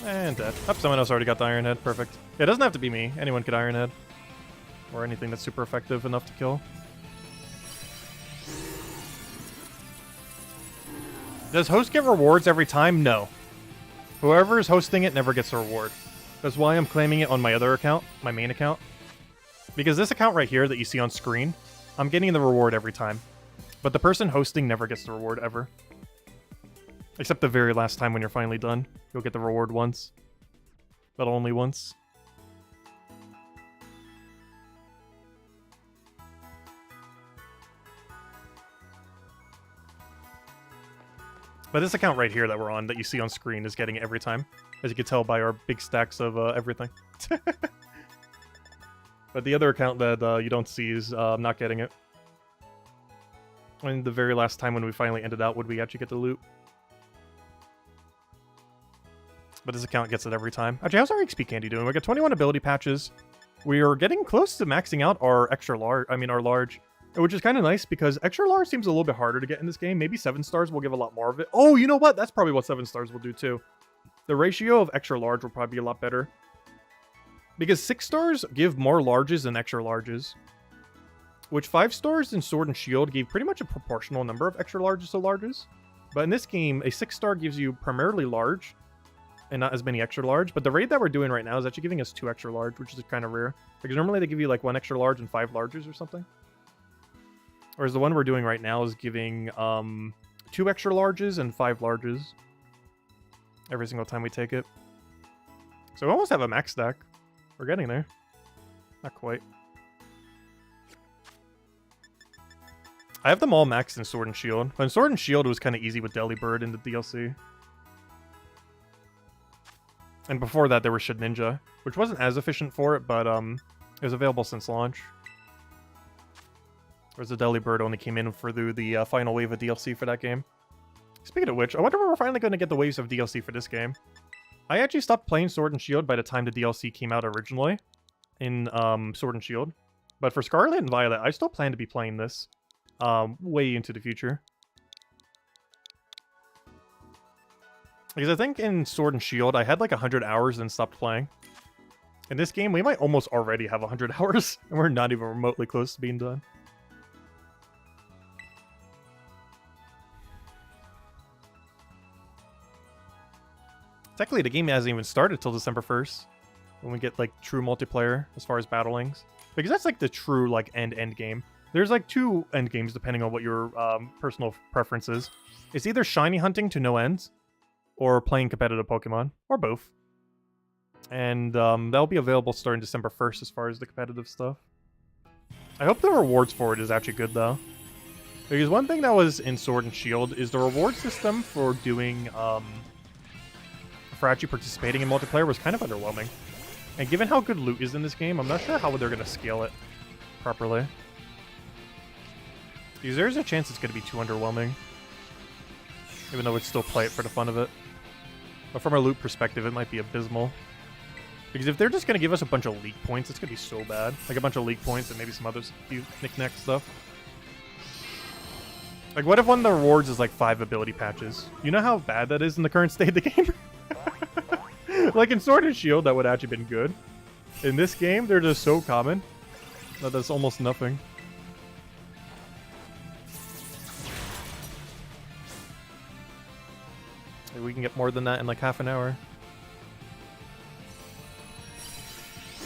S1: And dead. Oh, someone else already got the Iron Head. Perfect. It doesn't have to be me. Anyone could Iron Head. Or anything that's super effective enough to kill. Does host get rewards every time? No. Whoever is hosting it never gets a reward. That's why I'm claiming it on my other account, my main account. Because this account right here that you see on screen, I'm getting the reward every time. But the person hosting never gets the reward ever. Except the very last time when you're finally done. You'll get the reward once. But only once. But this account right here that we're on, that you see on screen, is getting it every time. As you can tell by our big stacks of everything. But the other account that you don't see is not getting it. And the very last time when we finally ended out, would we actually get the loot? But this account gets it every time. Actually, how's our XP candy doing? We got 21 ability patches. We are getting close to maxing out our extra large, our large. Which is kind of nice because extra large seems a little bit harder to get in this game. Maybe 7 stars will give a lot more of it. Oh, you know what? That's probably what 7 stars will do too. The ratio of extra large will probably be a lot better. Because 6 stars give more larges than extra larges. Which 5 stars in Sword and Shield gave pretty much a proportional number of extra larges to larges. But in this game, a 6 star gives you primarily large. And not as many extra large. But the raid that we're doing right now is actually giving us 2 extra large, which is kind of rare. Because normally they give you like 1 extra large and 5 larges or something. Whereas the one we're doing right now is giving 2 extra larges and 5 larges. Every single time we take it. So we almost have a max stack. We're getting there. Not quite. I have them all maxed in Sword and Shield. But in Sword and Shield it was kind of easy with Delibird in the DLC. And before that there was Shid Ninja, which wasn't as efficient for it, but it was available since launch. Whereas the Delibird only came in for the final wave of DLC for that game. Speaking of which, I wonder when we're finally going to get the waves of DLC for this game. I actually stopped playing Sword and Shield by the time the DLC came out originally in Sword and Shield. But for Scarlet and Violet, I still plan to be playing this way into the future. Because I think in Sword and Shield, I had like 100 hours and stopped playing. In this game, we might almost already have 100 hours, and we're not even remotely close to being done. Technically, the game hasn't even started till December 1st. When we get, like, true multiplayer as far as battlings. Because that's, like, the true, like, end game. There's, like, 2 end games depending on what your personal preference is. It's either shiny hunting to no end, or playing competitive Pokemon, or both. And that'll be available starting December 1st as far as the competitive stuff. I hope the rewards for it is actually good, though. Because one thing that was in Sword and Shield is the reward system for doing... for actually participating in multiplayer was kind of underwhelming. And given how good loot is in this game, I'm not sure how they're going to scale it properly. Because there's a chance it's going to be too underwhelming. Even though we'd still play it for the fun of it. But from a loot perspective, it might be abysmal. Because if they're just going to give us a bunch of league points, it's going to be so bad. Like a bunch of league points and maybe some other few knick-knack stuff. Like what if one of the rewards is like 5 ability patches? You know how bad that is in the current state of the game? Like in Sword and Shield, that would have actually been good. In this game, they're just so common that that's almost nothing. Maybe we can get more than that in like half an hour.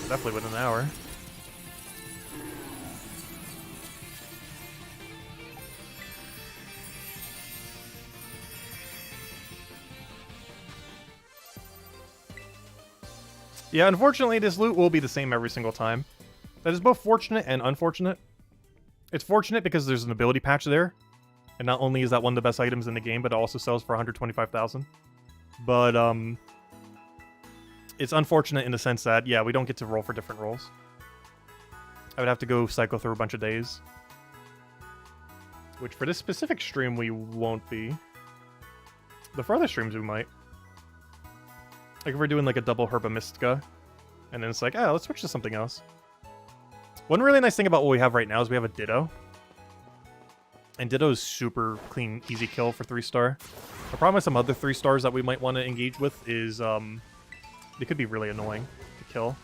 S1: Definitely within an hour. Yeah, unfortunately, this loot will be the same every single time. That is both fortunate and unfortunate. It's fortunate because there's an ability patch there. And not only is that one of the best items in the game, but it also sells for 125,000. But, it's unfortunate in the sense that, yeah, we don't get to roll for different rolls. I would have to go cycle through a bunch of days. Which, for this specific stream, we won't be. But for other streams, we might. Like if we're doing like a double Herba Mystica, and then it's like, oh, let's switch to something else. One really nice thing about what we have right now is we have a Ditto. And Ditto is super clean, easy kill for 3-star. The problem with some other 3-stars that we might want to engage with is they could be really annoying to kill.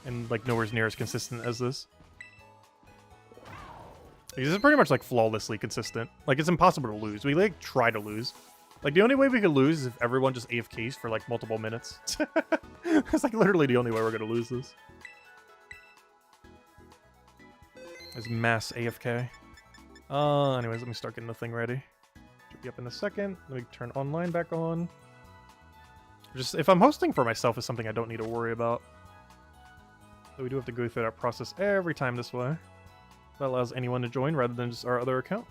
S1: And like nowhere near as consistent as this. This is pretty much like flawlessly consistent. Like it's impossible to lose. We like try to lose. Like, the only way we could lose is if everyone just AFKs for, like, multiple minutes. It's, like, literally the only way we're gonna lose this. There's mass AFK. Anyways, let me start getting the thing ready. Should be up in a second. Let me turn online back on. Just, if I'm hosting for myself is something I don't need to worry about. So we do have to go through that process every time this way. That allows anyone to join rather than just our other account.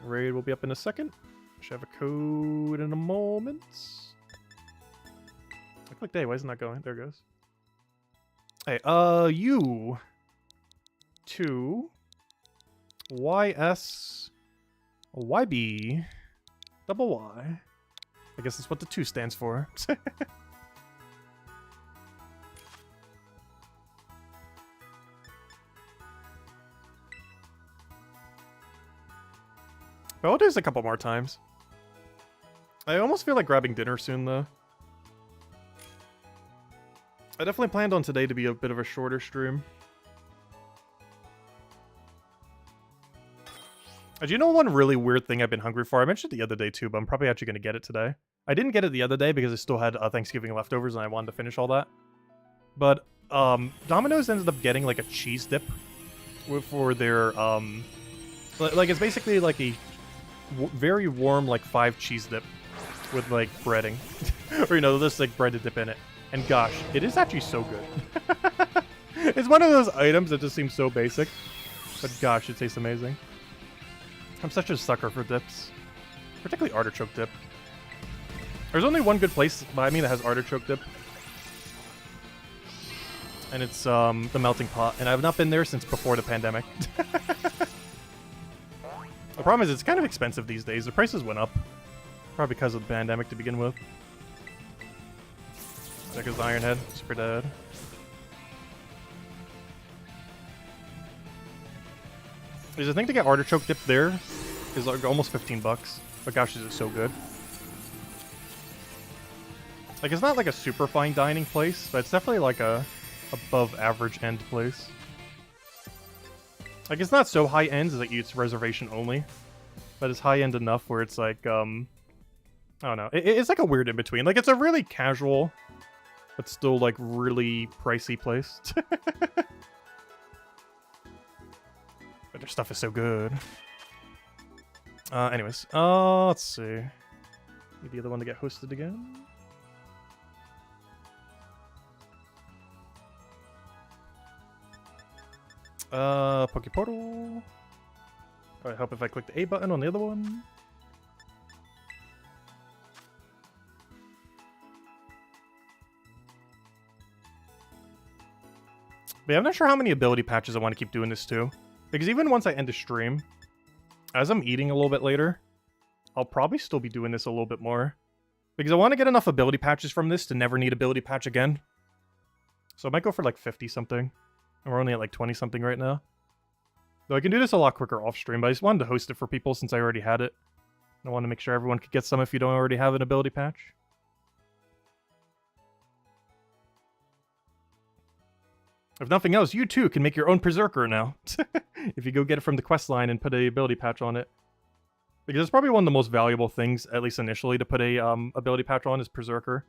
S1: Raid will be up in a second. Should have a code in a moment. I clicked A. Why isn't that going? There it goes. Hey, U 2 YS YB double Y. I guess that's what the 2 stands for. But I'll do this a couple more times. I almost feel like grabbing dinner soon, though. I definitely planned on today to be a bit of a shorter stream. Do you know one really weird thing I've been hungry for? I mentioned it the other day too, but I'm probably actually going to get it today. I didn't get it the other day because I still had Thanksgiving leftovers and I wanted to finish all that. But Domino's ended up getting like a cheese dip for their like it's basically like a very warm like 5 cheese dip with like breading, or you know, there's like bread to dip in it. And gosh, it is actually so good. It's one of those items that just seems so basic, but gosh, it tastes amazing. I'm such a sucker for dips, particularly artichoke dip. There's only one good place by me that has artichoke dip, and it's the Melting Pot, and I've not been there since before the pandemic. The problem is it's kind of expensive these days. The prices went up, probably because of the pandemic to begin with. There goes the Iron Head, super dead. There's a thing to get artichoke dip there is like almost 15 bucks. But gosh, is it so good. Like, it's not like a super fine dining place, but it's definitely like a above average end place. Like, it's not so high end as like it's reservation only, but it's high end enough where it's like, I don't know. It's like a weird in between. Like, it's a really casual, but still like really pricey place. But their stuff is so good. Anyways, let's see. Need the other one to get hosted again. Pokeportal. Alright, help if I click the A button on the other one. But yeah, I'm not sure how many ability patches I want to keep doing this to. Because even once I end the stream, as I'm eating a little bit later, I'll probably still be doing this a little bit more. Because I want to get enough ability patches from this to never need ability patch again. So I might go for like 50 something. And we're only at like 20 something right now. Though I can do this a lot quicker off stream, but I just wanted to host it for people since I already had it. I want to make sure everyone could get some if you don't already have an ability patch. If nothing else, you too can make your own Berserker now. If you go get it from the quest line and put a ability patch on it. Because it's probably one of the most valuable things, at least initially, to put a ability patch on is Berserker.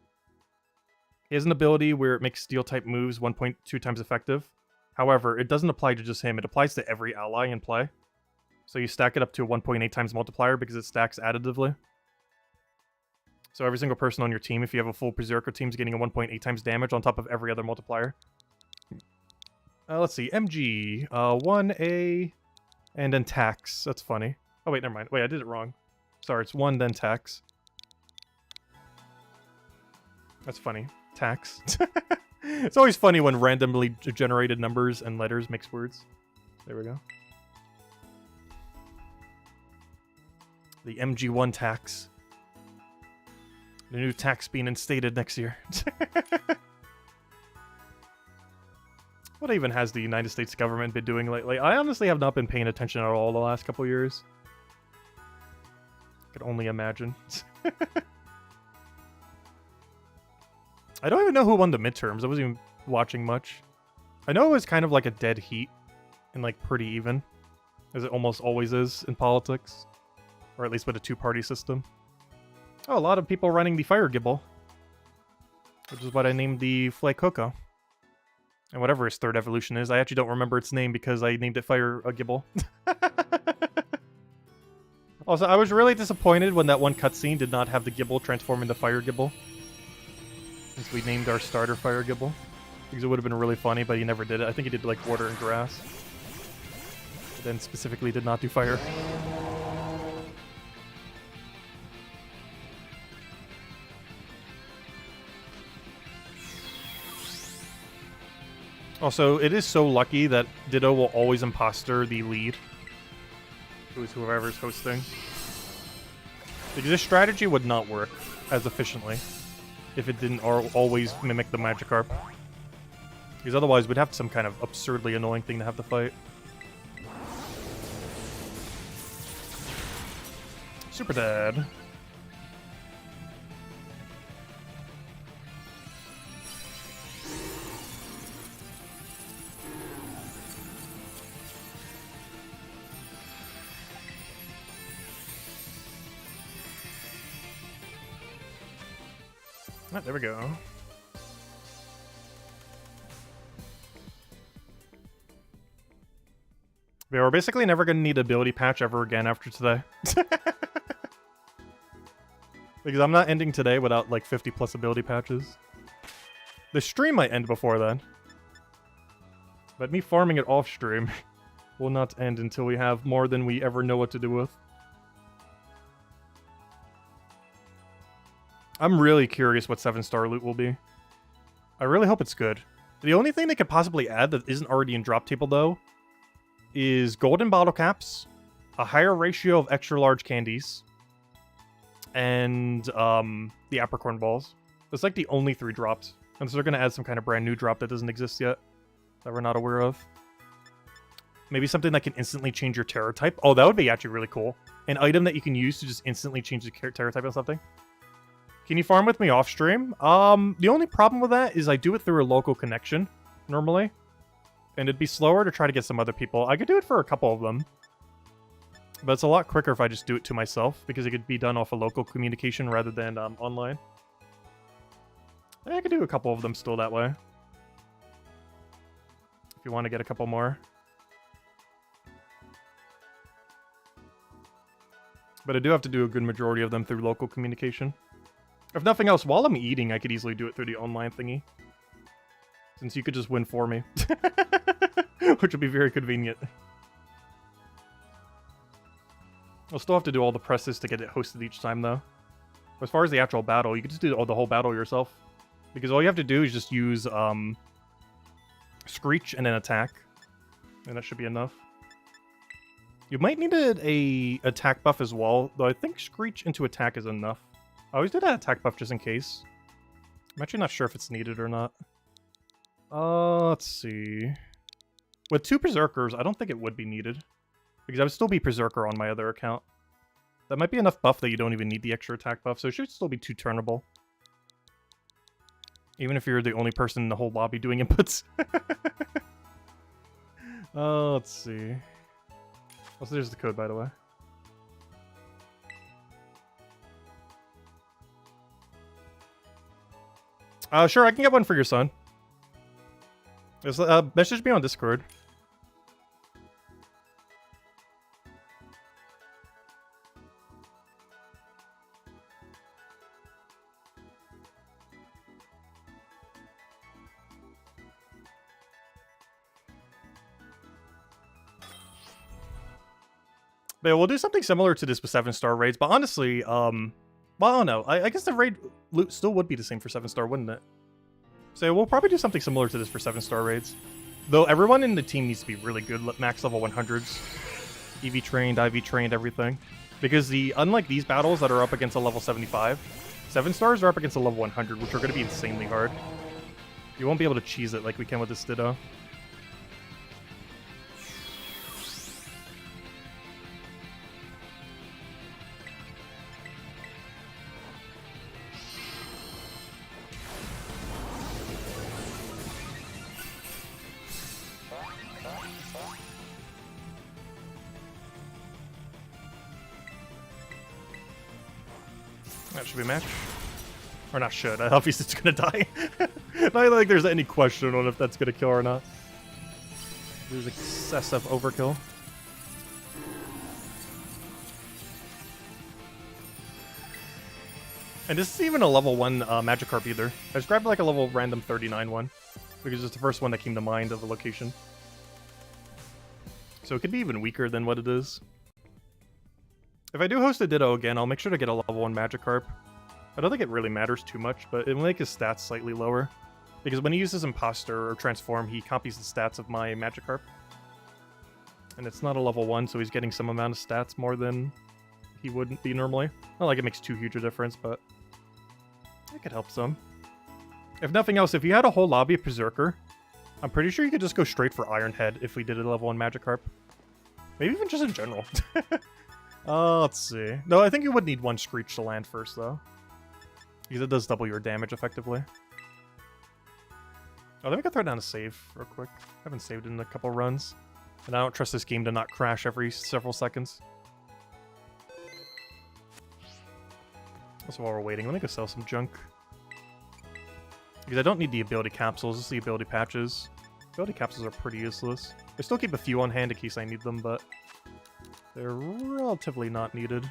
S1: He has an ability where it makes steel type moves 1.2 times effective. However, it doesn't apply to just him, it applies to every ally in play. So you stack it up to a 1.8 times multiplier because it stacks additively. So every single person on your team, if you have a full Berserker team, is getting a 1.8 times damage on top of every other multiplier. Let's see, MG, 1A, and then tax. That's funny. Oh wait, never mind. Wait, I did it wrong. Sorry, it's 1, then tax. That's funny. Tax. It's always funny when randomly generated numbers and letters mix words. There we go. The MG1 tax. The new tax being instated next year. What even has the United States government been doing lately? I honestly have not been paying attention at all the last couple years. I could only imagine. I don't even know who won the midterms. I wasn't even watching much. I know it was kind of like a dead heat and like pretty even, as it almost always is in politics. Or at least with a two-party system. Oh, a lot of people running the Fire Gibble. Which is what I named the Flacoco. And whatever its third evolution is. I actually don't remember its name because I named it Fire Gibble. Also, I was really disappointed when that one cutscene did not have the Gibble transform into Fire Gibble. Since we named our starter Fire Gibble. Because it would have been really funny, but he never did it. I think he did like water and grass. But then specifically did not do fire. Also, it is so lucky that Ditto will always imposter the lead. Who's whoever's hosting. Because this strategy would not work as efficiently if it didn't always mimic the Magikarp. Because otherwise we'd have some kind of absurdly annoying thing to have to fight. Super dead. Ah, there we go. Yeah, we're basically never going to need ability patch ever again after today. Because I'm not ending today without like 50 plus ability patches. The stream might end before then. But me farming it off stream will not end until we have more than we ever know what to do with. I'm really curious what 7-star loot will be. I really hope it's good. The only thing they could possibly add that isn't already in drop table though is golden bottle caps, a higher ratio of extra large candies, and the apricorn balls. It's like the only 3 drops. And so they're going to add some kind of brand new drop that doesn't exist yet, that we're not aware of. Maybe something that can instantly change your terror type. Oh, that would be actually really cool. An item that you can use to just instantly change the terror type or something. Can you farm with me off stream? The only problem with that is I do it through a local connection, normally. And it'd be slower to try to get some other people. I could do it for a couple of them. But it's a lot quicker if I just do it to myself, because it could be done off a local communication rather than online. I could do a couple of them still that way. If you want to get a couple more. But I do have to do a good majority of them through local communication. If nothing else, while I'm eating, I could easily do it through the online thingy. Since you could just win for me. Which would be very convenient. I'll still have to do all the presses to get it hosted each time, though. As far as the actual battle, you can just do the whole battle yourself. Because all you have to do is just use Screech and then attack. And that should be enough. You might need a attack buff as well, though I think Screech into attack is enough. I always do that attack buff just in case. I'm actually not sure if it's needed or not. Let's see. With 2 Berserkers, I don't think it would be needed. Because I would still be Berserker on my other account. That might be enough buff that you don't even need the extra attack buff, so it should still be 2 turnable. Even if you're the only person in the whole lobby doing inputs. Let's see. Also, there's the code, by the way. Sure, I can get one for your son. Just, message me on Discord. But yeah, we'll do something similar to this with 7-star raids, but honestly, well, I don't know. I guess the raid loot still would be the same for 7-star, wouldn't it? So we'll probably do something similar to this for 7-star raids. Though everyone in the team needs to be really good, max level 100s. Eevee trained, IV trained, everything. Because unlike these battles that are up against a level 75, 7-stars are up against a level 100, which are going to be insanely hard. You won't be able to cheese it like we can with this Ditto. That should be a match. Or not should. Obviously it's gonna die. Not like there's any question on if that's gonna kill or not. There's excessive overkill. And this isn't even a level 1 Magikarp either. I just grabbed like a level random 39 one. Because it's the first one that came to mind of the location. So it could be even weaker than what it is. If I do host a Ditto again, I'll make sure to get a level 1 Magikarp. I don't think it really matters too much, but it will make his stats slightly lower. Because when he uses Imposter or Transform, he copies the stats of my Magikarp. And it's not a level 1, so he's getting some amount of stats more than he wouldn't be normally. Not like it makes too huge a difference, but it could help some. If nothing else, if you had a whole lobby of Berserker, I'm pretty sure you could just go straight for Iron Head if we did a level 1 Magikarp. Maybe even just in general. Let's see. No, I think you would need 1 Screech to land first, though. Because it does double your damage effectively. Oh, let me go throw down a save real quick. I haven't saved in a couple runs. And I don't trust this game to not crash every several seconds. Also, while we're waiting, let me go sell some junk. Because I don't need the ability capsules, just the ability patches. Ability capsules are pretty useless. I still keep a few on hand in case I need them, but they're relatively not needed.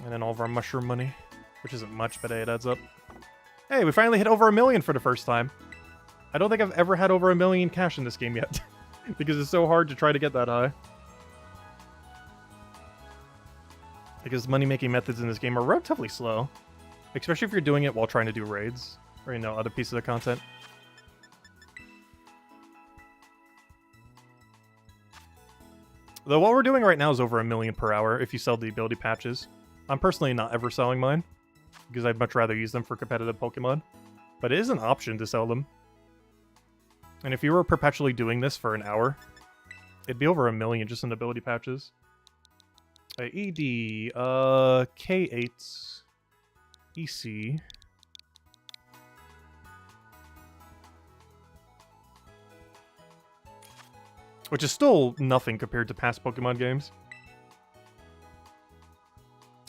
S1: And then all of our mushroom money, which isn't much, but hey, it adds up. Hey, we finally hit over 1 million for the first time. I don't think I've ever had over 1 million cash in this game yet. Because it's so hard to try to get that high. Because money-making methods in this game are relatively slow. Especially if you're doing it while trying to do raids. Or, you know, other pieces of content. Though what we're doing right now is over 1 million per hour if you sell the ability patches. I'm personally not ever selling mine. Because I'd much rather use them for competitive Pokemon. But it is an option to sell them. And if you were perpetually doing this for an hour, it'd be over 1 million just in ability patches. ED, K8, EC. Which is still nothing compared to past Pokemon games.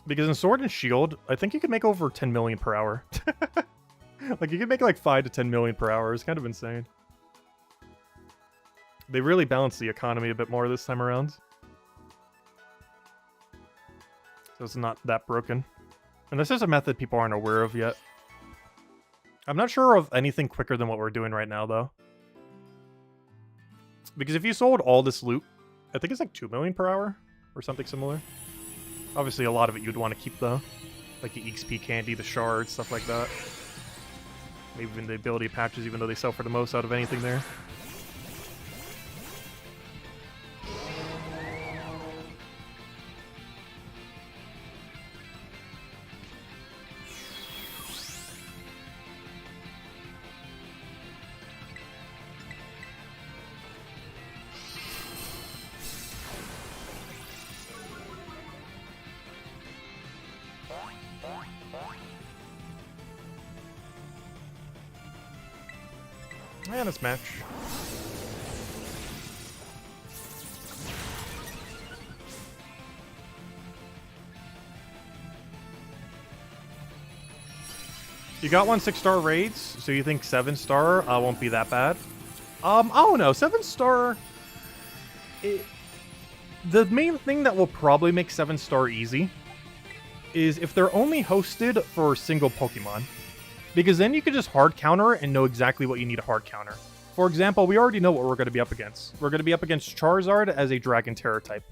S1: Because in Sword and Shield, I think you could make over 10 million per hour. Like, you could make like 5 to 10 million per hour. It's kind of insane. They really balanced the economy a bit more this time around. So it's not that broken. And this is a method people aren't aware of yet. I'm not sure of anything quicker than what we're doing right now, though. Because if you sold all this loot, I think it's like 2 million per hour or something similar. Obviously, a lot of it you'd want to keep, though. Like the XP candy, the shards, stuff like that. Maybe even the ability patches, even though they sell for the most out of anything there. And a smash. You got 1 6-star raids, so you think 7-star won't be that bad? I don't know. 7-star... The main thing that will probably make 7-star easy is if they're only hosted for single Pokemon. Because then you can just hard counter and know exactly what you need to hard counter. For example, we already know what we're going to be up against. We're going to be up against Charizard as a Dragon Terror type.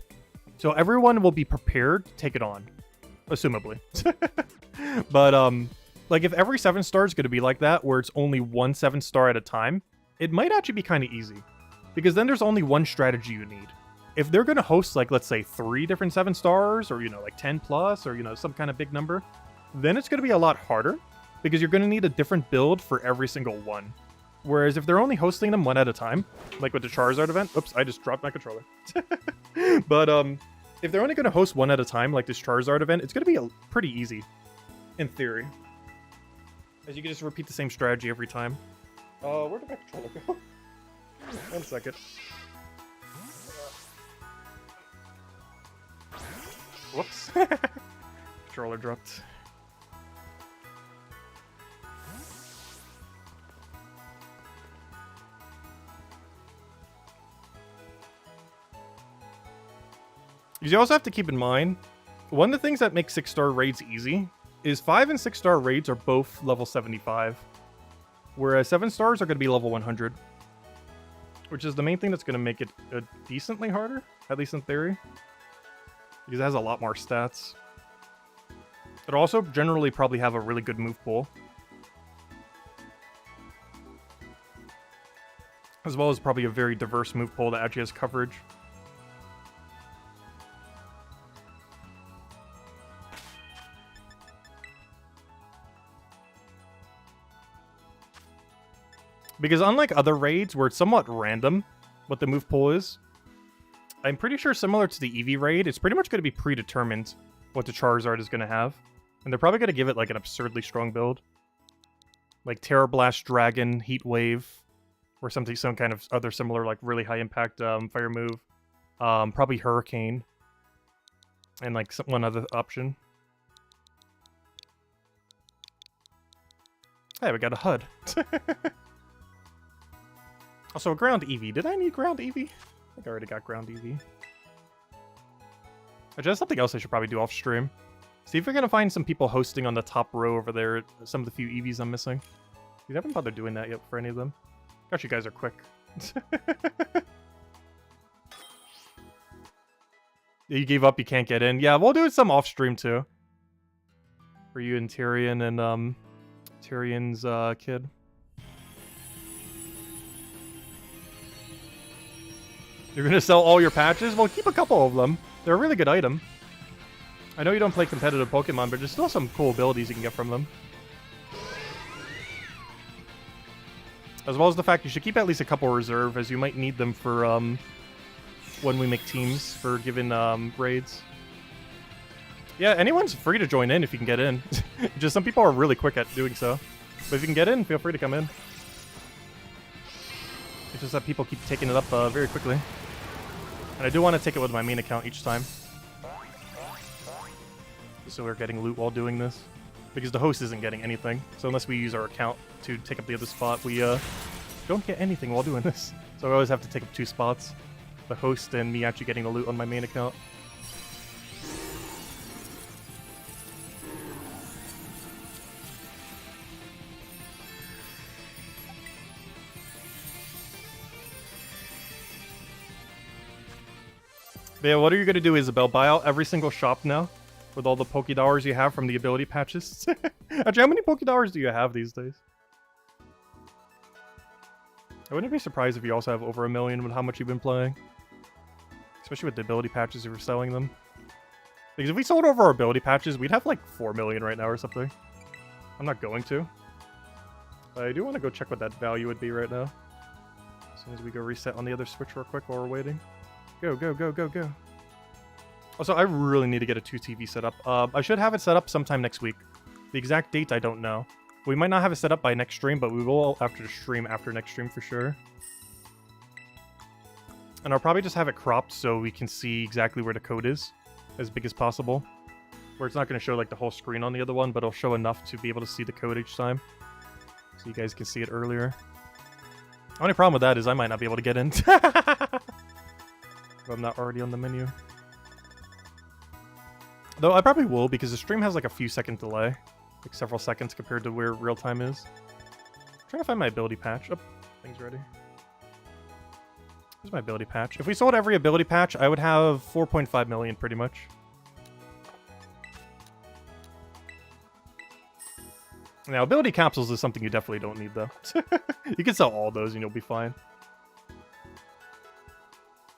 S1: So everyone will be prepared to take it on. Assumably. But, like, if every 7-star is going to be like that, where it's only 1 7-star at a time, it might actually be kind of easy. Because then there's only one strategy you need. If they're going to host, like, let's say 3 different 7-stars, or, you know, like 10 plus, or, you know, some kind of big number, then it's going to be a lot harder. Because you're going to need a different build for every single one. Whereas if they're only hosting them one at a time, like with the Charizard event... Oops, I just dropped my controller. But if they're only going to host one at a time, like this Charizard event, it's going to be pretty easy. In theory. As you can just repeat the same strategy every time. Where did my controller go? 1 second. Whoops. Controller dropped. You also have to keep in mind, one of the things that makes 6-star raids easy is 5 and 6-star raids are both level 75, whereas 7 stars are going to be level 100, which is the main thing that's going to make it decently harder, at least in theory, because it has a lot more stats. It'll also generally probably have a really good move pool, as well as probably a very diverse move pool that actually has coverage. Because unlike other raids where it's somewhat random what the move pool is, I'm pretty sure similar to the Eevee raid, it's pretty much going to be predetermined what the Charizard is going to have. And they're probably going to give it like an absurdly strong build. Like Terror Blast, Dragon, Heat Wave, or something, some kind of other similar like really high impact fire move. Probably Hurricane. And like one other option. Hey, we got a HUD. Also, a ground Eevee. Did I need ground Eevee? I think I already got ground Eevee. Actually, that's something else I should probably do off stream. See if we're gonna find some people hosting on the top row over there. Some of the few Eevees I'm missing. You haven't bothered doing that yet for any of them. Gosh, you guys are quick. You gave up, you can't get in. Yeah, we'll do some off stream too. For you and Tyrion and Tyrion's kid. You're gonna sell all your patches? Well, keep a couple of them. They're a really good item. I know you don't play competitive Pokemon, but there's still some cool abilities you can get from them. As well as the fact you should keep at least a couple reserve, as you might need them for when we make teams for given raids. Yeah, anyone's free to join in if you can get in. Just some people are really quick at doing so. But if you can get in, feel free to come in. It's just that people keep taking it up very quickly. And I do want to take it with my main account each time. Just so we're getting loot while doing this. Because the host isn't getting anything. So unless we use our account to take up the other spot, we don't get anything while doing this. So I always have to take up 2 spots. The host and me actually getting the loot on my main account. But yeah, what are you going to do, Isabel? Buy out every single shop now? With all the Pokédollars you have from the ability patches? Actually, how many Pokédollars do you have these days? I wouldn't be surprised if you also have over 1 million with how much you've been playing. Especially with the ability patches if you're selling them. Because if we sold over our ability patches, we'd have like 4 million right now or something. I'm not going to. But I do want to go check what that value would be right now. As soon as we go reset on the other Switch real quick while we're waiting. Go, go, go, go, go. Also, I really need to get a 2TV set up. I should have it set up sometime next week. The exact date, I don't know. We might not have it set up by next stream, but we will after the stream, after next stream for sure. And I'll probably just have it cropped so we can see exactly where the code is. As big as possible. Where it's not going to show like the whole screen on the other one, but it'll show enough to be able to see the code each time. So you guys can see it earlier. The only problem with that is I might not be able to get in. If I'm not already on the menu. Though I probably will, because the stream has like a few second delay. Like several seconds compared to where real time is. I'm trying to find my ability patch. Oh, thing's ready. Here's my ability patch. If we sold every ability patch, I would have 4.5 million pretty much. Now, ability capsules is something you definitely don't need, though. You can sell all those and you'll be fine.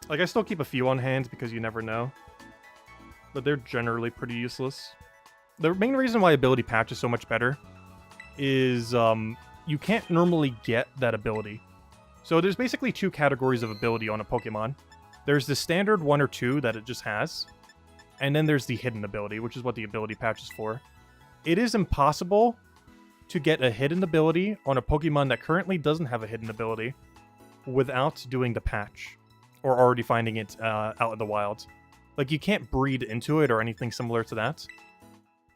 S1: Like, I still keep a few on hand because you never know. But they're generally pretty useless. The main reason why ability patch is so much better is you can't normally get that ability. So there's basically 2 categories of ability on a Pokemon. There's the standard 1 or 2 that it just has. And then there's the hidden ability, which is what the ability patch is for. It is impossible to get a hidden ability on a Pokemon that currently doesn't have a hidden ability without doing the patch. Or already finding it out in the wild. Like, you can't breed into it or anything similar to that.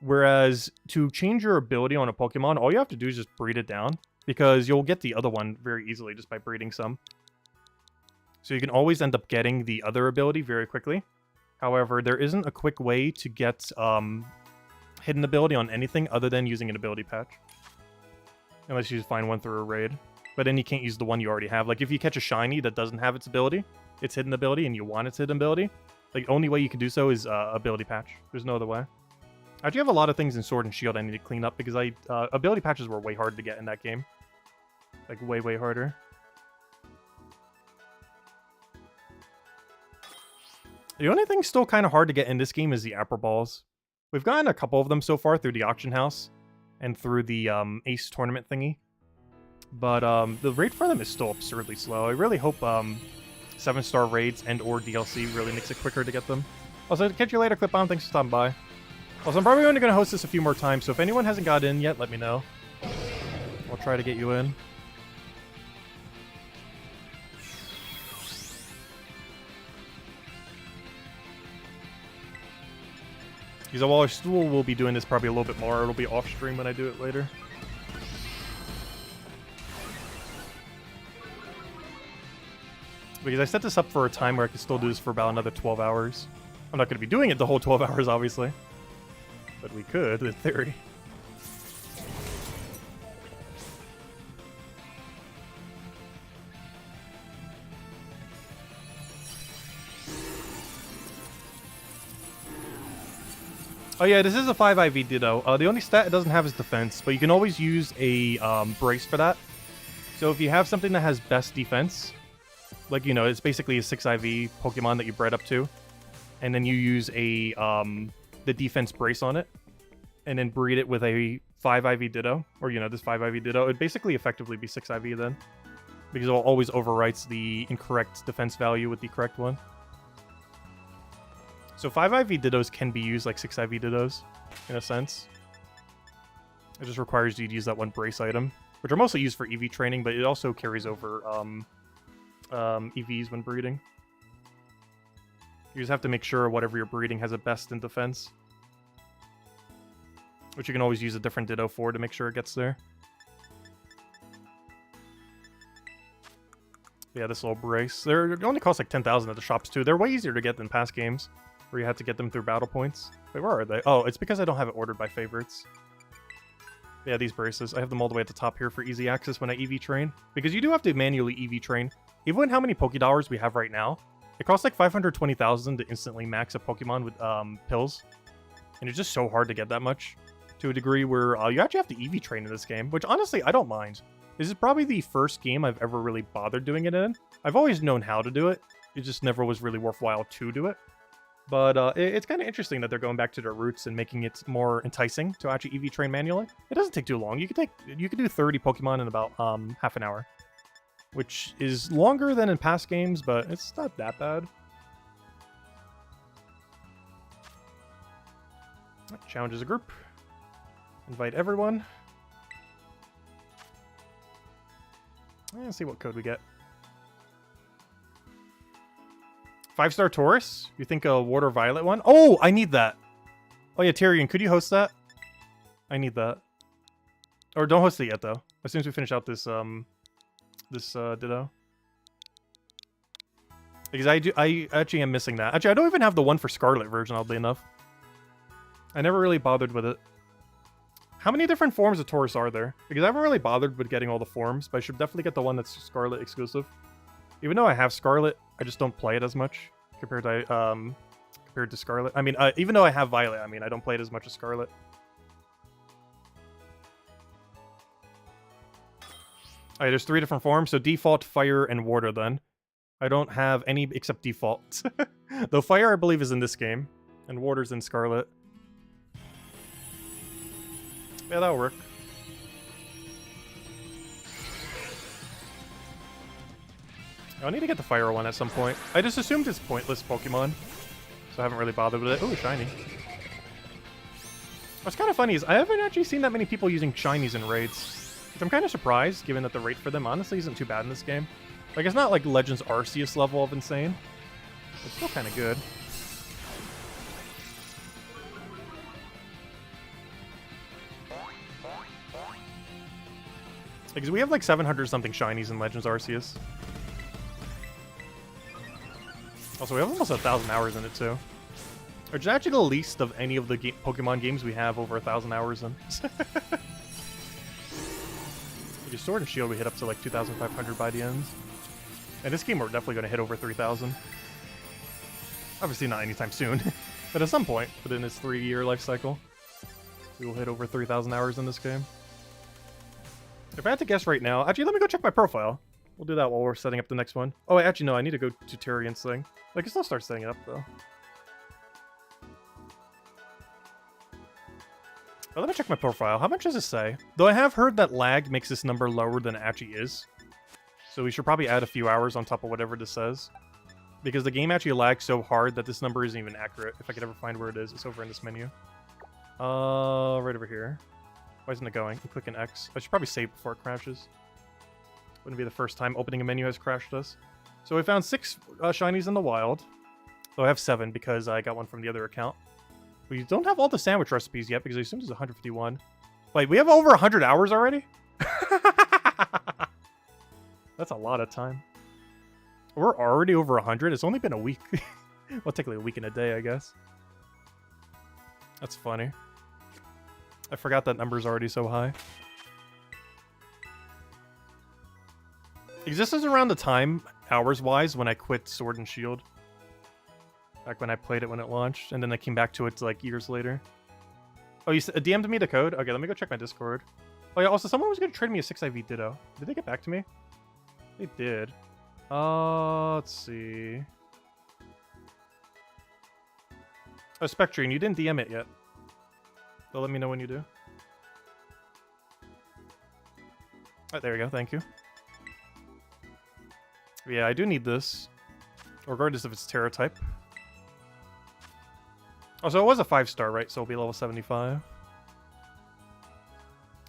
S1: Whereas, to change your ability on a Pokemon, all you have to do is just breed it down. Because you'll get the other one very easily just by breeding some. So you can always end up getting the other ability very quickly. However, there isn't a quick way to get hidden ability on anything other than using an ability patch. Unless you find one through a raid. But then you can't use the one you already have. Like, if you catch a shiny that doesn't have its ability, its hidden ability, and you want its hidden ability, like, the only way you can do so is ability patch. There's no other way. I actually have a lot of things in Sword and Shield I need to clean up because ability patches were way hard to get in that game. Like, way, way harder. The only thing still kind of hard to get in this game is the Apple Balls. We've gotten a couple of them so far through the auction house and through the Ace tournament thingy. But the rate for them is still absurdly slow. I really hope 7-star raids and or DLC really makes it quicker to get them. Also, catch you later, Clip-On. Thanks for stopping by. Also, I'm probably only going to host this a few more times, so if anyone hasn't got in yet, let me know. I'll try to get you in. Because while I still will be doing this probably a little bit more, it'll be off stream when I do it later. Because I set this up for a time where I can still do this for about another 12 hours. I'm not going to be doing it the whole 12 hours, obviously. But we could, in theory. Oh yeah, this is a 5 IV Ditto. The only stat it doesn't have is defense, but you can always use a brace for that. So if you have something that has best defense, like, you know, it's basically a 6 IV Pokemon that you bred up to, and then you use a the defense brace on it, and then breed it with a 5 IV Ditto, or, you know, this 5 IV Ditto, it'd basically effectively be 6 IV then, because it always overwrites the incorrect defense value with the correct one. So 5 IV Dittos can be used like 6 IV Dittos, in a sense. It just requires you to use that one brace item, which are mostly used for Eevee training, but it also carries over EVs when breeding. You just have to make sure whatever you're breeding has a best in defense. Which you can always use a different Ditto for to make sure it gets there. Yeah, this little brace. They only cost like 10,000 at the shops too. They're way easier to get than past games, where you had to get them through battle points. Wait, where are they? Oh, it's because I don't have it ordered by favorites. Yeah, these braces. I have them all the way at the top here for easy access when I EV train. Because you do have to manually EV train. Even with how many Pokédollars we have right now, it costs like 520,000 to instantly max a Pokemon with pills. And it's just so hard to get that much. To a degree where you actually have to EV train in this game, which honestly, I don't mind. This is probably the first game I've ever really bothered doing it in. I've always known how to do it. It just never was really worthwhile to do it. But it's kind of interesting that they're going back to their roots and making it more enticing to actually EV train manually. It doesn't take too long. You can do 30 Pokemon in about half an hour, which is longer than in past games, but it's not that bad. Challenge as a group. Invite everyone. Let's see what code we get. 5-star Taurus? You think a Water Violet one? Oh, I need that. Oh yeah, Tyrion, could you host that? I need that. Or don't host it yet though. As soon as we finish out this Ditto. Because I actually am missing that. Actually, I don't even have the one for Scarlet version, oddly enough. I never really bothered with it. How many different forms of Taurus are there? Because I haven't really bothered with getting all the forms, but I should definitely get the one that's Scarlet exclusive. Even though I have Scarlet, I just don't play it as much compared to Scarlet. I mean, even though I have Violet, I mean, I don't play it as much as Scarlet. Alright, there's 3 different forms, so Default, Fire, and Water then. I don't have any except Default. Though Fire, I believe, is in this game, and Water's in Scarlet. Yeah, that'll work. I need to get the Fire one at some point. I just assumed it's pointless Pokemon, so I haven't really bothered with it. Oh, shiny. What's kind of funny is I haven't actually seen that many people using shinies in raids, which I'm kind of surprised, given that the rate for them honestly isn't too bad in this game. Like, it's not like Legends Arceus level of insane. It's still kind of good. Because we have like 700 something shinies in Legends Arceus. Also, we have almost 1,000 hours in it too. Which is actually the least of any of the Pokemon games we have over 1,000 hours in. Your Sword and Shield we hit up to like 2,500 by the end. And this game we're definitely going to hit over 3,000. Obviously not anytime soon, but at some point within its 3-year life cycle, we will hit over 3,000 hours in this game. If I had to guess right now, actually let me go check my profile. We'll do that while we're setting up the next one. Oh, actually no, I need to go to Tyrion's thing. I can still start setting it up though. But let me check my profile. How much does it say? Though I have heard that lag makes this number lower than it actually is. So we should probably add a few hours on top of whatever this says. Because the game actually lags so hard that this number isn't even accurate. If I could ever find where it is, it's over in this menu. Right over here. Why isn't it going? I'm clicking X. I should probably save before it crashes. Wouldn't be the first time opening a menu has crashed us. So we found 6 shinies in the wild. Though I have 7 because I got one from the other account. We don't have all the sandwich recipes yet because I assume there's 151. Wait, we have over 100 hours already? That's a lot of time. We're already over 100? It's only been a week. Well, technically a week and a day, I guess. That's funny. I forgot that number's already so high. This is around the time, hours-wise, when I quit Sword and Shield. Back when I played it when it launched, and then I came back to it like years later. Oh, you DM'd me the code? Okay, let me go check my Discord. Oh yeah, also someone was going to trade me a 6IV Ditto. Did they get back to me? They did. Let's see. Oh, Spectrine, you didn't DM it yet. So let me know when you do. Oh, there we go, thank you. Yeah, I do need this. Regardless if it's Terra type. Oh, so it was a 5-star, right? So it'll be level 75.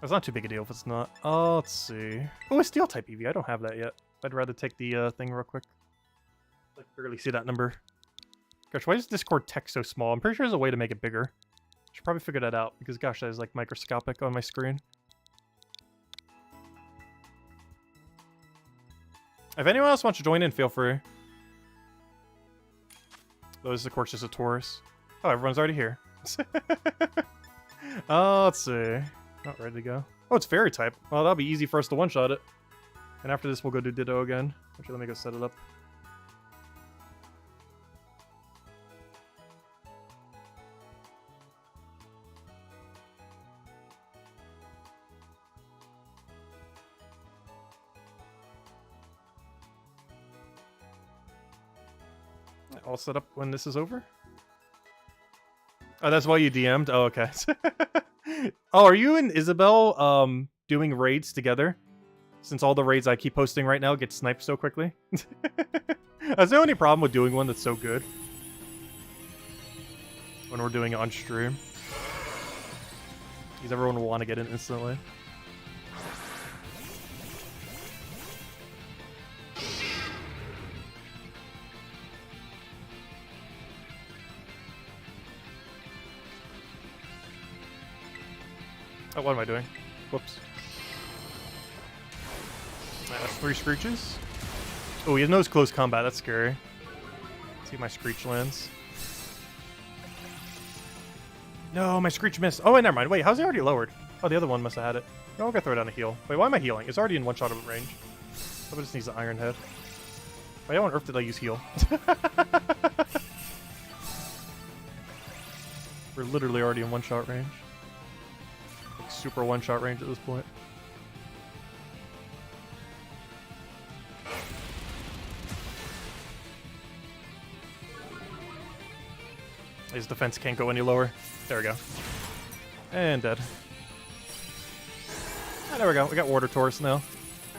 S1: It's not too big a deal if it's not. Oh, let's see. Oh, a Steel type Eevee. I don't have that yet. I'd rather take the thing real quick. I can barely see that number. Gosh, why is Discord text so small? I'm pretty sure there's a way to make it bigger. Should probably figure that out because, gosh, that is like microscopic on my screen. If anyone else wants to join in, feel free. Though this is, of course, just a Taurus. Oh, everyone's already here. Oh, let's see. Not ready to go. Oh, it's Fairy type. Well, that'll be easy for us to one-shot it. And after this, we'll go do Ditto again. Actually, let me go set it up. All set up when this is over. Oh, that's why you DM'd? Oh, okay. Oh, are you and Isabel doing raids together? Since all the raids I keep posting right now get sniped so quickly. That's the only problem with doing one that's so good. When we're doing it on stream. Because everyone will want to get in instantly. Oh, what am I doing? Whoops. That's 3 Screeches. Oh, he knows close combat. That's scary. Let's see if my Screech lands. No, my Screech missed. Oh, wait, never mind. Wait, how's he already lowered? Oh, the other one must have had it. No, I'm gonna throw down a heal. Wait, why am I healing? It's already in one shot of range. Probably just needs the Iron Head. Why on earth did I use heal? We're literally already in one shot range. Like super one shot range at this point. His defense can't go any lower. There we go. And dead. Ah, there we go. We got Water Taurus now.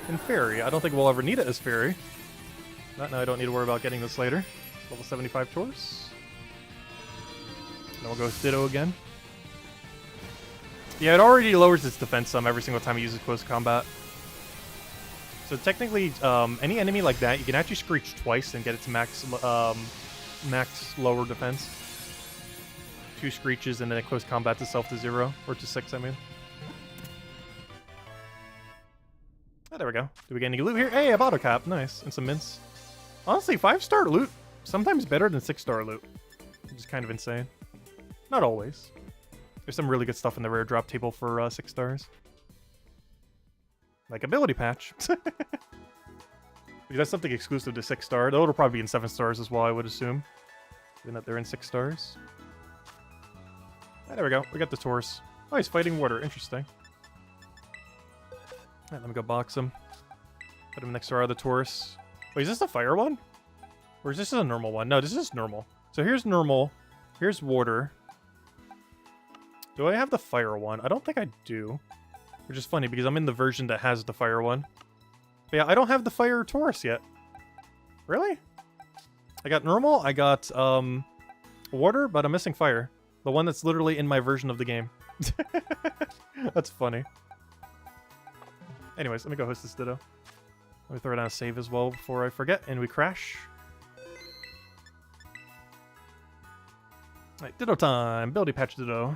S1: And Fairy. I don't think we'll ever need it as Fairy. Not now. I don't need to worry about getting this later. Level 75 Taurus. Then we'll go with Ditto again. Yeah, it already lowers its defense some every single time it uses close combat. So technically, any enemy like that, you can actually Screech twice and get its max lower defense. 2 Screeches and then a close combat to self to 0. Or to 6, I mean. Oh, there we go. Do we get any loot here? Hey, a bottle cap. Nice. And some mints. Honestly, 5-star loot, sometimes better than 6-star loot. Which is kind of insane. Not always. There's some really good stuff in the rare drop table for 6 stars. Like ability patch. That's something exclusive to 6-star. Though it'll probably be in 7 stars as well, I would assume. Given that they're in 6 stars. Ah, there we go. We got the Taurus. Oh, he's fighting water. Interesting. Alright, let me go box him. Put him next to our other Taurus. Wait, is this the fire one? Or is this a normal one? No, this is normal. So here's normal. Here's water. Do I have the fire one? I don't think I do. Which is funny because I'm in the version that has the fire one. But yeah, I don't have the fire Taurus yet. Really? I got normal, I got water, but I'm missing fire. The one that's literally in my version of the game. That's funny. Anyways, let me go host this Ditto. Let me throw down a save as well before I forget, and we crash. Alright, Ditto time! Ability patch Ditto.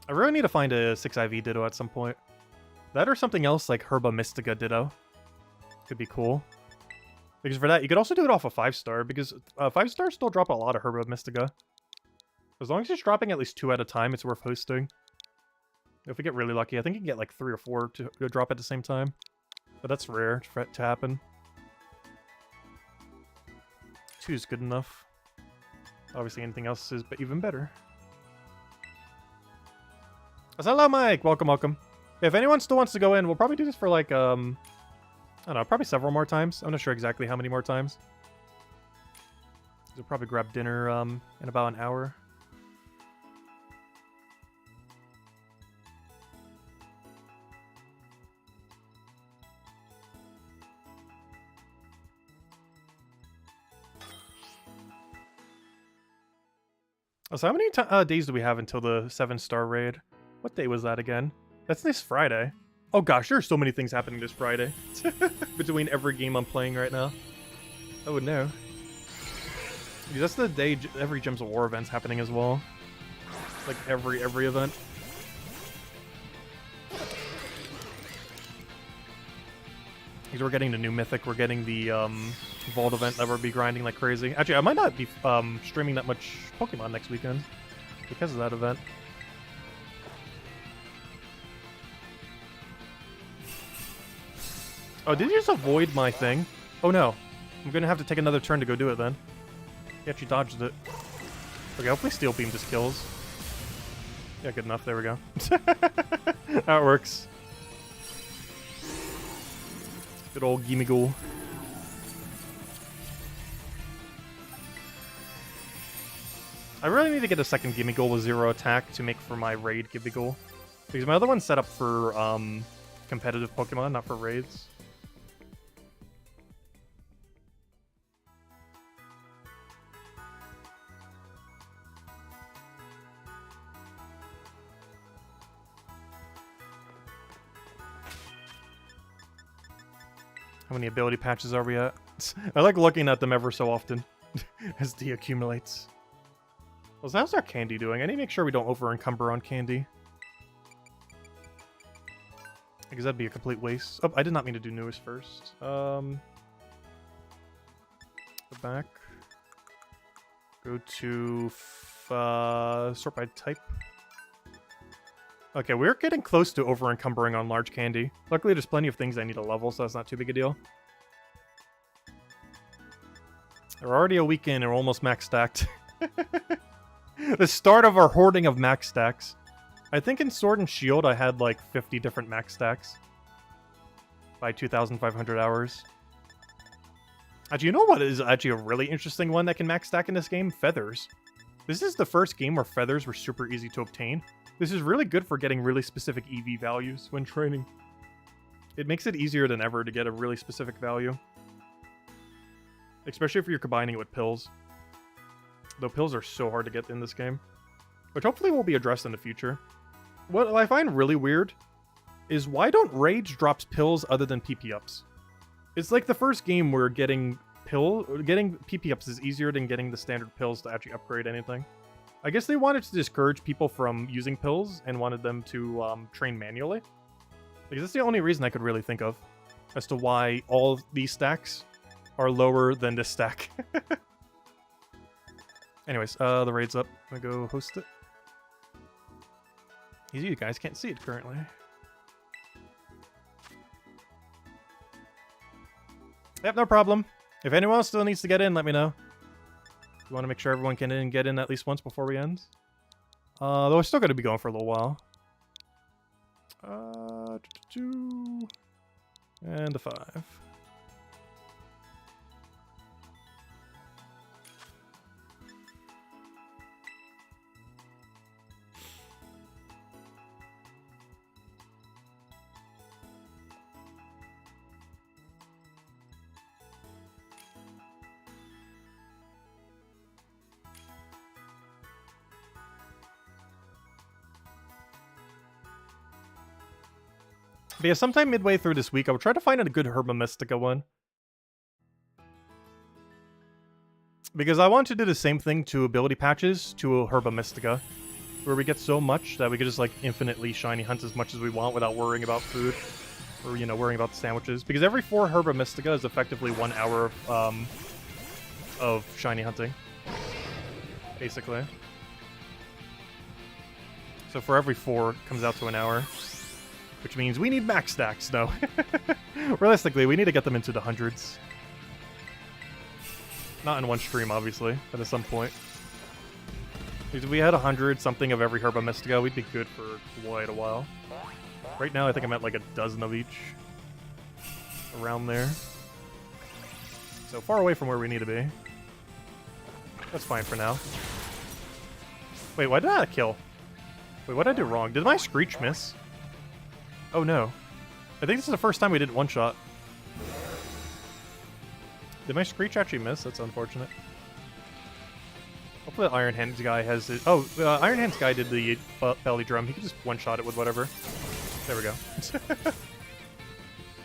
S1: I really need to find a 6IV Ditto at some point. That or something else like Herba Mystica Ditto. Could be cool. Because for that, you could also do it off a 5-star, because 5-stars still drop a lot of Herba Mystica. As long as it's dropping at least 2 at a time, it's worth hosting. If we get really lucky, I think you can get like 3 or 4 to drop at the same time. But that's rare for it to happen. 2 is good enough. Obviously anything else is even better. Hello, Mike! Welcome, welcome. If anyone still wants to go in, we'll probably do this for like, I don't know, probably several more times. I'm not sure exactly how many more times. We'll probably grab dinner in about an hour. So how many days do we have until the 7-star raid? What day was that again? That's this Friday. Oh gosh, there are so many things happening this Friday. Between every game I'm playing right now. Oh no. That's the day every Gems of War event's happening as well. Like every event. Because we're getting the new Mythic, we're getting the Vault event that we'll be grinding like crazy. Actually, I might not be streaming that much Pokemon next weekend because of that event. Oh, did you just avoid my thing? Oh no. I'm gonna have to take another turn to go do it then. He actually dodged it. Okay, hopefully Steel Beam just kills. Yeah, good enough. There we go. That works. Good old Gimmighoul. I really need to get a second Gimmighoul with 0 attack to make for my raid Gimmighoul. Because my other one's set up for competitive Pokemon, not for raids. How many ability patches are we at? I like looking at them ever so often as the accumulates. Well, so how's our candy doing? I need to make sure we don't over-encumber on candy. Because that'd be a complete waste. Oh, I did not mean to do newest first. Go back. Go to sort by type. Okay, we're getting close to over-encumbering on large candy. Luckily, there's plenty of things I need to level, so that's not too big a deal. We're already a week in and we're almost max stacked. The start of our hoarding of max stacks. I think in Sword and Shield I had like 50 different max stacks. By 2,500 hours. Actually, you know what is actually a really interesting one that can max stack in this game? Feathers. This is the first game where feathers were super easy to obtain. This is really good for getting really specific Eevee values when training. It makes it easier than ever to get a really specific value. Especially if you're combining it with pills. Though pills are so hard to get in this game. Which hopefully will be addressed in the future. What I find really weird is why don't raids drops pills other than PP ups? It's like the first game where getting PP ups is easier than getting the standard pills to actually upgrade anything. I guess they wanted to discourage people from using pills and wanted them to train manually. Because that's the only reason I could really think of as to why all of these stacks are lower than this stack. Anyways, the raid's up. I'm gonna go host it. You guys can't see it currently. Yep, no problem. If anyone else still needs to get in, let me know. You want to make sure everyone can get in at least once before we end. Though we're still going to be going for a little while. And a 5. But yeah, sometime midway through this week, I will try to find a good Herba Mystica one. Because I want to do the same thing to ability patches to a Herba Mystica, where we get so much that we can just like infinitely shiny hunt as much as we want without worrying about food, or you know, worrying about the sandwiches. Because every 4 Herba Mystica is effectively 1 hour of shiny hunting, basically. So for every 4, it comes out to an hour. Which means we need max stacks, no. Realistically, we need to get them into the hundreds. Not in one stream, obviously, but at some point. If we had 100 something of every Herba Mystica, we'd be good for quite a while. Right now, I think I'm at like a dozen of each. Around there. So far away from where we need to be. That's fine for now. Wait, why did I kill? Wait, what did I do wrong? Did my Screech miss? Oh no. I think this is the first time we did one-shot. Did my Screech actually miss? That's unfortunate. Hopefully the Iron Hands guy has it. Oh, Iron Hands guy did the belly drum. He can just one-shot it with whatever. There we go. Oh,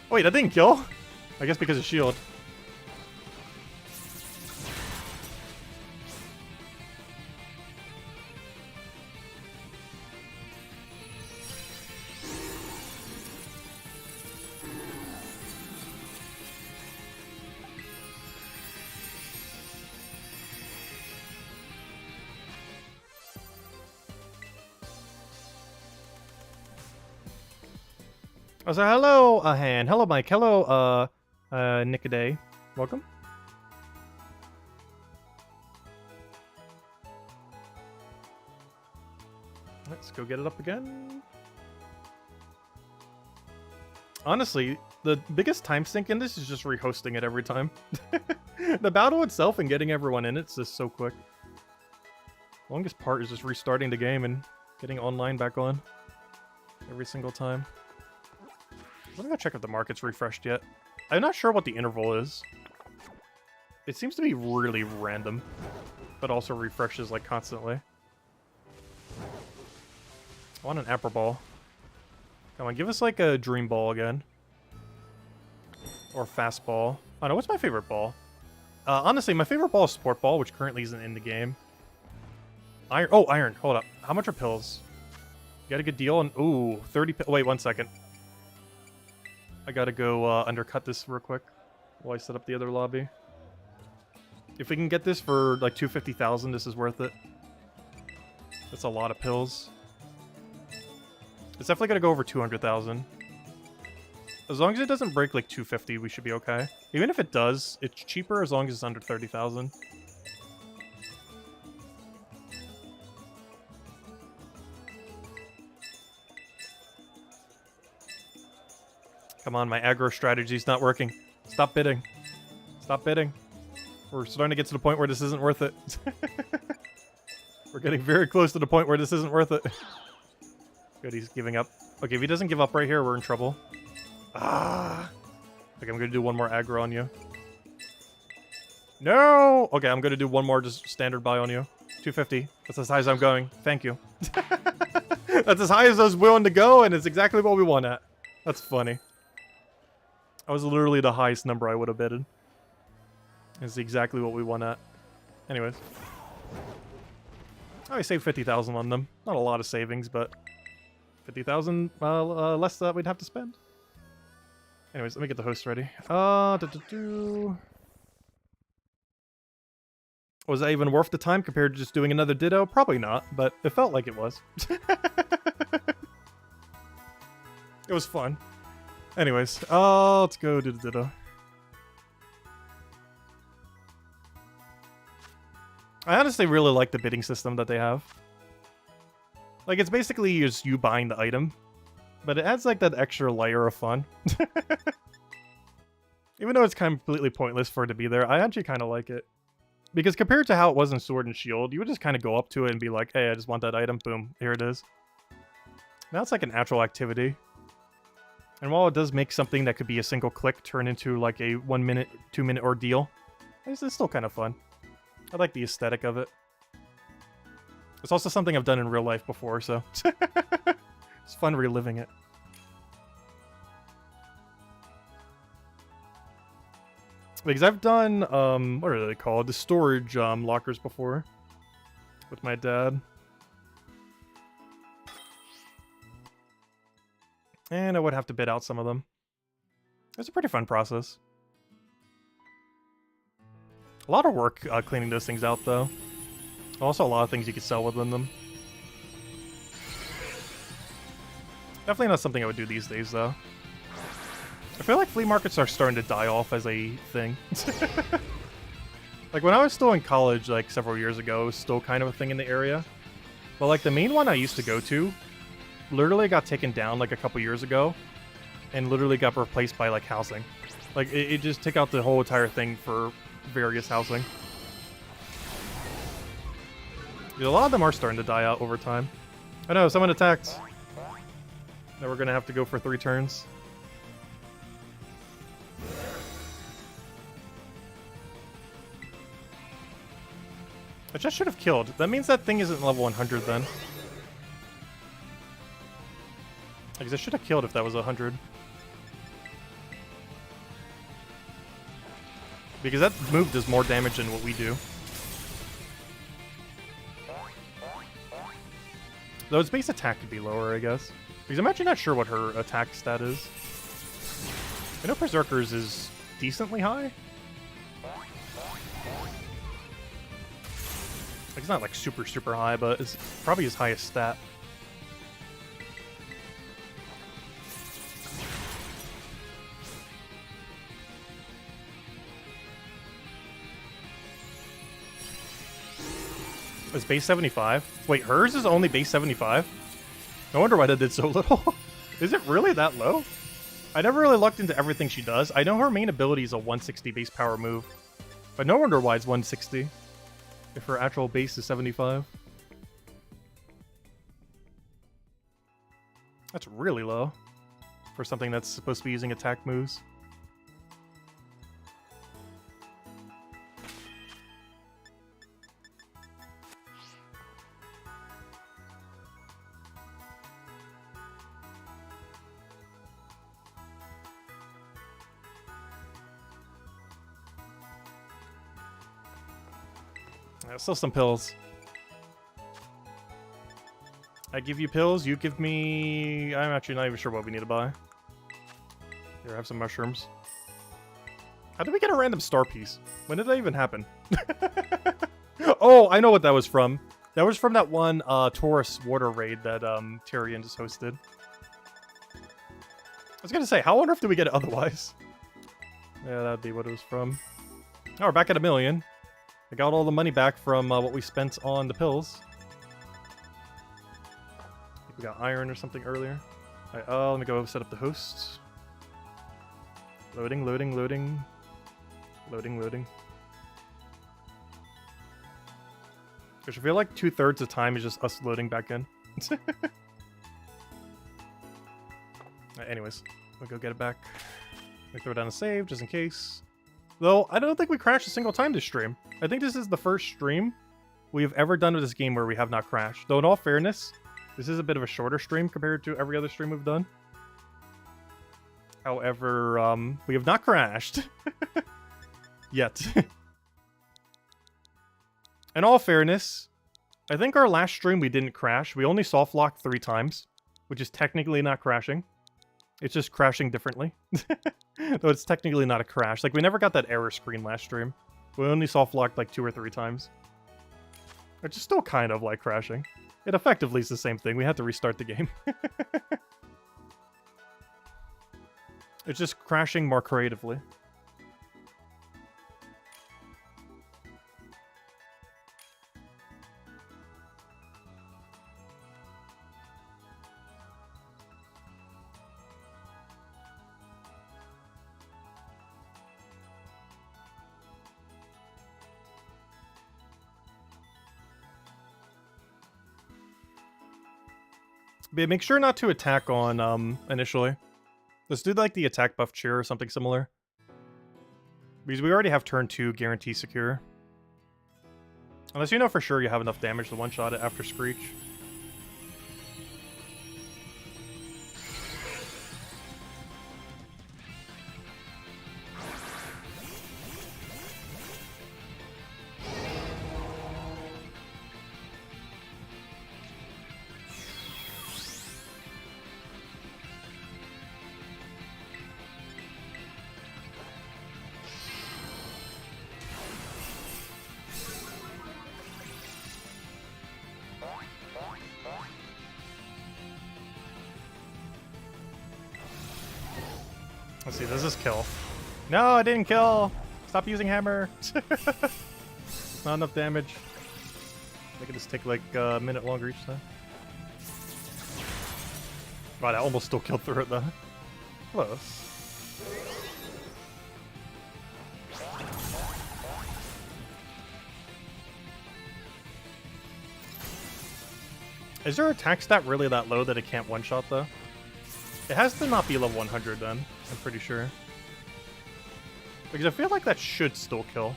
S1: wait, that didn't kill? I guess because of shield. Oh, so hello, Han. Hello, Mike. Hello, Nickaday. Welcome. Let's go get it up again. Honestly, the biggest time sink in this is just rehosting it every time. The battle itself and getting everyone in it's just so quick. The longest part is just restarting the game and getting online back on every single time. I'm gonna check if the market's refreshed yet. I'm not sure what the interval is. It seems to be really random, but also refreshes like constantly. I want an Apple Ball. Come on, give us like a Dream Ball again. Or Fastball. Oh no, what's my favorite ball? Honestly, my favorite ball is Sport Ball, which currently isn't in the game. Iron. Oh, Iron. Hold up. How much are pills? You got a good deal on... Ooh, 30... Wait, 1 second. I gotta go undercut this real quick while I set up the other lobby. If we can get this for like 250,000, this is worth it. That's a lot of pills. It's definitely gonna go over 200,000. As long as it doesn't break like 250, we should be okay. Even if it does, it's cheaper as long as it's under 30,000. Come on, my aggro strategy's not working. Stop bidding. Stop bidding. We're starting to get to the point where this isn't worth it. We're getting very close to the point where this isn't worth it. Good, he's giving up. Okay, if he doesn't give up right here, we're in trouble. Ah. Okay, I'm gonna do one more aggro on you. No! Okay, I'm gonna do one more just standard buy on you. 250. That's as high as I'm going. Thank you. That's as high as I was willing to go, and it's exactly what we want at. That's funny. That was literally the highest number I would have bidded. It's exactly what we won at. Anyways. I saved 50,000 on them. Not a lot of savings, but 50,000 less that we'd have to spend. Anyways, let me get the host ready. Was that even worth the time compared to just doing another Ditto? Probably not, but it felt like it was. It was fun. Anyways, let's go do the Ditto. I honestly really like the bidding system that they have. Like, it's basically just you buying the item, but it adds like that extra layer of fun. Even though it's completely pointless for it to be there, I actually kind of like it. Because compared to how it was in Sword and Shield, you would just kind of go up to it and be like, hey, I just want that item, boom, here it is. Now it's like an actual activity. And while it does make something that could be a single click turn into like a 1 minute, 2 minute ordeal, it's still kind of fun. I like the aesthetic of it. It's also something I've done in real life before, so it's fun reliving it. Because I've done, what are they called? The storage lockers before with my dad. And I would have to bid out some of them. It's a pretty fun process. A lot of work cleaning those things out, though. Also, a lot of things you could sell within them. Definitely not something I would do these days, though. I feel like flea markets are starting to die off as a thing. Like, when I was still in college, like, several years ago, it was still kind of a thing in the area. But, like, the main one I used to go to literally got taken down, like, a couple years ago. And literally got replaced by, like, housing. Like, it just took out the whole entire thing for various housing. Yeah, a lot of them are starting to die out over time. I know, someone attacked. Now we're gonna have to go for 3 turns. Which I should have killed. That means that thing isn't level 100 then. Because I should have killed if that was 100. Because that move does more damage than what we do. Though its base attack could be lower, I guess. Because I'm actually not sure what her attack stat is. I know Berserker's is decently high. Like, it's not like super, super high, but it's probably his highest stat. It's base 75. Wait, hers is only base 75? No wonder why that did so little. Is it really that low? I never really looked into everything she does. I know her main ability is a 160 base power move. But no wonder why it's 160. If her actual base is 75. That's really low. For something that's supposed to be using attack moves. Still some pills. I give you pills, you give me... I'm actually not even sure what we need to buy. Here, have some mushrooms. How did we get a random star piece? When did that even happen? Oh, I know what that was from. That was from that one Taurus water raid that Tyrion just hosted. I was gonna say, how on earth did we get it otherwise? Yeah, that'd be what it was from. Oh, we're back at 1 million. I got all the money back from what we spent on the pills. I think we got iron or something earlier. Alright, let me go set up the host. Loading, loading, loading. Loading, loading. Because I feel like 2/3 of the time is just us loading back in. Anyways, we'll go get it back. Let me throw down a save just in case. Though, I don't think we crashed a single time this stream. I think this is the first stream we've ever done with this game where we have not crashed. Though, in all fairness, this is a bit of a shorter stream compared to every other stream we've done. However, we have not crashed. Yet. In all fairness, I think our last stream we didn't crash. We only soft locked 3 times. which is technically not crashing. It's just crashing differently. Though it's technically not a crash. Like, we never got that error screen last stream. We only soft locked like 2 or 3 times. Which is still kind of like crashing. It effectively is the same thing. We had to restart the game. It's just crashing more creatively. But make sure not to attack on initially. Let's do like the attack buff cheer or something similar. Because we already have turn 2 guarantee secure. Unless you know for sure you have enough damage to one-shot it after Screech. Let's see, does this kill? No, I didn't kill! Stop using hammer! Not enough damage. Making this take like a minute longer each time. Wow, that almost still killed through it though. Close. Is your attack stat really that low that it can't one-shot though? It has to not be level 100 then, I'm pretty sure. Because I feel like that should still kill.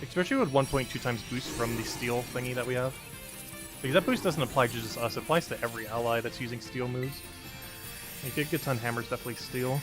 S1: Especially with 1.2 times boost from the steel thingy that we have. Because that boost doesn't apply to just us, it applies to every ally that's using steel moves. Like, good ton hammer's definitely steel.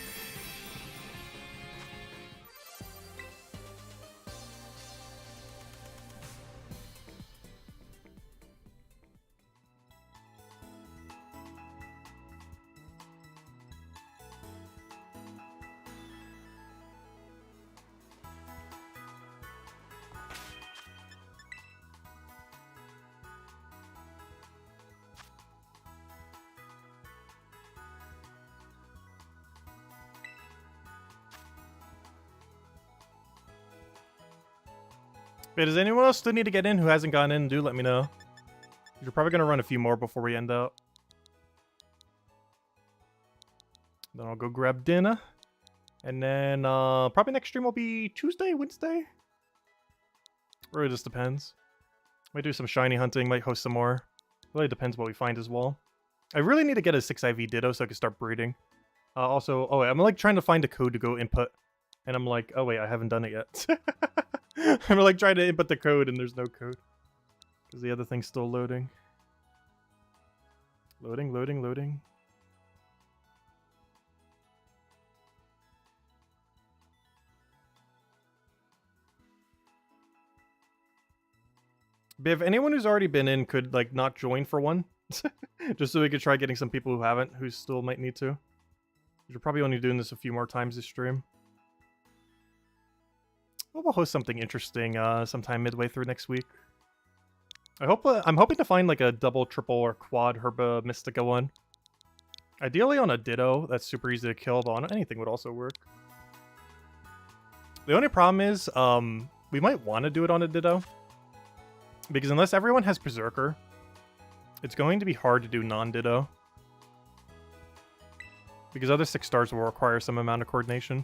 S1: Wait, does anyone else still need to get in who hasn't gotten in? Do let me know. You're probably going to run a few more before we end out. Then I'll go grab dinner. And then probably next stream will be Tuesday, Wednesday? Really just depends. Might do some shiny hunting, might host some more. Really depends what we find as well. I really need to get a 6 IV Ditto so I can start breeding. Also, oh wait, I'm like trying to find a code to go input. And I'm like, oh wait, I haven't done it yet. I'm like trying to input the code and there's no code. Because the other thing's still loading. Loading, loading, loading. But if anyone who's already been in could like not join for one. Just so we could try getting some people who haven't, who still might need to. We're probably only doing this a few more times this stream. We'll host something interesting sometime midway through next week. I hope I'm hoping to find like a double, triple, or quad Herba Mystica one. Ideally on a Ditto, that's super easy to kill, but on anything would also work. The only problem is, we might want to do it on a Ditto. Because unless everyone has Berserker, it's going to be hard to do non-Ditto. Because other 6 stars will require some amount of coordination.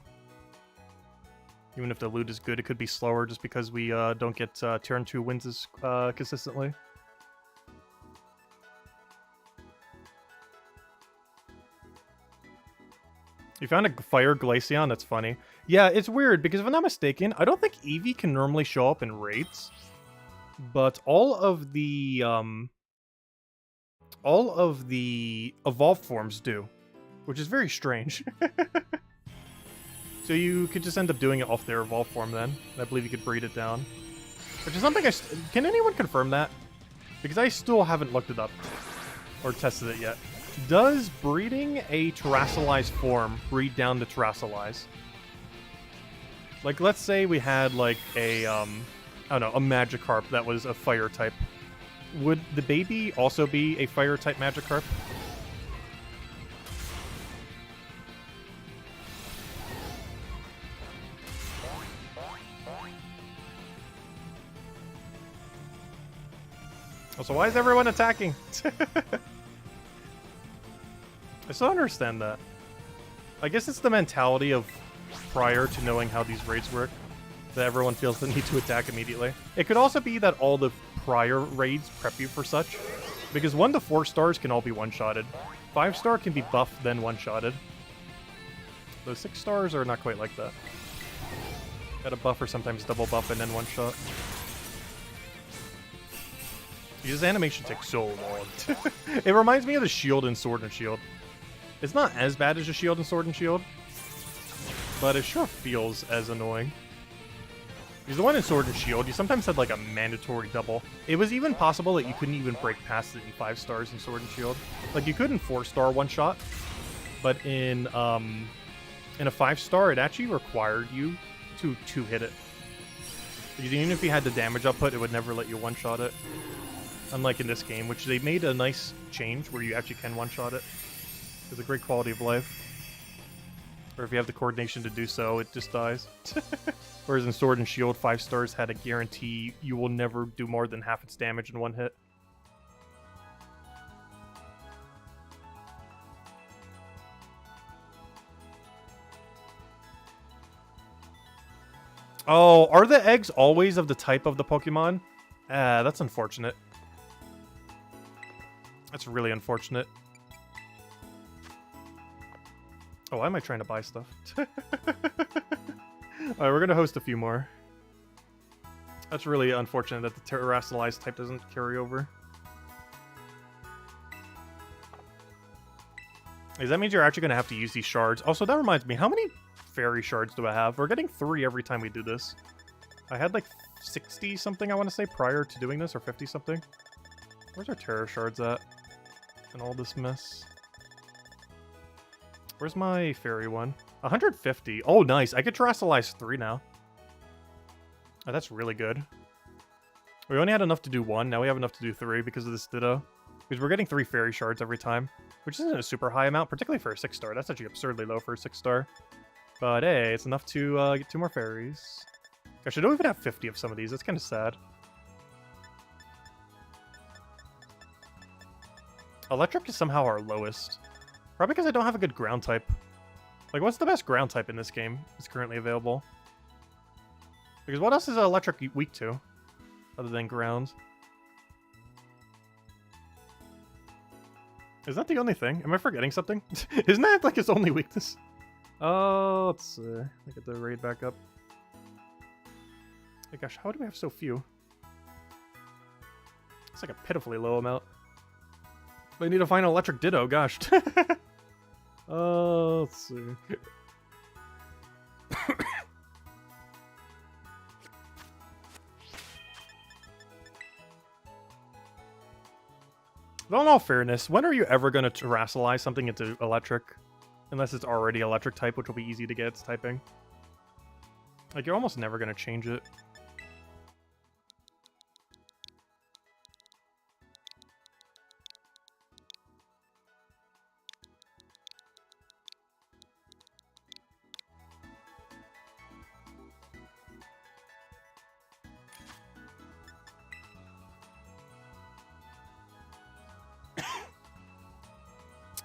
S1: Even if the loot is good, it could be slower just because we don't get turn 2 wins as consistently. You found a fire Glaceon? That's funny. Yeah, it's weird because if I'm not mistaken, I don't think Eevee can normally show up in raids. But all of the evolved forms do, which is very strange. So you could just end up doing it off their evolved form then. I believe you could breed it down. Which is something can anyone confirm that? Because I still haven't looked it up. Or tested it yet. Does breeding a terrestrialized form breed down to terrestrialize? Like, let's say we had, like, a, I don't know, a Magikarp that was a fire type. Would the baby also be a fire type Magikarp? Also, why is everyone attacking? I still don't understand that. I guess it's the mentality of prior to knowing how these raids work, that everyone feels the need to attack immediately. It could also be that all the prior raids prep you for such, because 1 to 4 stars can all be one-shotted. 5-star can be buffed, then one-shotted. Those 6 stars are not quite like that. Got a buff or sometimes double buff and then one-shot. This animation takes so long. It reminds me of the Shield and Sword and Shield. It's not as bad as the Shield and Sword and Shield, but it sure feels as annoying. Because the one in Sword and Shield, you sometimes had like a mandatory double. It was even possible that you couldn't even break past it in 5 stars in Sword and Shield. Like you couldn't 4-star one-shot, but in a 5-star, it actually required you to hit it. Because even if you had the damage output, it would never let you one-shot it. Unlike in this game, which they made a nice change where you actually can one-shot it. It's a great quality of life. Or if you have the coordination to do so, it just dies. Whereas in Sword and Shield, 5 stars had a guarantee you will never do more than half its damage in one hit. Oh, are the eggs always of the type of the Pokemon? That's unfortunate. That's really unfortunate. Oh, why am I trying to buy stuff? Alright, we're gonna host a few more. That's really unfortunate that the terrestrialized type doesn't carry over. That means you're actually gonna have to use these shards. Also, that reminds me, how many fairy shards do I have? We're getting 3 every time we do this. I had like 60-something, I want to say, prior to doing this, or 50-something. Where's our terror shards at? And all this mess. Where's my fairy one? 150. Oh, nice. I could terrestrialize 3 now. Oh, that's really good. We only had enough to do 1. Now we have enough to do 3 because of this Ditto. Because we're getting 3 fairy shards every time. Which isn't a super high amount, particularly for a 6-star. That's actually absurdly low for a 6-star. But hey, it's enough to get 2 more fairies. Gosh, I don't even have 50 of some of these. That's kind of sad. Electric is somehow our lowest. Probably because I don't have a good ground type. Like, what's the best ground type in this game that's currently available? Because what else is electric weak to? Other than ground? Is that the only thing? Am I forgetting something? Isn't that like its only weakness? Oh, let's see. Let me get the raid back up. Hey, gosh, how do we have so few? It's like a pitifully low amount. I need to find an electric Ditto, gosh. Oh, let's see. In all fairness, when are you ever going to terrestrialize something into electric? Unless it's already electric type, which will be easy to get its typing. Like, you're almost never going to change it.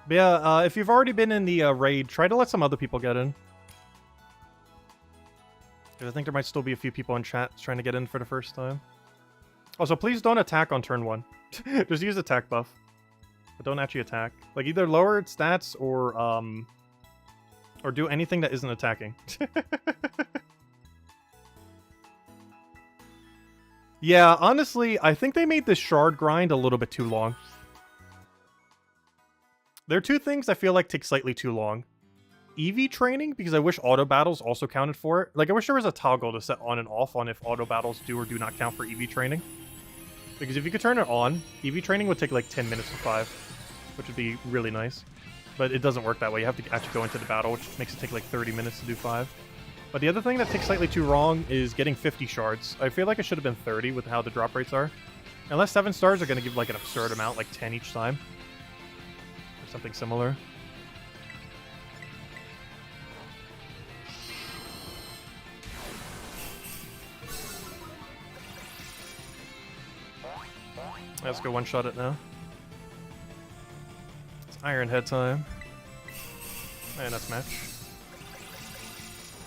S1: But yeah, if you've already been in the raid, try to let some other people get in. Because I think there might still be a few people in chat trying to get in for the first time. Also, please don't attack on turn 1. Just use attack buff. But don't actually attack. Like, either lower its stats or do anything that isn't attacking. Yeah, honestly, I think they made this shard grind a little bit too long. There are 2 things I feel like take slightly too long. Eevee training, because I wish auto battles also counted for it. Like, I wish there was a toggle to set on and off on if auto battles do or do not count for Eevee training. Because if you could turn it on, Eevee training would take like 10 minutes to 5. which would be really nice. But it doesn't work that way. You have to actually go into the battle, which makes it take like 30 minutes to do 5. But the other thing that takes slightly too long is getting 50 shards. I feel like it should have been 30 with how the drop rates are. Unless 7 stars are going to give like an absurd amount, like 10 each time. Or something similar. Let's go one-shot it now. It's Iron Head time. And that's match.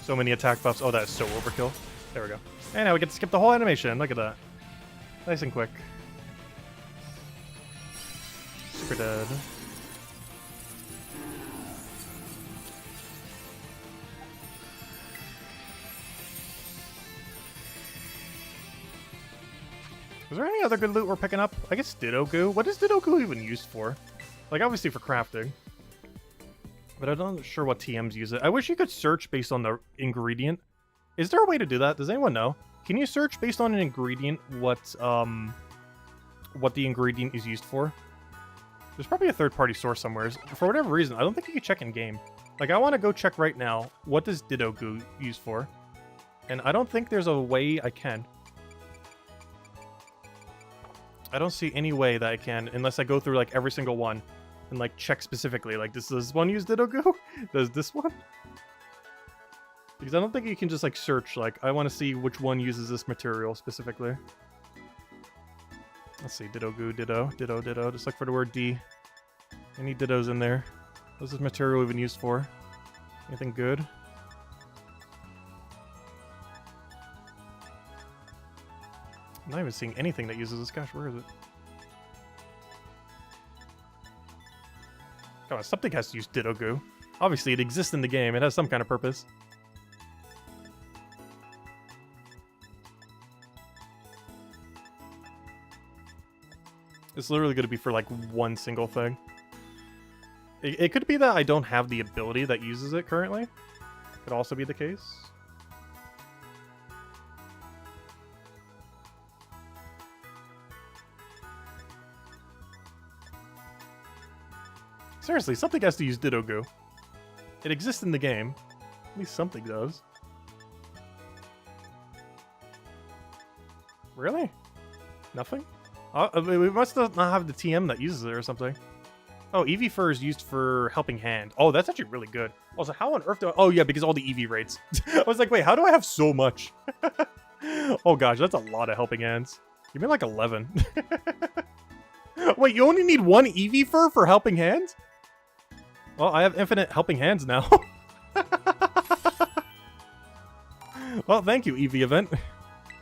S1: So many attack buffs. Oh, that is so overkill. There we go. And now we get to skip the whole animation. Look at that. Nice and quick. Super dead. Was there any other good loot we're picking up? I guess Ditto Goo. What is Ditto Goo even used for? Like, obviously for crafting. But I'm not sure what TMs use it. I wish you could search based on the ingredient. Is there a way to do that? Does anyone know? Can you search based on an ingredient what the ingredient is used for? There's probably a third-party source somewhere. For whatever reason, I don't think you can check in-game. Like, I want to go check right now, what does Ditto Goo use for? And I don't think there's a way I can. I don't see any way that I can, unless I go through, like, every single one. And, like, check specifically. Like, does this one use Ditto Goo? Does this one? Because I don't think you can just, like, search. Like, I want to see which one uses this material specifically. Let's see. Ditto Goo, Ditto, Ditto, Ditto. Just look for the word D. Any Dittos in there? What's this material even used for? Anything good? I'm not even seeing anything that uses this. Gosh, where is it? Come on, something has to use Ditto Goo. Obviously, it exists in the game. It has some kind of purpose. It's literally going to be for, like, one single thing. It could be that I don't have the ability that uses it currently. Could also be the case. Seriously, something has to use Ditto Goo. It exists in the game. At least something does. Really? Nothing? We must not have the TM that uses it or something. Oh, Eevee fur is used for helping hand. Oh, that's actually really good. Also, how on earth do I... Oh, yeah, because all the Eevee rates. I was like, wait, how do I have so much? Oh, gosh, that's a lot of helping hands. Give me like 11. Wait, you only need 1 Eevee fur for helping hands? Well, I have infinite helping hands now. Well, thank you, Eevee event.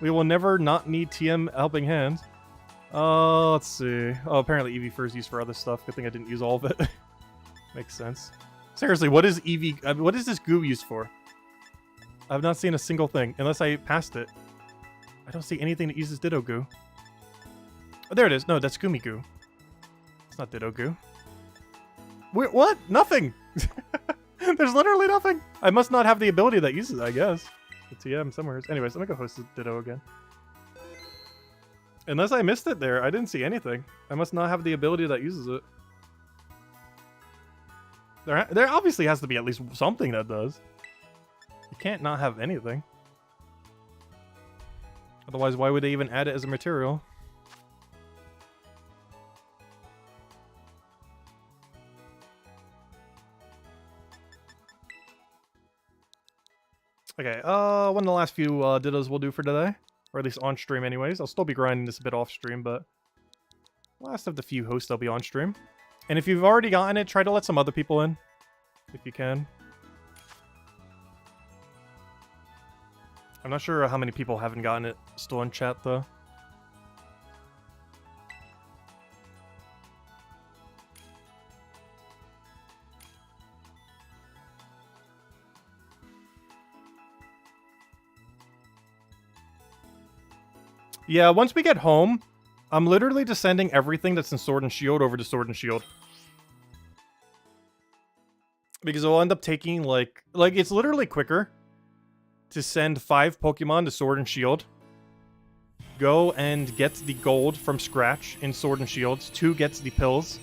S1: We will never not need TM helping hands. Let's see. Oh, apparently Eevee fur is used for other stuff. Good thing I didn't use all of it. Makes sense. Seriously, what is Eevee... what is this goo used for? I've not seen a single thing, unless I passed it. I don't see anything that uses Ditto Goo. Oh, there it is. No, that's Gumi Goo. It's not Ditto Goo. Wait, what? Nothing! There's literally nothing! I must not have the ability that uses it, I guess. The TM somewhere. Anyways, let me go host Ditto again. Unless I missed it there, I didn't see anything. I must not have the ability that uses it. There obviously has to be at least something that does. You can't not have anything. Otherwise, why would they even add it as a material? Okay, one of the last few Dittos we'll do for today. Or at least on stream anyways. I'll still be grinding this a bit off stream, but last of the few hosts I'll be on stream. And if you've already gotten it, try to let some other people in. If you can. I'm not sure how many people haven't gotten it still in chat, though. Yeah, once we get home, I'm literally just sending everything that's in Sword and Shield over to Sword and Shield. Because I'll end up taking, like, it's literally quicker to send 5 Pokemon to Sword and Shield. Go and get the gold from scratch in Sword and Shields. 2 gets the pills.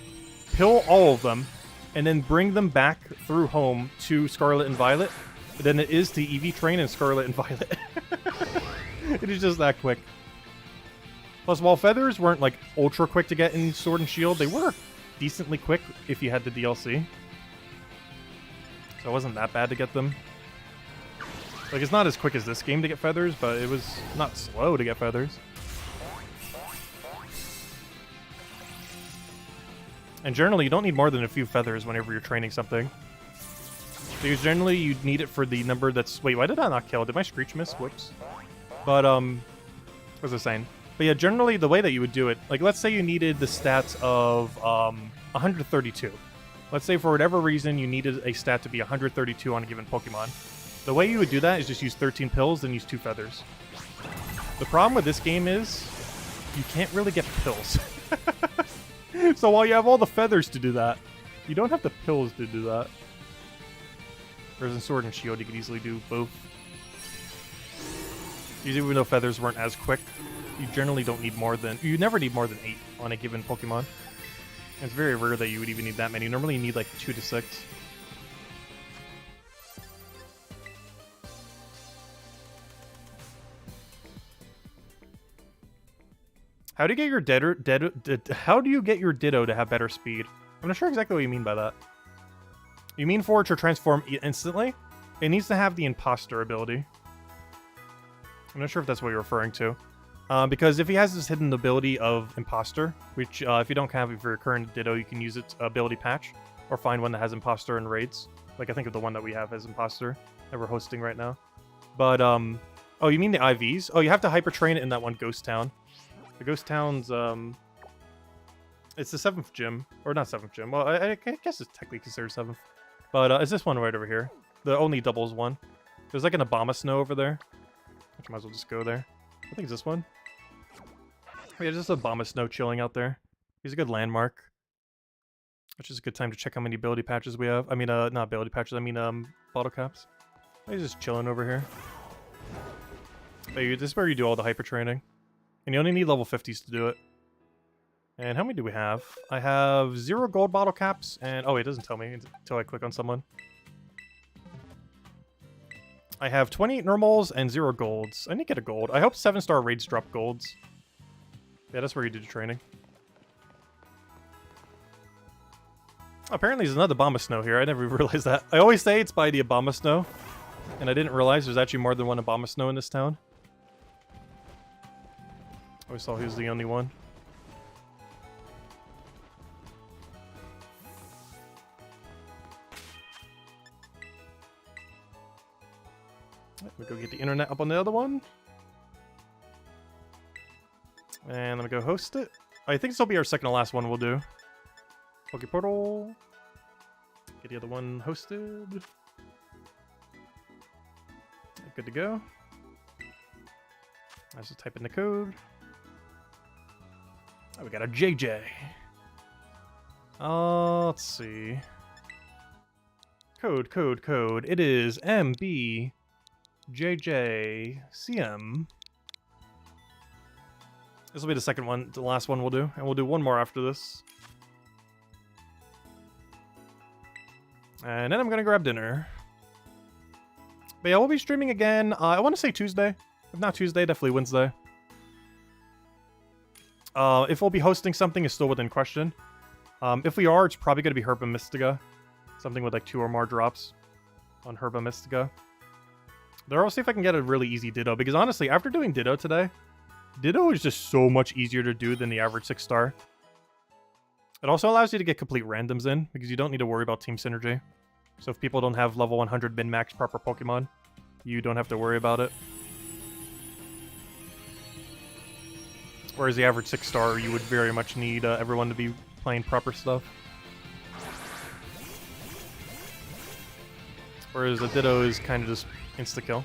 S1: pill all of them, and then bring them back through home to Scarlet and Violet than it is to Eevee train in Scarlet and Violet. It is just that quick. Plus, while feathers weren't like ultra quick to get in Sword and Shield, they were decently quick if you had the DLC. So it wasn't that bad to get them. Like, it's not as quick as this game to get feathers, but it was not slow to get feathers. And generally, you don't need more than a few feathers whenever you're training something. Because generally, you need it for the number that's... Wait, why did I not kill? Did my Screech miss? Whoops. But, what was I saying? But yeah, generally, the way that you would do it... Like, let's say you needed the stats of 132. Let's say for whatever reason you needed a stat to be 132 on a given Pokemon. The way you would do that is just use 13 pills, then use 2 feathers. The problem with this game is you can't really get pills. So while you have all the feathers to do that, you don't have the pills to do that. Whereas in Sword and Shield, you could easily do both. Even though feathers weren't as quick, you generally don't need more than... You never need more than 8 on a given Pokemon. And it's very rare that you would even need that many. Normally you need like 2 to 6. How do you get your how do you get your Ditto to have better speed? I'm not sure exactly what you mean by that. You mean for it to transform instantly? It needs to have the Imposter ability. I'm not sure if that's what you're referring to. Because if he has this hidden ability of Imposter, which if you don't have it for your current Ditto, you can use its ability patch, or find one that has Imposter in raids. Like, I think of the one that we have as Imposter, that we're hosting right now. But, oh, you mean the IVs? Oh, you have to hyper train it in that one Ghost Town. The Ghost Town's, it's the 7th gym. Or not 7th gym. Well, I guess it's technically considered 7th. But it's this one right over here. The only doubles one. There's like an Abomasnow over there. Which might as well just go there. I think it's this one. Yeah, just a Abomasnow chilling out there. He's a good landmark. Which is a good time to check how many ability patches we have. I mean, not ability patches, I mean, bottle caps. He's just chilling over here. But this is where you do all the hyper training. And you only need level 50s to do it. And how many do we have? I have 0 gold bottle caps, and... Oh, wait, it doesn't tell me until I click on someone. I have 28 normals and 0 golds. I need to get a gold. I hope 7-star raids drop golds. Yeah, that's where you do the training. Apparently there's another Abomasnow here. I never realized that. I always say it's by the Abomasnow, and I didn't realize there's actually more than one Abomasnow in this town. I always thought he was the only one. Let me go get the internet up on the other one. And let me go host it. I think this will be our second to last one we'll do. Poke Portal. Get the other one hosted. Good to go. I just type in the code. Oh, we got a JJ. Let's see. Code. It is MBJJCM. This will be the second one, the last one we'll do. And we'll do one more after this. And then I'm going to grab dinner. But yeah, we'll be streaming again. I want to say Tuesday. If not Tuesday, definitely Wednesday. If we'll be hosting something is still within question. If we are, it's probably going to be Herba Mystica. Something with like 2 or more drops on Herba Mystica. There, I'll see if I can get a really easy Ditto. Because honestly, after doing Ditto today, Ditto is just so much easier to do than the average 6-star. It also allows you to get complete randoms in, because you don't need to worry about team synergy. So if people don't have level 100 min-max proper Pokemon, you don't have to worry about it. Whereas the average 6-star, you would very much need everyone to be playing proper stuff. Whereas the Ditto is kind of just insta-kill.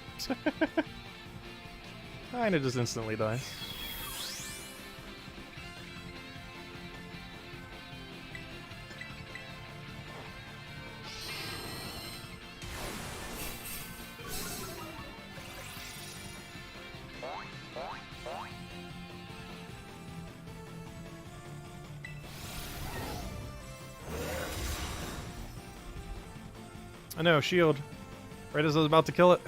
S1: Kind of just instantly dies. I know, shield. Right as I was about to kill it.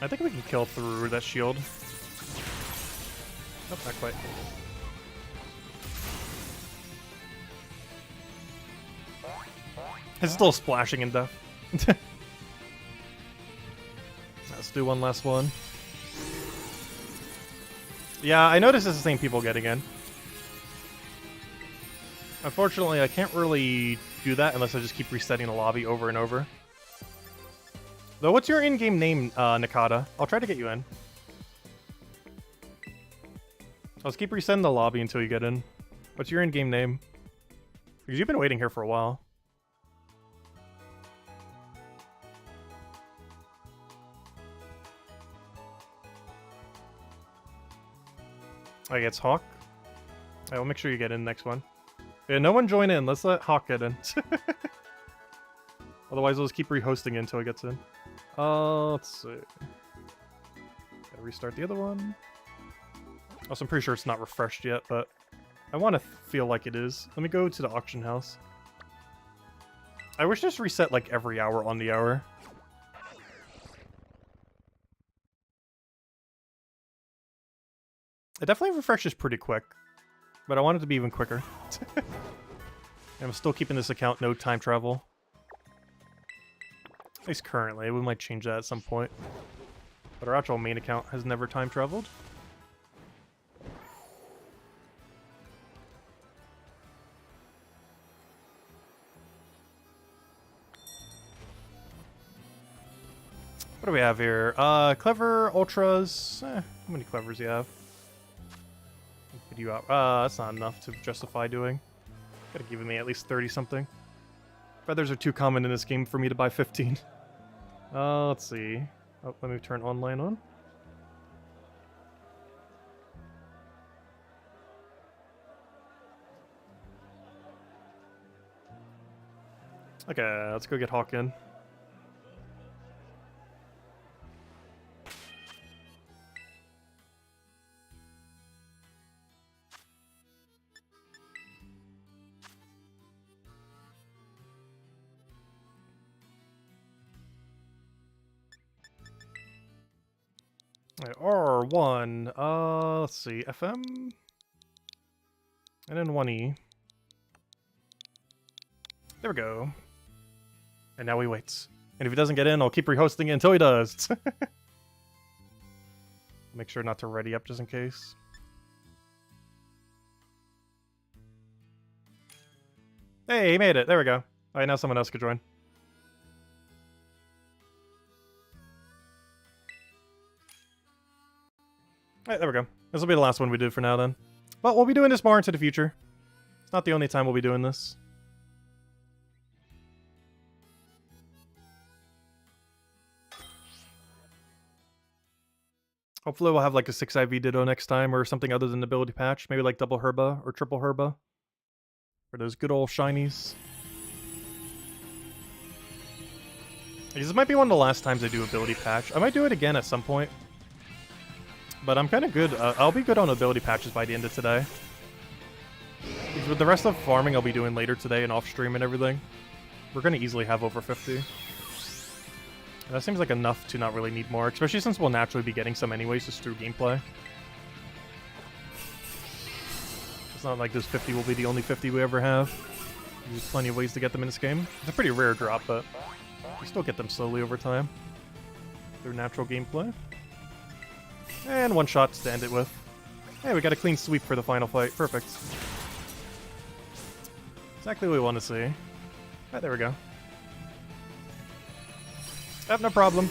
S1: I think we can kill through that shield. Nope, not quite. It's still splashing in death. Let's do one last one. Yeah, I noticed it's the same people getting in. Unfortunately, I can't really do that unless I just keep resetting the lobby over and over. Though, what's your in-game name, Nakata? I'll try to get you in. I'll just keep resetting the lobby until you get in. What's your in-game name? Because you've been waiting here for a while. I guess Hawk. I will make sure you get in next one. Yeah, no one join in. Let's let Hawk get in. Otherwise, we'll just keep rehosting it until he gets in. Let's see. Gotta restart the other one. Also, I'm pretty sure it's not refreshed yet, but I want to feel like it is. Let me go to the auction house. I wish this reset like every hour on the hour. It definitely refreshes pretty quick, but I want it to be even quicker. I'm still keeping this account no time travel. At least currently. We might change that at some point. But our actual main account has never time traveled. What do we have here? Clever, Ultras. How many Clevers do you have? You out. That's not enough to justify doing. Gotta give me at least 30 something. Feathers are too common in this game for me to buy 15. Let's see. Oh, let me turn online on. Okay, let's go get Hawk in. R1, let's see, FM, and then 1E. There we go. And now he waits. And if he doesn't get in, I'll keep rehosting it until he does. Make sure not to ready up just in case. Hey, he made it. There we go. Alright, now someone else could join. Alright, there we go. This will be the last one we do for now then. But we'll be doing this more into the future. It's not the only time we'll be doing this. Hopefully we'll have like a 6 IV Ditto next time or something other than the ability patch. Maybe like double Herba or triple Herba. For those good old shinies. This might be one of the last times I do ability patch. I might do it again at some point. But I'm kind of good. I'll be good on ability patches by the end of today. Because with the rest of farming I'll be doing later today and off stream and everything, we're going to easily have over 50. And that seems like enough to not really need more, especially since we'll naturally be getting some anyways just through gameplay. It's not like this 50 will be the only 50 we ever have. There's plenty of ways to get them in this game. It's a pretty rare drop, but we still get them slowly over time through natural gameplay. And one shot to end it with. Hey, we got a clean sweep for the final fight. Perfect. Exactly what we want to see. Alright, there we go. Yep, no problem.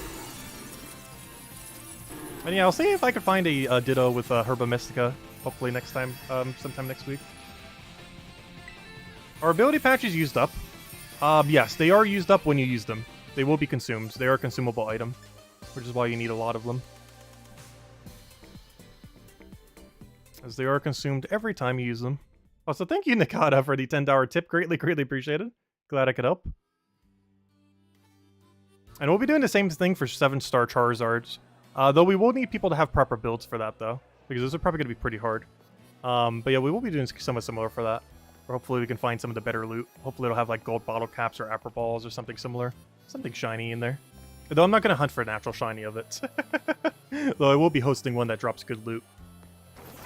S1: And yeah, I'll see if I can find a Ditto with Herba Mystica. Hopefully next time, sometime next week. Are ability patches used up? Yes, they are used up when you use them. They will be consumed. They are a consumable item, which is why you need a lot of them. As they are consumed every time you use them. Also, thank you, Nakata, for the $10 tip. Greatly, greatly appreciated. Glad I could help. And we'll be doing the same thing for 7-star Charizards. Though we will need people to have proper builds for that, though. Because those are probably going to be pretty hard. But yeah, we will be doing somewhat similar for that. Or hopefully we can find some of the better loot. Hopefully it'll have like gold bottle caps or apple balls or something similar. Something shiny in there. Though I'm not going to hunt for a natural shiny of it. Though I will be hosting one that drops good loot.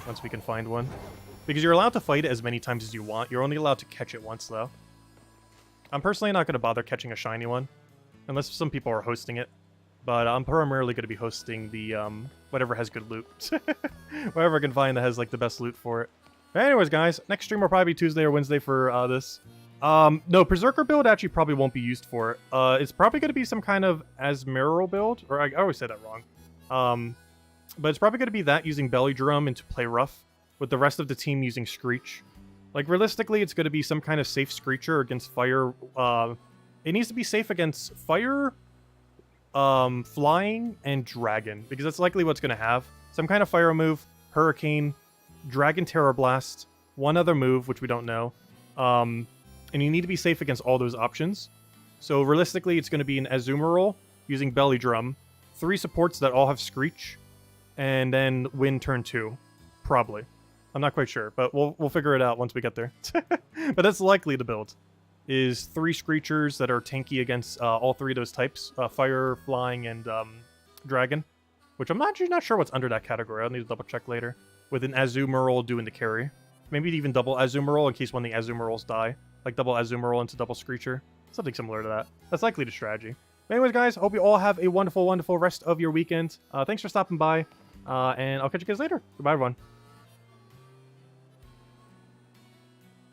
S1: Once we can find one. Because you're allowed to fight it as many times as you want. You're only allowed to catch it once, though. I'm personally not going to bother catching a shiny one. Unless some people are hosting it. But I'm primarily going to be hosting the, whatever has good loot. Whatever I can find that has, like, the best loot for it. Anyways, guys, next stream will probably be Tuesday or Wednesday for, this. No, Berserker build actually probably won't be used for it. It's probably going to be some kind of Asmeral build. Or, I always say that wrong. But it's probably going to be that using Belly Drum into Play Rough. With the rest of the team using Screech. Like, realistically, it's going to be some kind of safe Screecher against Fire. It needs to be safe against Fire, Flying, and Dragon. Because that's likely what's going to have. Some kind of Fire move, Hurricane, Dragon Terror Blast, one other move, which we don't know. And you need to be safe against all those options. So, realistically, it's going to be an Azumarill using Belly Drum. 3 supports that all have Screech. And then win turn 2. Probably. I'm not quite sure, but we'll figure it out once we get there. But that's likely the build. Is 3 Screechers that are tanky against all 3 of those types. Fire, Flying, and Dragon. Which I'm actually not sure what's under that category. I'll need to double check later. With an Azumarill doing the carry. Maybe even double Azumarill in case one of the Azumarils die. Like double Azumarill into double Screecher. Something similar to that. That's likely the strategy. But anyways, guys, hope you all have a wonderful, wonderful rest of your weekend. Thanks for stopping by. And I'll catch you guys later. Goodbye, everyone.